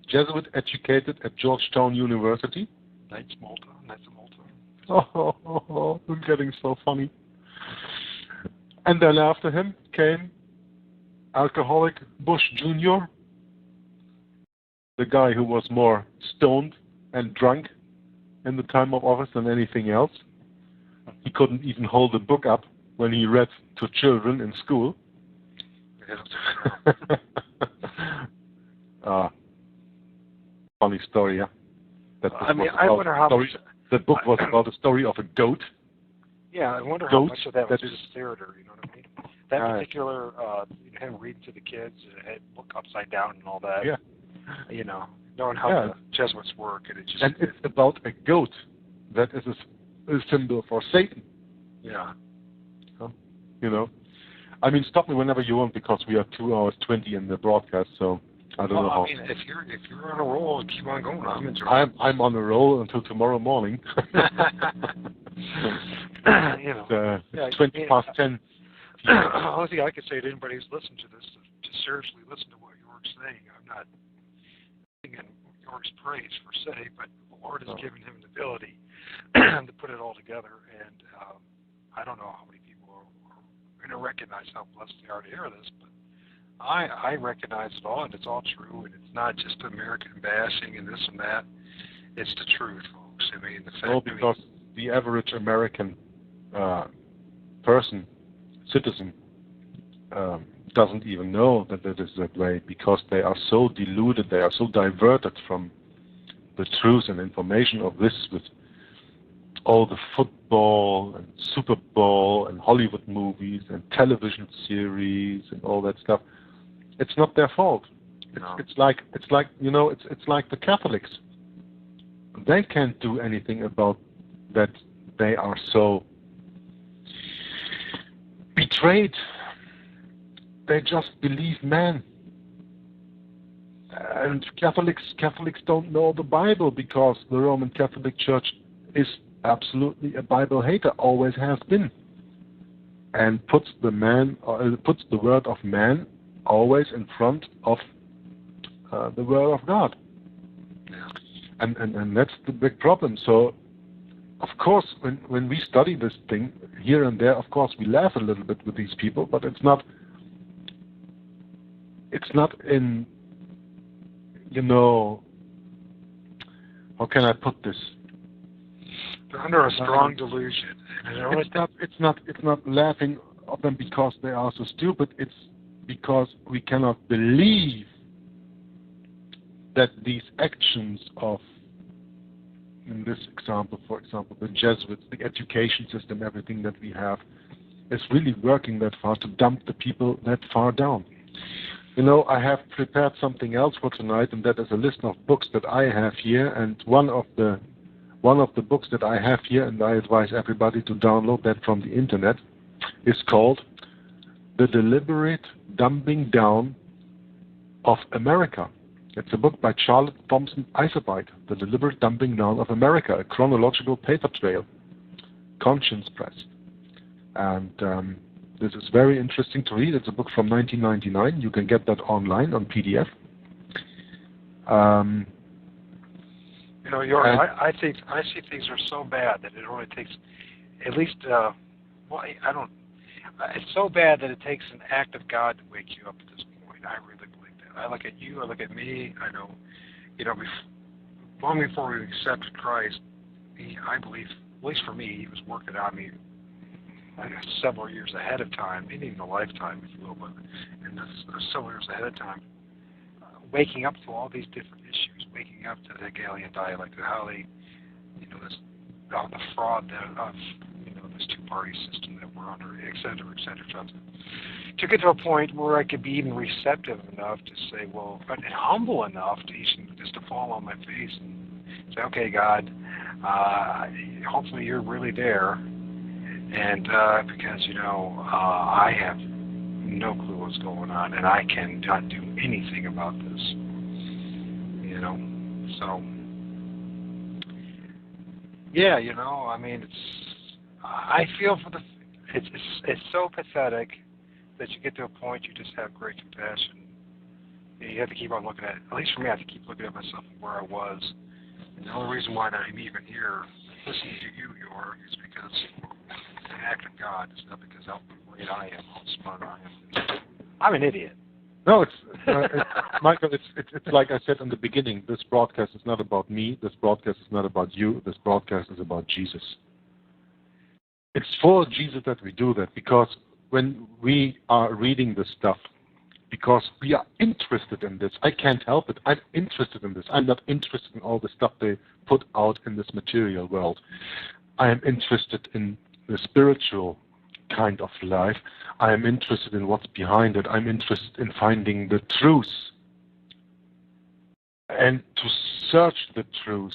S3: Jesuit educated at Georgetown University.
S2: Knights of Malta.
S3: Oh, I'm getting so funny. And then after him came alcoholic Bush Jr., the guy who was more stoned and drunk in the time of office than anything else. He couldn't even hold a book up when he read to children in school. Funny story, yeah.
S2: I wonder how much.
S3: The book was about the story of a goat.
S2: Yeah, I wonder how much of that was just theater. You know what I mean? That particular, him reading to the kids, book upside down and all that.
S3: Yeah.
S2: Knowing how the Jesuits work, and
S3: it's about a goat that is a symbol for Satan.
S2: Yeah.
S3: I mean, stop me whenever you want because we are 2 hours 20 in the broadcast, so I don't know how.
S2: I mean, if you're on a roll and keep on going, I'm enjoying.
S3: I'm on a roll until tomorrow morning. 20 past 10.
S2: The only thing I could say to anybody who's listening to this is to seriously listen to what York's saying. I'm not singing York's praise per se, but the Lord has given him an ability to put it all together, and I don't know how many people are going to recognize how blessed they are to hear this, but I recognize it all, and it's all true, and it's not just American bashing and this and that. It's the truth, folks. I mean, the fact
S3: because the average American citizen, doesn't even know that it is that way because they are so deluded, they are so diverted from the truth and information of this with all the football and Super Bowl and Hollywood movies and television series and all that stuff. It's not their fault. It's like the Catholics. They can't do anything about that. They are so betrayed. They just believe man. And Catholics don't know the Bible because the Roman Catholic Church is absolutely a Bible hater, always has been, and puts the word of man always in front of the word of God. And that's the big problem. So, of course, when we study this thing here and there, of course, we laugh a little bit with these people, but it's not in, how can I put this?
S2: They're under a strong delusion.
S3: It's not laughing at them because they are so stupid. It's because we cannot believe that these actions of, in this example, for example, the Jesuits, the education system, everything that we have, is really working that far to dump the people that far down. I have prepared something else for tonight, and that is a list of books that I have here, and one of the books that I have here, and I advise everybody to download that from the internet, is called The Deliberate Dumbing Down of America. It's a book by Charlotte Thompson Isobite, The Deliberate Dumbing Down of America, a chronological paper trail, Conscience Press. And this is very interesting to read. It's a book from 1999. You can get that online on PDF.
S2: I see things are so bad that it only takes at least, it's so bad that it takes an act of God to wake you up at this point. I really believe that. I look at you, I look at me, I know, long before we accepted Christ, I believe, at least for me, he was working on me several years ahead of time, maybe even a lifetime, if you will, but several years ahead of time, waking up to all these different issues, waking up to the Hegelian dialect, and how they, the fraud of, those two party system that we're under, et cetera, to get to a point where I could be even receptive enough to say, well, and humble enough to just to fall on my face and say, okay, God, hopefully you're really there, and because, I have no clue what's going on, and I cannot do anything about this, so, yeah, I mean, I feel it's so pathetic that you get to a point you just have great compassion. You have to keep on looking at least for me, I have to keep looking at myself and where I was. And the only reason why I'm even here listening to you, York, is because it's an act of God. It's not because how great I am, how smart I am. I'm an idiot.
S3: No, it's Michael. It's like I said in the beginning. This broadcast is not about me. This broadcast is not about you. This broadcast is about Jesus. It's for Jesus that we do that, because when we are reading this stuff, because we are interested in this, I can't help it. I'm interested in this. I'm not interested in all the stuff they put out in this material world. I am interested in the spiritual kind of life. I am interested in what's behind it. I'm interested in finding the truth and to search the truth.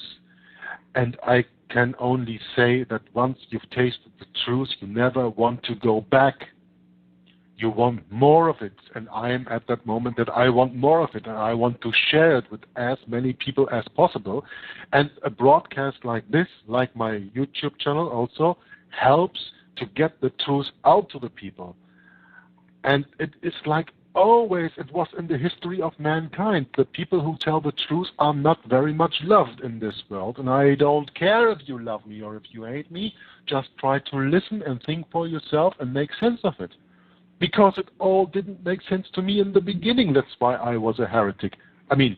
S3: And I can only say that once you've tasted the truth, you never want to go back. You want more of it, and I am at that moment that I want more of it, and I want to share it with as many people as possible. And a broadcast like this, like my YouTube channel also, helps to get the truth out to the people. And it is like always it was in the history of mankind. The people who tell the truth are not very much loved in this world, and I don't care if you love me or if you hate me. Just try to listen and think for yourself and make sense of it. Because it all didn't make sense to me in the beginning. That's why I was a heretic. I mean,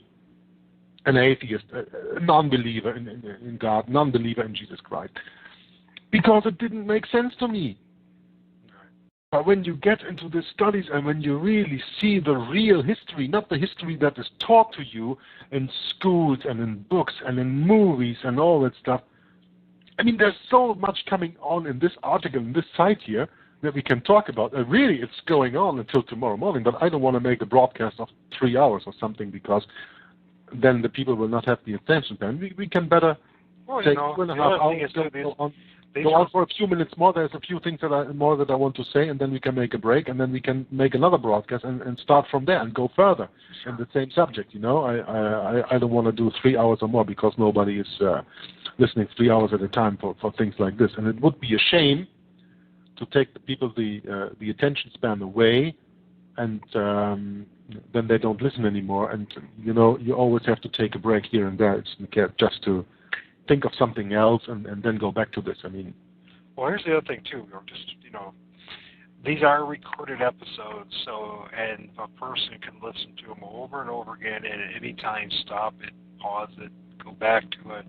S3: an atheist, a non-believer in God, non-believer in Jesus Christ. Because it didn't make sense to me. But when you get into the studies and when you really see the real history, not the history that is taught to you in schools and in books and in movies and all that stuff, I mean, there's so much coming on in this article, in this site here, that we can talk about. Really, it's going on until tomorrow morning, but I don't want to make a broadcast of 3 hours or something, because then the people will not have the attention span. We can better take 2.5 hours, go on for a few minutes more. There's a few things that I want to say, and then we can make a break, and then we can make another broadcast and start from there and go further in the same subject. I don't want to do 3 hours or more, because nobody is listening 3 hours at a time for things like this, and it would be a shame to take the people the attention span away, and then they don't listen anymore. And you always have to take a break here and there. It's just to think of something else and then go back to this. I mean,
S2: well, here's the other thing too. These are recorded episodes, and a person can listen to them over and over again, and at any time stop it, pause it, go back to it.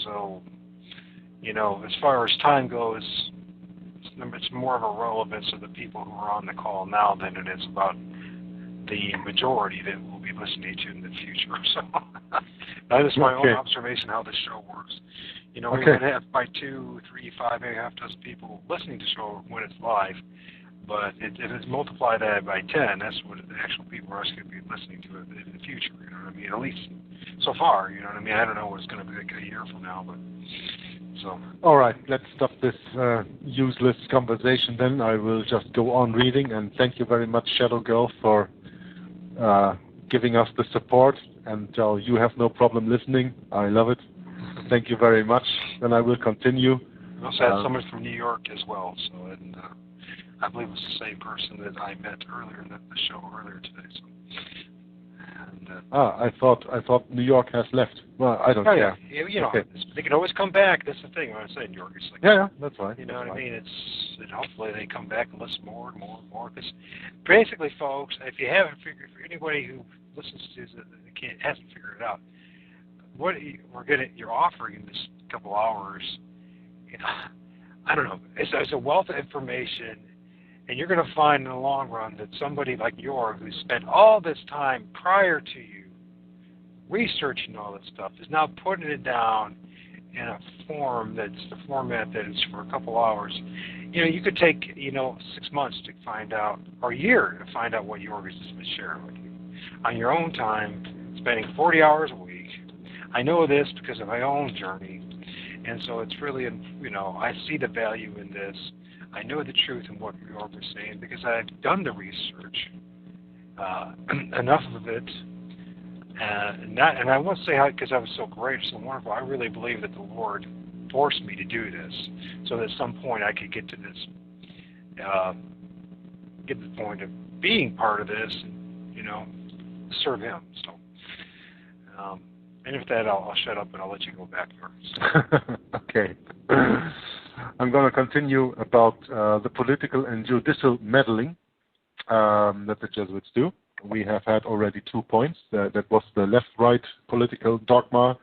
S2: So, as far as time goes, it's more of a relevance of the people who are on the call now than it is about the majority that will be listening to in the future. So that is my own observation how this show works. We might have by 2, 3, 5, maybe half dozen people listening to the show when it's live, but if it's multiplied that by 10, that's what the actual people are going to be listening to it in the future. You know what I mean? At least so far. You know what I mean? I don't know what it's going to be like a year from now, but. So. All
S3: right, let's stop this useless conversation then. I will just go on reading, and thank you very much, Shadow Girl, for giving us the support, and you have no problem listening. I love it. Thank you very much. Then I will continue.
S2: I also had someone from New York as well, and I believe it was the same person that I met earlier in the show earlier today. So.
S3: I thought New York has left. Well, I don't care.
S2: Yeah, okay. They can always come back. That's the thing. When I say New York, it's like
S3: that's right.
S2: You know what I mean? And hopefully they come back and listen more and more and more. Because basically, folks, if you haven't figured, for anybody who listens to this hasn't figured it out, you're offering in this couple hours, I don't know. It's a wealth of information. And you're going to find in the long run that somebody like Jorg, who spent all this time prior to you researching all this stuff, is now putting it down in a form that's the format that is for a couple hours. you could take, 6 months to find out, or a year to find out what Jorg has been sharing with you. On your own time, spending 40 hours a week. I know this because of my own journey. And so it's really, I see the value in this. I know the truth in what Jorg was saying because I've done the research, enough of it. And I won't say how, because I was so great, so wonderful. I really believe that the Lord forced me to do this, so that at some point I could get to this, get to the point of being part of this, and serve Him. So, and with that, I'll shut up and I'll let you go back there.
S3: Okay. I'm going to continue about the political and judicial meddling that the Jesuits do. We have had already 2 points. That was the left-right political dogma,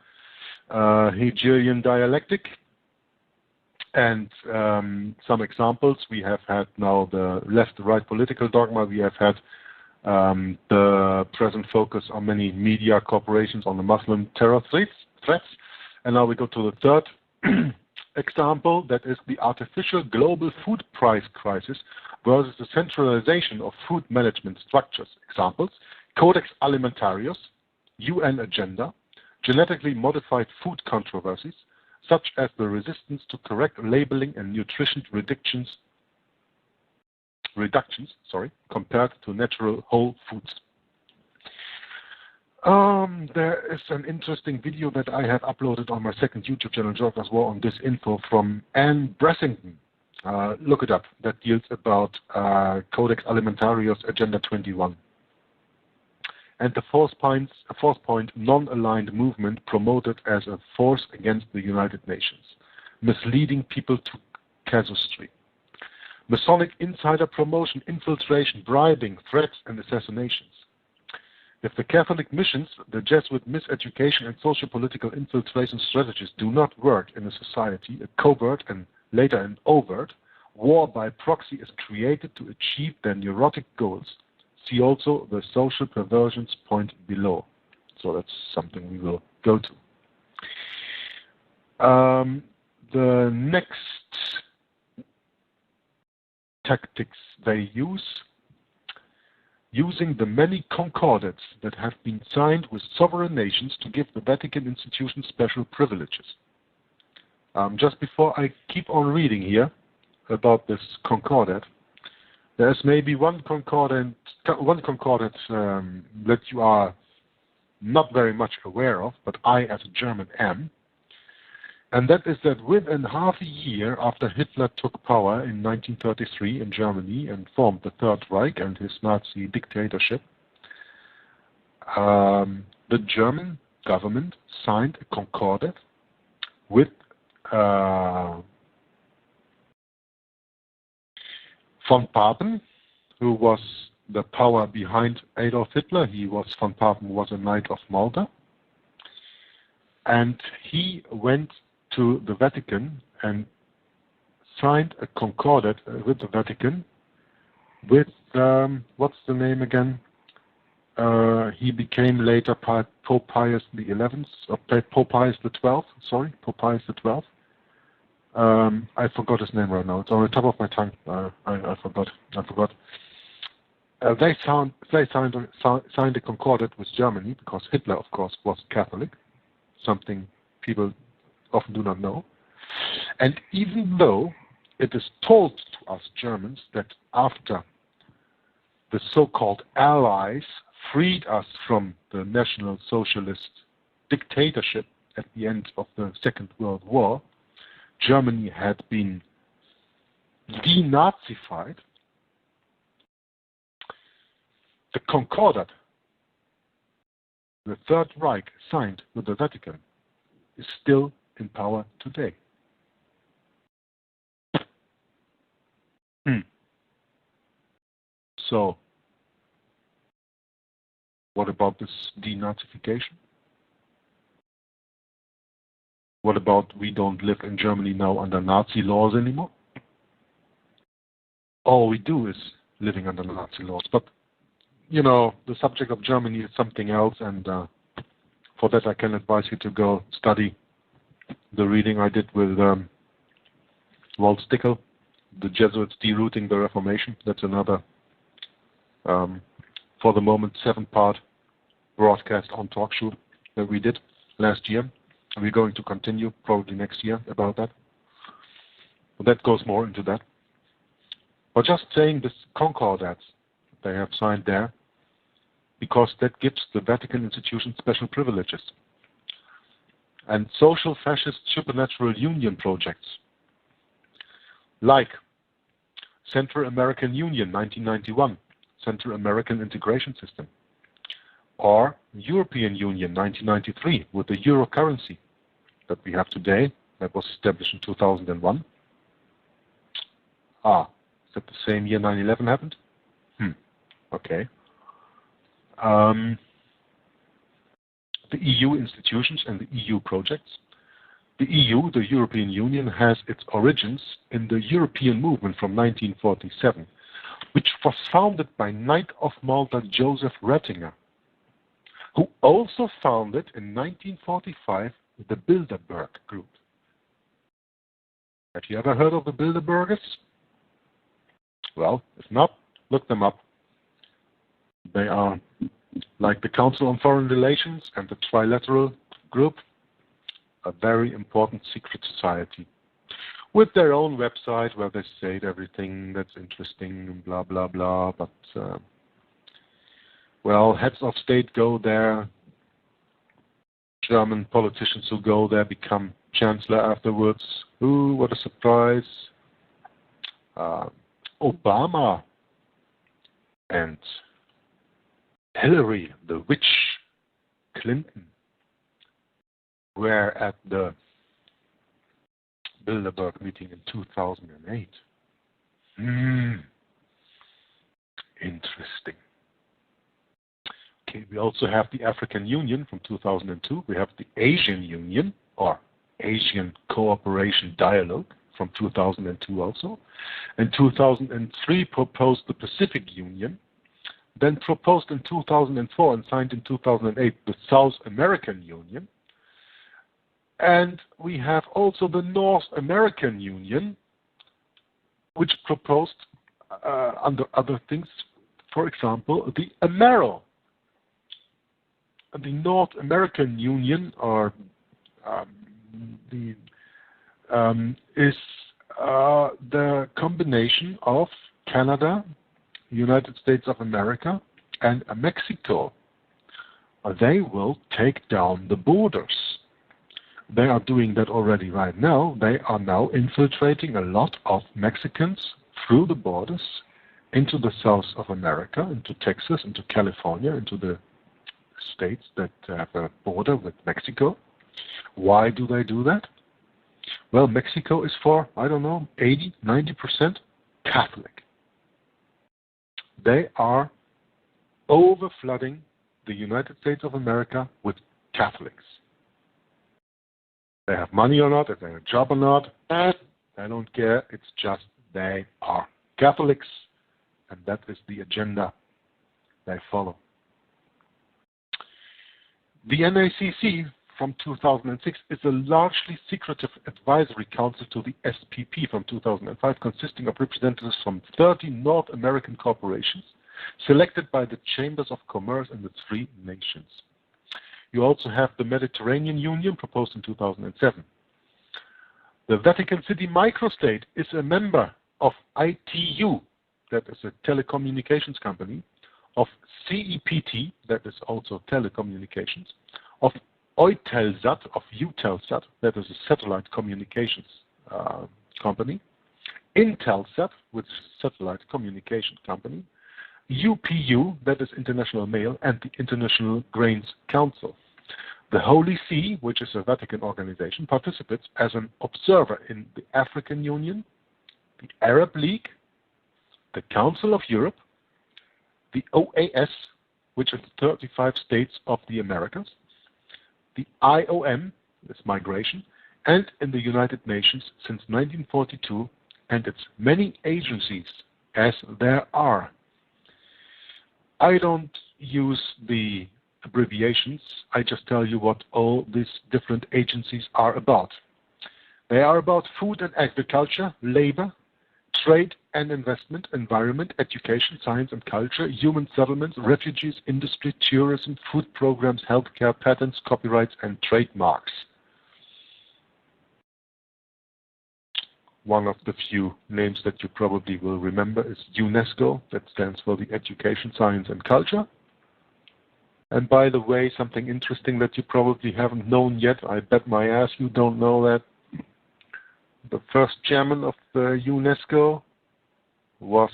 S3: Hegelian dialectic, and some examples. We have had now the left-right political dogma. We have had the present focus on many media corporations on the Muslim terror threats. And now we go to the third example, that is the artificial global food price crisis versus the centralization of food management structures. Examples: Codex Alimentarius, UN agenda, genetically modified food controversies, such as the resistance to correct labeling and nutrition reductions, compared to natural whole foods. There is an interesting video that I have uploaded on my second YouTube channel, Jorg's War on Disinfo, from Anne Bressington. Look it up. That deals about Codex Alimentarius Agenda 21. And the fourth point, non-aligned movement promoted as a force against the United Nations, misleading people to casuistry. Masonic insider promotion, infiltration, bribing, threats, and assassinations. If the Catholic missions, the Jesuit miseducation, and social-political infiltration strategies do not work in a society, a covert and later an overt war by proxy is created to achieve their neurotic goals. See also the social perversions point below. So that's something we will go to. The next tactics they use, using the many concordats that have been signed with sovereign nations to give the Vatican institution special privileges. Just before I keep on reading here about this concordat, there's maybe one concordat that you are not very much aware of, but I as a German am. And that is that within half a year after Hitler took power in 1933 in Germany and formed the Third Reich and his Nazi dictatorship, the German government signed a concordat with von Papen, who was the power behind Adolf Hitler. Von Papen was a Knight of Malta. And he went to the Vatican and signed a concordat with the Vatican with, what's the name again? He became later Pope Pius XI, or Pope Pius XII, sorry, Pope Pius XII. I forgot his name right now. It's on the top of my tongue. I forgot. They signed a concordat with Germany because Hitler, of course, was Catholic, something people often do not know. And even though it is told to us Germans that after the so-called Allies freed us from the National Socialist dictatorship at the end of the Second World War, Germany had been denazified. The Concordat, the Third Reich signed with the Vatican, is still in power today. So, what about this denazification? What about we don't live in Germany now under Nazi laws anymore? All we do is living under Nazi laws. But, you know, the subject of Germany is something else, and for that I can advise you to go study the reading I did with Walt Stickel the Jesuits derooting the Reformation. That's another, for the moment, 7-part broadcast on talk show that we did last year. We're going to continue probably next year about that. But that goes more into that. But just saying this concordats they have signed there, because that gives the Vatican institution special privileges. And social fascist supernatural union projects, like Central American Union 1991, Central American Integration System, or European Union 1993 with the euro currency that we have today, that was established in 2001. Is that the same year 9/11 happened? Okay. The EU institutions and the EU projects. The EU, the European Union, has its origins in the European movement from 1947, which was founded by Knight of Malta Joseph Ratzinger, who also founded in 1945 the Bilderberg Group. Have you ever heard of the Bilderbergers? Well, if not, look them up. They are like the Council on Foreign Relations and the Trilateral Group, a very important secret society with their own website where they say everything that's interesting and blah, blah, blah. But, well, heads of state go there. German politicians who go there become chancellor afterwards. Ooh, what a surprise. Obama and Hillary, the witch Clinton, were at the Bilderberg meeting in 2008. Interesting. Okay, we also have the African Union from 2002. We have the Asian Union, or Asian Cooperation Dialogue, from 2002 also. In 2003 proposed the Pacific Union, then proposed in 2004 and signed in 2008 the South American Union. And we have also the North American Union, which proposed, under other things, for example, the AMERO. The North American Union, or is the combination of Canada, United States of America, and Mexico. They will take down the borders. They are doing that already right now. They are now infiltrating a lot of Mexicans through the borders into the South of America, into Texas, into California, into the states that have a border with Mexico. Why do they do that? Well, Mexico is for, 80, 90% Catholic. They are overflooding the United States of America with Catholics. They have money or not, if they have a job or not, I don't care. It's just they are Catholics, and that is the agenda they follow. The NACC from 2006 is a largely secretive advisory council to the SPP from 2005, consisting of representatives from 30 North American corporations, selected by the Chambers of Commerce in the 3 nations. You also have the Mediterranean Union, proposed in 2007. The Vatican City microstate is a member of ITU, that is a telecommunications company, of CEPT, that is also telecommunications, of Eutelsat, of Eutelsat, that is a satellite communications company, Intelsat, which is a satellite communication company, UPU, that is International Mail, and the International Grains Council. The Holy See, which is a Vatican organization, participates as an observer in the African Union, the Arab League, the Council of Europe, the OAS, which is 35 states of the Americas, the IOM, this migration, and in the United Nations since 1942, and its many agencies, as there are. I don't use the abbreviations, I just tell you what all these different agencies are about. They are about food and agriculture, labor, trade and investment, environment, education, science and culture, human settlements, refugees, industry, tourism, food programs, healthcare, patents, copyrights, and trademarks. One of the few names that you probably will remember is UNESCO, that stands for the Education, Science and Culture. And by the way, something interesting that you probably haven't known yet, I bet my ass you don't know that. The first chairman of the UNESCO was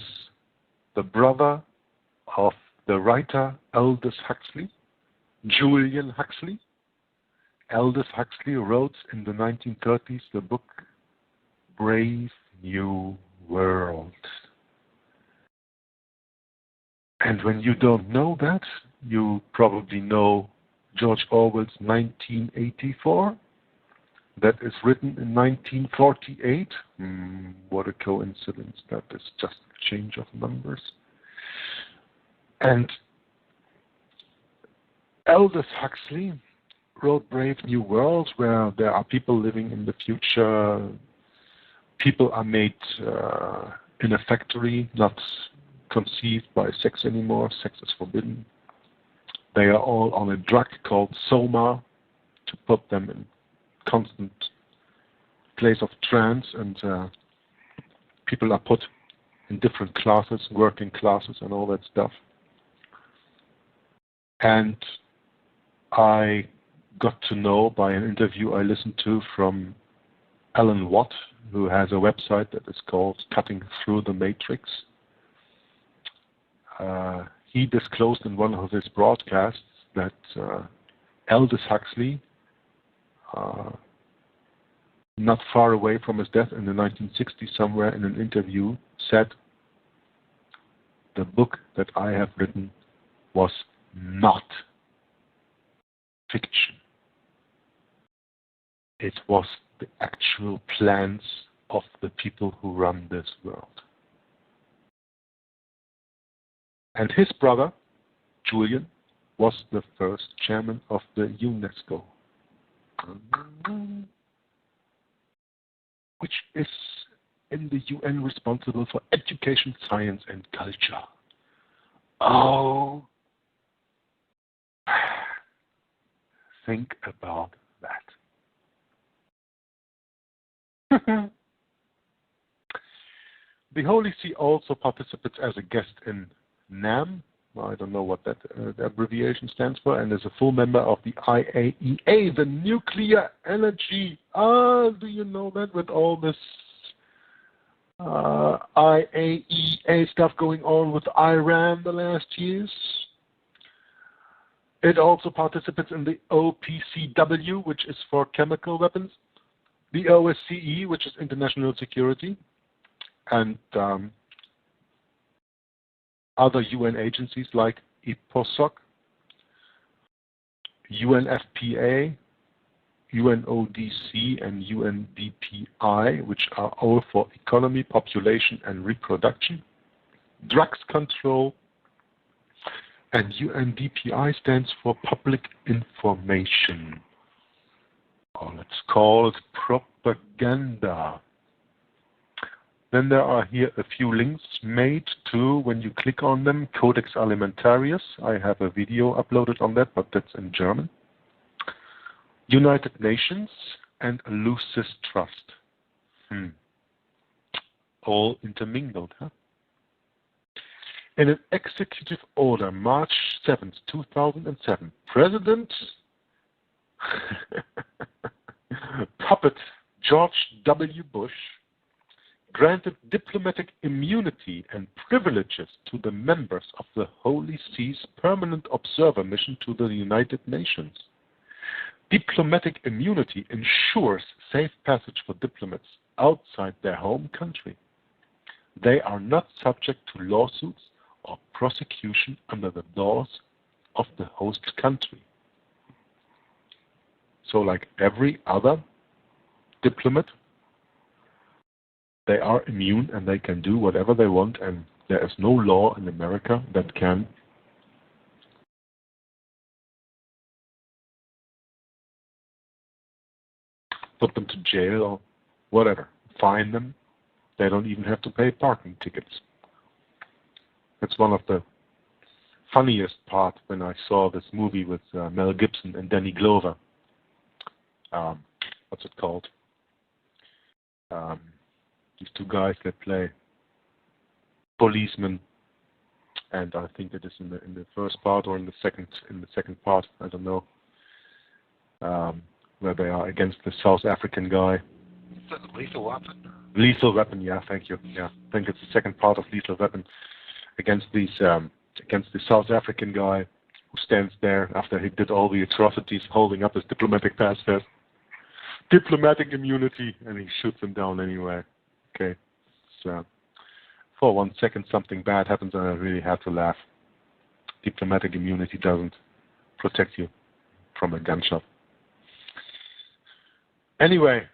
S3: the brother of the writer Aldous Huxley, Julian Huxley. Aldous Huxley wrote in the 1930s the book Brave New World. And when you don't know that, you probably know George Orwell's 1984. That is written in 1948. What a coincidence. That is just a change of numbers. And Aldous Huxley wrote Brave New World, where there are people living in the future. People are made in a factory, not conceived by sex anymore. Sex is forbidden. They are all on a drug called soma to put them in constant place of trance, and people are put in different classes, working classes and all that stuff. And I got to know by an interview I listened to from Alan Watt, who has a website that is called Cutting Through the Matrix. He disclosed in one of his broadcasts that Aldous Huxley, not far away from his death in the 1960s, somewhere in an interview, said, "The book that I have written was not fiction. It was the actual plans of the people who run this world." And his brother, Julian, was the first chairman of the UNESCO, which is in the UN responsible for education, science, and culture. Oh, think about that. The Holy See also participates as a guest in NAM. I don't know what that the abbreviation stands for, and is a full member of the IAEA, the nuclear energy. Do you know that, with all this IAEA stuff going on with Iran the last years? It also participates in the OPCW, which is for chemical weapons, the OSCE, which is international security, and other UN agencies like IPOSOC, UNFPA, UNODC, and UNDPI, which are all for economy, population, and reproduction, drugs control, and UNDPI stands for public information. Or let's call it propaganda. Then there are here a few links made to, when you click on them, Codex Alimentarius. I have a video uploaded on that, but that's in German. United Nations and Lucis Trust. All intermingled, huh? In an executive order, March 7th, 2007, President puppet George W. Bush granted diplomatic immunity and privileges to the members of the Holy See's Permanent Observer Mission to the United Nations. Diplomatic immunity ensures safe passage for diplomats outside their home country. They are not subject to lawsuits or prosecution under the laws of the host country. So like every other diplomat, they are immune and they can do whatever they want, and there is no law in America that can put them to jail or whatever, fine them, They don't even have to pay parking tickets. That's one of the funniest part when I saw this movie with Mel Gibson and Danny Glover. What's it called? These two guys that play policemen, and I think it is in the first part or in the second part, I don't know, where they are against the South African guy.
S2: Is that Lethal Weapon?
S3: Lethal Weapon, yeah, thank you. Yeah, I think it's the second part of Lethal Weapon against the South African guy who stands there after he did all the atrocities, holding up his diplomatic passport, diplomatic immunity, and he shoots him down anyway. Okay, so for 1 second something bad happens and I really had to laugh. Diplomatic immunity doesn't protect you from a gunshot. Anyway,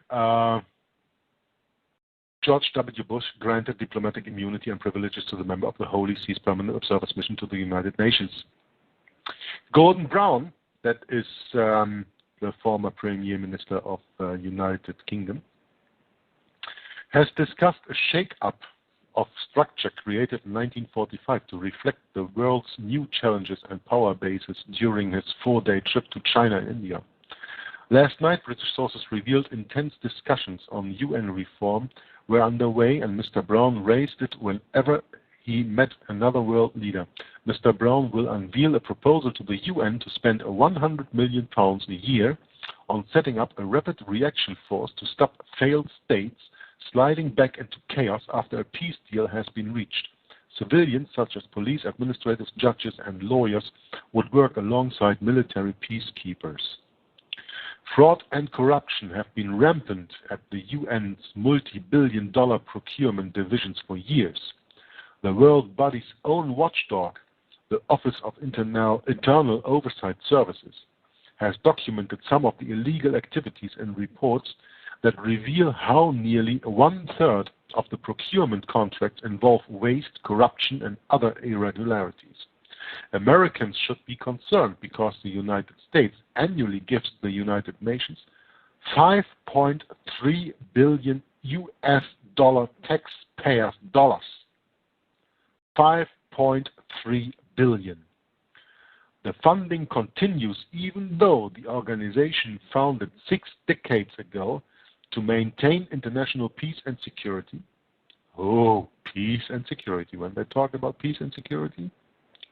S3: George W. Bush granted diplomatic immunity and privileges to the member of the Holy See's Permanent Observer's Mission to the United Nations. Gordon Brown, that is the former Premier Minister of United Kingdom, has discussed a shake-up of structure created in 1945 to reflect the world's new challenges and power bases during his 4-day trip to China and India. Last night, British sources revealed intense discussions on UN reform were underway, and Mr. Brown raised it whenever he met another world leader. Mr. Brown will unveil a proposal to the UN to spend £100 million a year on setting up a rapid reaction force to stop failed states sliding back into chaos after a peace deal has been reached. Civilians such as police, administrators, judges, and lawyers would work alongside military peacekeepers. Fraud and corruption have been rampant at the UN's multi-billion-dollar procurement divisions for years. The world body's own watchdog, the Office of Internal Oversight Services, has documented some of the illegal activities in reports that reveal how nearly 1/3 of the procurement contracts involve waste, corruption, and other irregularities. Americans should be concerned because the United States annually gives the United Nations $5.3 billion taxpayers dollars. $5.3 billion. The funding continues even though the organization founded 6 decades ago to maintain international peace and security. Oh, peace and security. When they talk about peace and security,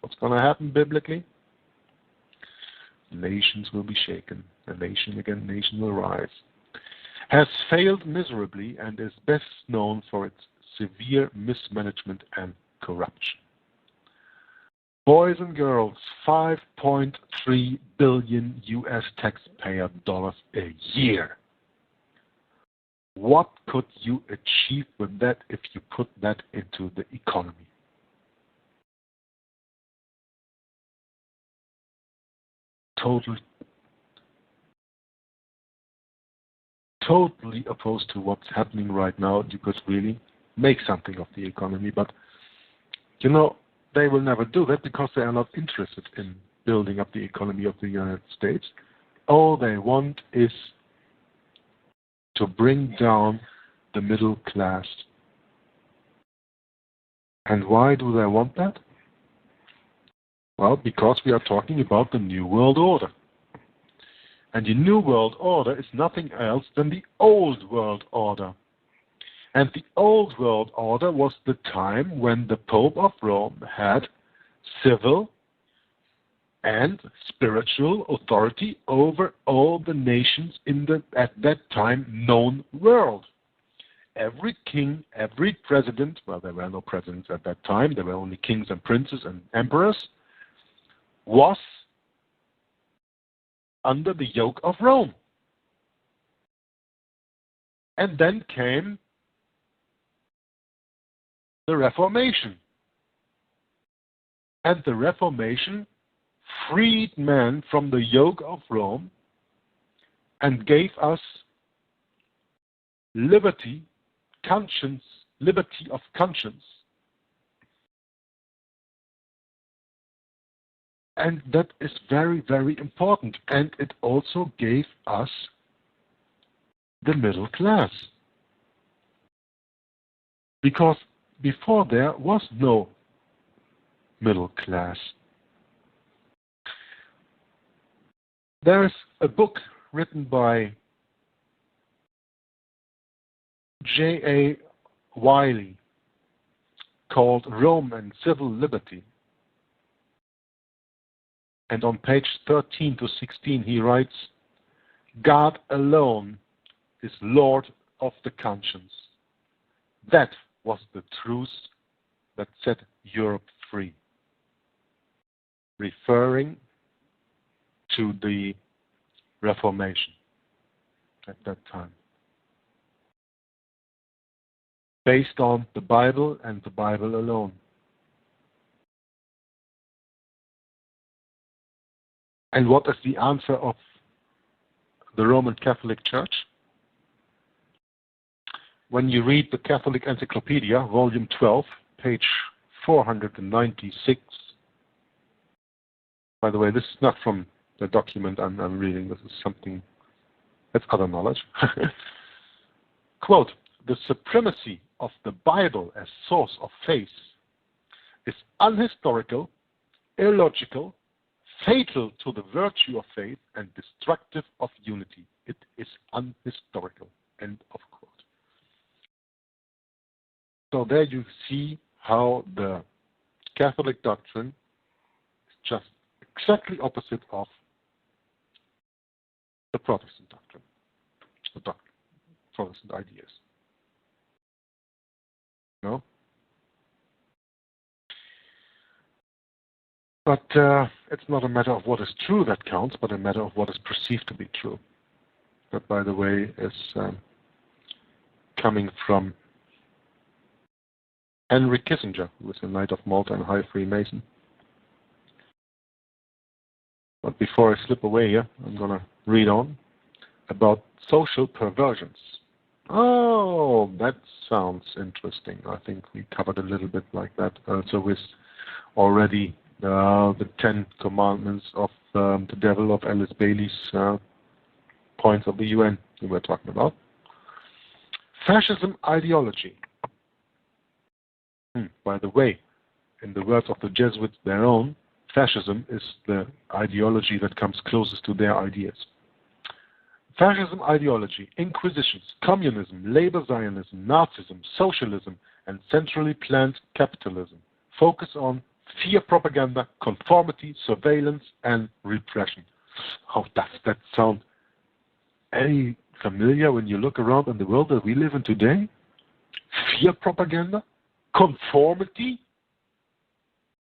S3: what's going to happen biblically? Nations will be shaken. A nation against nation will rise. Has failed miserably and is best known for its severe mismanagement and corruption. Boys and girls, $5.3 billion taxpayer dollars a year. What could you achieve with that if you put that into the economy? Totally opposed to what's happening right now. You could really make something of the economy, but you know, they will never do that because they are not interested in building up the economy of the United States. All they want is to bring down the middle class. And why do they want that? Well, because we are talking about the New World Order. And the New World Order is nothing else than the Old World Order. And the Old World Order was the time when the Pope of Rome had civil and spiritual authority over all the nations in the, at that time, known world. Every king, every president, well, there were no presidents at that time, there were only kings and princes and emperors, was under the yoke of Rome. And then came the Reformation. And the Reformation freed man from the yoke of Rome and gave us liberty, conscience, liberty of conscience. And that is very, very important. And it also gave us the middle class. Because before there was no middle class. There is a book written by J.A. Wiley called Rome and Civil Liberty. And on page 13 to 16 he writes, God alone is Lord of the conscience. That was the truth that set Europe free. Referring to the Reformation at that time. Based on the Bible and the Bible alone. And what is the answer of the Roman Catholic Church? When you read the Catholic Encyclopedia, volume 12, page 496. By the way, this is not from the document I'm reading. This is something, that's other knowledge. Quote, the supremacy of the Bible as source of faith is unhistorical, illogical, fatal to the virtue of faith, and destructive of unity. It is unhistorical. End of quote. So there you see how the Catholic doctrine is just exactly opposite of the Protestant doctrine, the Protestant ideas. No? But it's not a matter of what is true that counts, but a matter of what is perceived to be true. That, by the way, is coming from Henry Kissinger, who was a Knight of Malta and High Freemason. But before I slip away here, I'm going to read on about social perversions. Oh, that sounds interesting. I think we covered a little bit like that. Also with already the 10 Commandments of the Devil of Alice Bailey's points of the UN we were talking about. Fascism ideology. By the way, in the words of the Jesuits, their own, fascism is the ideology that comes closest to their ideas. Fascism ideology, inquisitions, communism, labor Zionism, Nazism, socialism, and centrally planned capitalism focus on fear propaganda, conformity, surveillance, and repression. How does that sound any familiar when you look around in the world that we live in today? Fear propaganda? Conformity?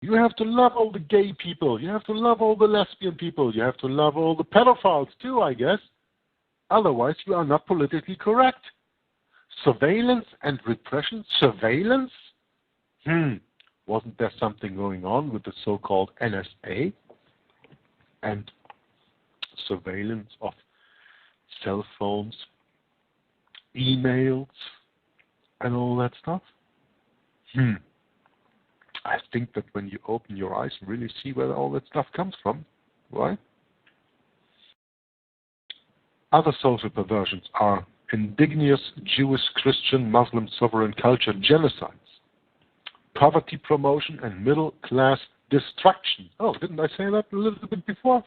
S3: You have to love all the gay people. You have to love all the lesbian people. You have to love all the pedophiles too, I guess. Otherwise, you are not politically correct. Surveillance and repression? Surveillance? Wasn't there something going on with the so-called NSA? And surveillance of cell phones, emails, and all that stuff? I think that when you open your eyes and really see where all that stuff comes from, right? Other social perversions are indigenous Jewish, Christian, Muslim, sovereign culture genocides, poverty promotion, and middle-class destruction. Oh, didn't I say that a little bit before?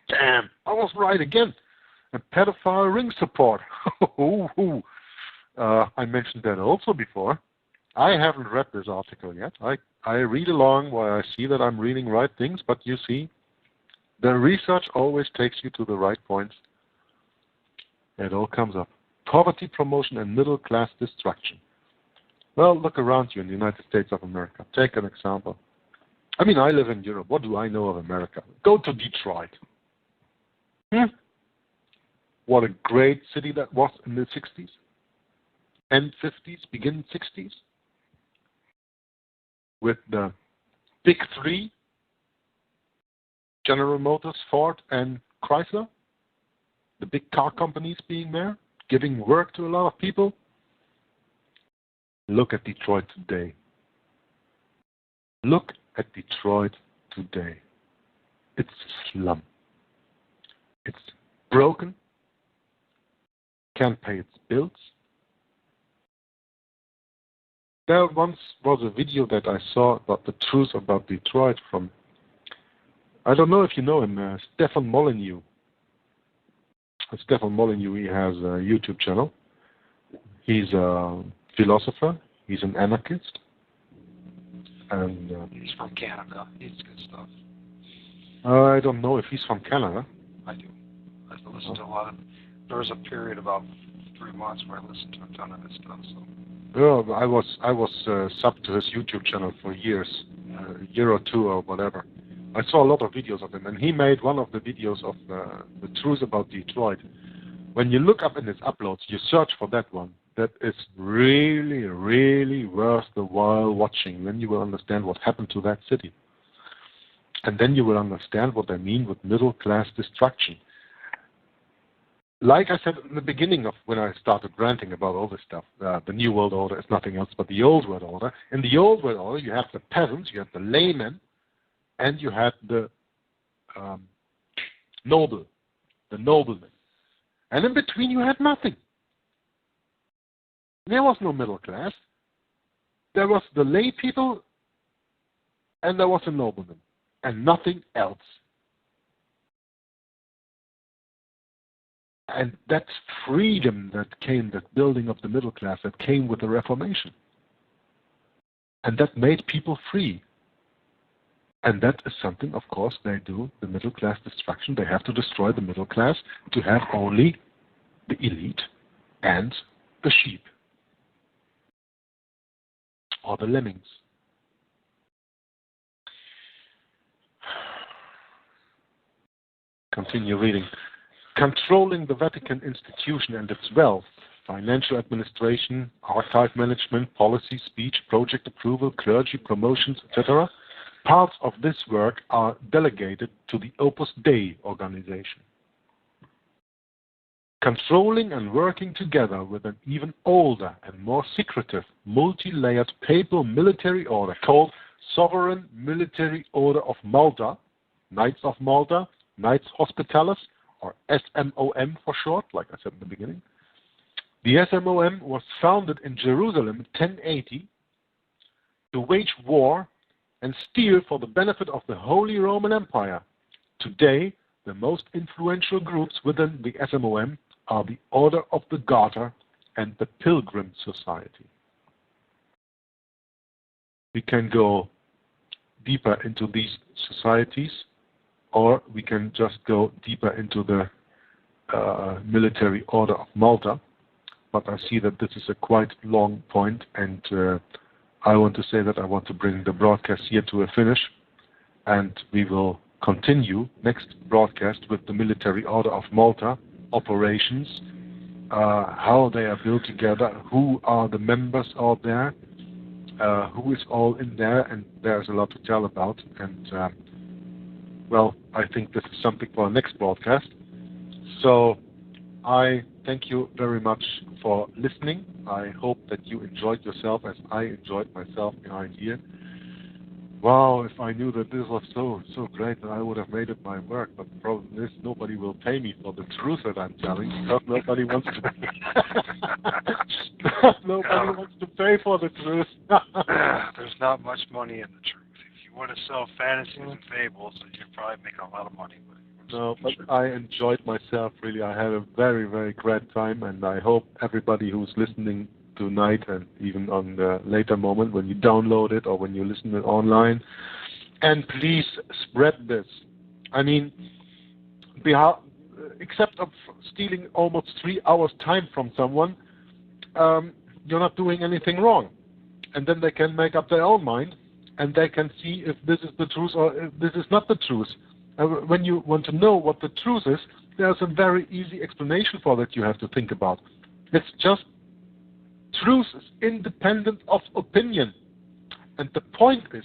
S3: Damn, I was right again. And pedophile ring support. I mentioned that also before. I haven't read this article yet. I read along while I see that I'm reading right things, but you see, the research always takes you to the right points. It all comes up. Poverty promotion and middle class destruction. Well, look around you in the United States of America. Take an example. I mean, I live in Europe. What do I know of America? Go to Detroit. What a great city that was in the 60s, end 50s, begin 60s. With the big three, General Motors, Ford, and Chrysler, the big car companies being there, giving work to a lot of people. Look at Detroit today. Look at Detroit today. It's a slum. It's broken, can't pay its bills, There once was a video that I saw about the truth about Detroit from, I don't know if you know him, Stefan Molyneux. Stefan Molyneux, he has a YouTube channel. He's a philosopher. He's an anarchist. And
S2: he's from Canada. He's good stuff.
S3: I don't know if he's from Canada.
S2: I do. I listen to a lot of. There was a period about 3 months where I listened to a ton of his stuff. So.
S3: Yeah, I was sub to his YouTube channel for years, a year or two or whatever. I saw a lot of videos of him, and he made one of the videos of the truth about Detroit. When you look up in his uploads, you search for that one. That is really, really worth the while watching. Then you will understand what happened to that city. And then you will understand what I mean with middle-class destruction. Like I said in the beginning of when I started ranting about all this stuff, the New World Order is nothing else but the Old World Order. In the Old World Order, you have the peasants, you have the laymen, and you had the noblemen. And in between, you had nothing. There was no middle class. There was the lay people, and there was the noblemen, and nothing else. And that's freedom that came, that building of the middle class, that came with the Reformation. And that made people free. And that is something, of course, they do, the middle class destruction. They have to destroy the middle class to have only the elite and the sheep. Or the lemmings. Continue reading. Controlling the Vatican institution and its wealth, financial administration, archive management, policy, speech, project approval, clergy, promotions, etc. Parts of this work are delegated to the Opus Dei organization. Controlling and working together with an even older and more secretive, multi-layered papal military order called Sovereign Military Order of Malta, Knights of Malta, Knights Hospitalis, or SMOM for short, like I said in the beginning. The SMOM was founded in Jerusalem in 1080 to wage war and steal for the benefit of the Holy Roman Empire. Today, the most influential groups within the SMOM are the Order of the Garter and the Pilgrim Society. We can go deeper into these societies, or we can just go deeper into the Military Order of Malta. But I see that this is a quite long point, and I want to say that I want to bring the broadcast here to a finish, and we will continue next broadcast with the Military Order of Malta, operations, how they are built together, who are the members out there, who is all in there, and there's a lot to tell about. And well, I think this is something for our next broadcast. So I thank you very much for listening. I hope that you enjoyed yourself as I enjoyed myself behind here. Wow, if I knew that this was so great, then I would have made it my work. But the problem is nobody will pay me for the truth that I'm telling, because nobody wants to nobody wants to pay for the truth.
S2: There's not much money in the truth. If you want to sell fantasies and fables, then you're probably making a lot of money.
S3: No, but I enjoyed myself, really. I had a very, very great time, and I hope everybody who's listening tonight and even on the later moment when you download it or when you listen it online, and please spread this. I mean, except of stealing almost 3 hours time from someone, you're not doing anything wrong. And then they can make up their own mind, and they can see if this is the truth or if this is not the truth. When you want to know what the truth is, there's a very easy explanation for that you have to think about. It's just truth is independent of opinion. And the point is,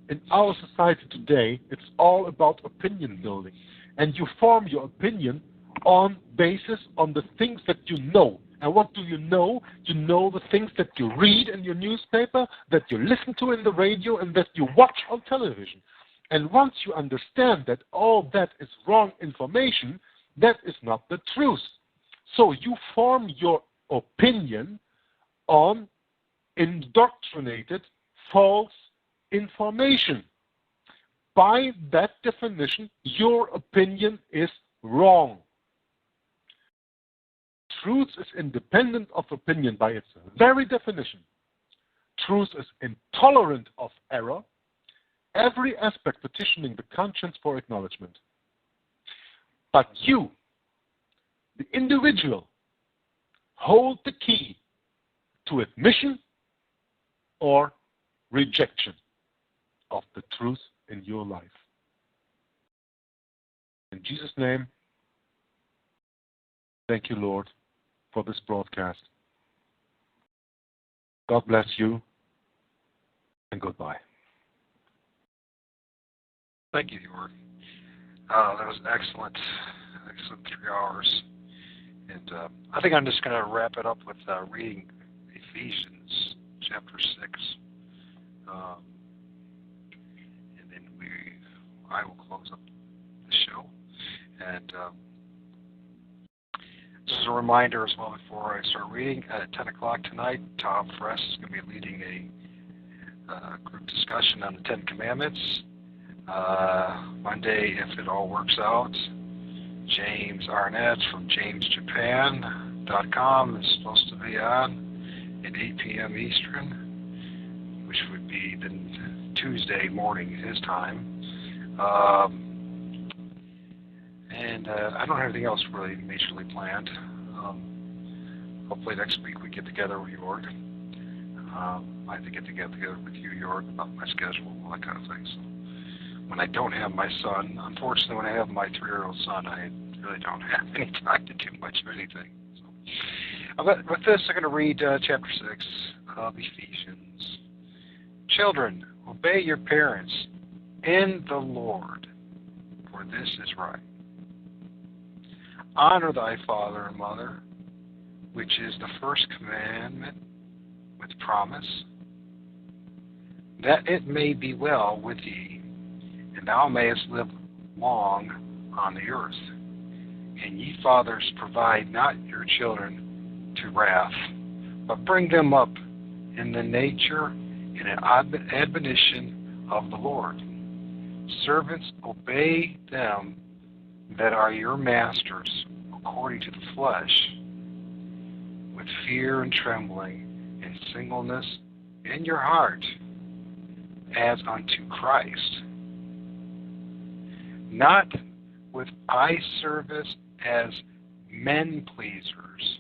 S3: in our society today, it's all about opinion building. And you form your opinion on basis on the things that you know. And what do you know? You know the things that you read in your newspaper, that you listen to in the radio, and that you watch on television. And once you understand that all that is wrong information, that is not the truth. So you form your opinion on indoctrinated false information. By that definition, your opinion is wrong. Truth is independent of opinion by its very definition. Truth is intolerant of error, every aspect petitioning the conscience for acknowledgement. But you, the individual, hold the key to admission or rejection of the truth in your life. In Jesus' name, thank you, Lord, for this broadcast. God bless you, and goodbye.
S2: Thank you, Jorg. That was excellent. Excellent 3 hours. And I think I'm just going to wrap it up with reading Ephesians chapter 6. And then I will close up the show. And just as a reminder as well before I start reading, at 10 o'clock tonight, Tom Fress is going to be leading a group discussion on the 10 Commandments. Monday, if it all works out, James Arnett from jamesjapan.com is supposed to be on at 8 p.m. Eastern, which would be the Tuesday morning his time. And I don't have anything else really majorly planned. Hopefully next week we get together with Jorg. I have to get together with you, Jorg, about my schedule, all that kind of thing. So when I don't have my son, unfortunately when I have my 3-year-old son, I really don't have any time to do much of anything. So, with this, I'm going to read chapter 6 of Ephesians. Children, obey your parents in the Lord, for this is right. Honor thy father and mother, which is the first commandment with promise, that it may be well with thee, and thou mayest live long on the earth. And ye fathers, provide not your children to wrath, but bring them up in the nature and admonition of the Lord. Servants, obey them that are your masters according to the flesh, with fear and trembling and singleness in your heart, as unto Christ, not with eye service as men pleasers,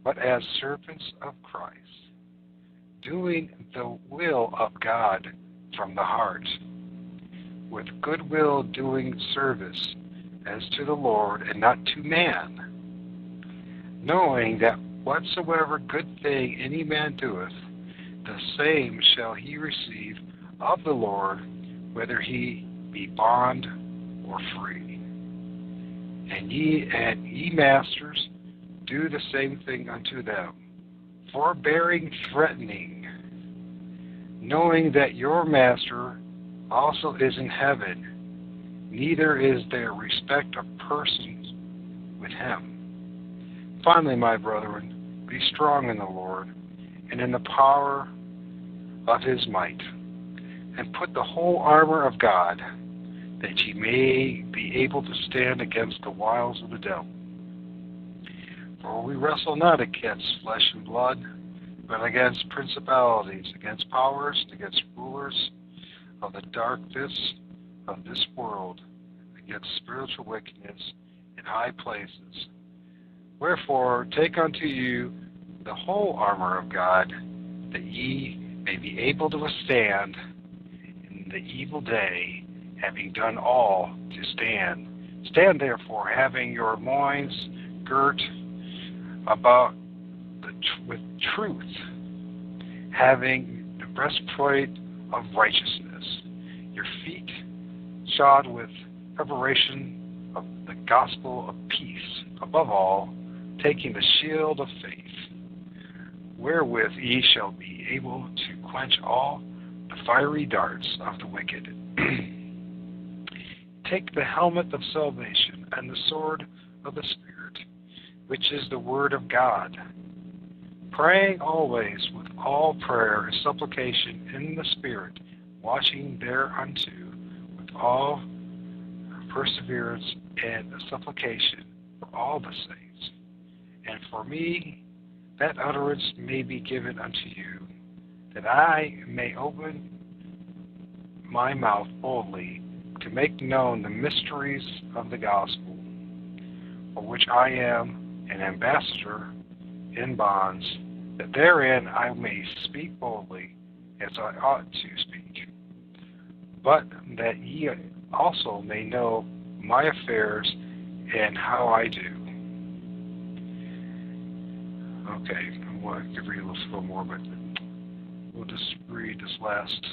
S2: but as servants of Christ, doing the will of God from the heart, with goodwill doing service as to the Lord and not to man, knowing that whatsoever good thing any man doeth, the same shall he receive of the Lord, whether he be bond or free. And ye masters, do the same thing unto them, forbearing threatening, knowing that your master also is in heaven, neither is there respect of persons with him. Finally, my brethren, be strong in the Lord and in the power of his might, and put the whole armor of God, that ye may be able to stand against the wiles of the devil. For we wrestle not against flesh and blood, but against principalities, against powers, against rulers of the darkness of this world, against spiritual wickedness in high places. Wherefore, take unto you the whole armor of God, that ye may be able to withstand in the evil day, having done all to stand. Stand therefore, having your loins girt about with truth, having the breastplate of righteousness, your feet shod with preparation of the gospel of peace, above all, taking the shield of faith, wherewith ye shall be able to quench all the fiery darts of the wicked. Take the helmet of salvation and the sword of the Spirit, which is the word of God. praying always with all prayer and supplication in the Spirit, watching thereunto with all perseverance and supplication for all the saints. And for me, that utterance may be given unto you, that I may open my mouth boldly to make known the mysteries of the gospel, for which I am an ambassador in bonds, that therein I may speak boldly as I ought to speak, but that ye also may know my affairs and how I do. Okay, I want to read a little more, but we'll just read this last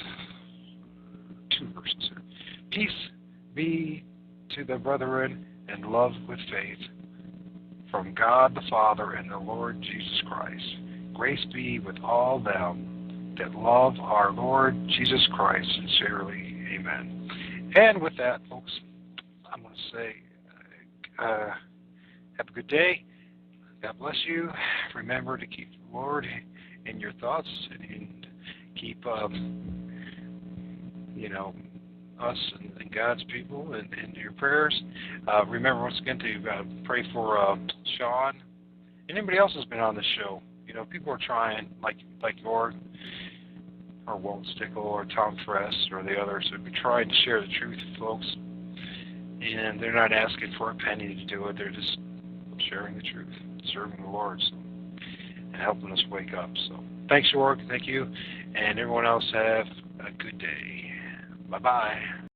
S2: 2 verses here. Peace be to the brethren and love with faith from God the Father and the Lord Jesus Christ. Grace be with all them that love our Lord Jesus Christ sincerely. Amen. And with that, folks, I'm going to say have a good day. God bless you. Remember to keep the Lord in your thoughts and keep us and God's people and your prayers. Remember once again to pray for Sean and anybody else who's been on this show. People are trying, like York or Walt Stickle or Tom Fress or the others, have been trying to share the truth with folks, and they're not asking for a penny to do it. They're just sharing the truth, serving the Lord, and helping us wake up. So thanks, York. Thank you, and everyone else have a good day. Bye-bye.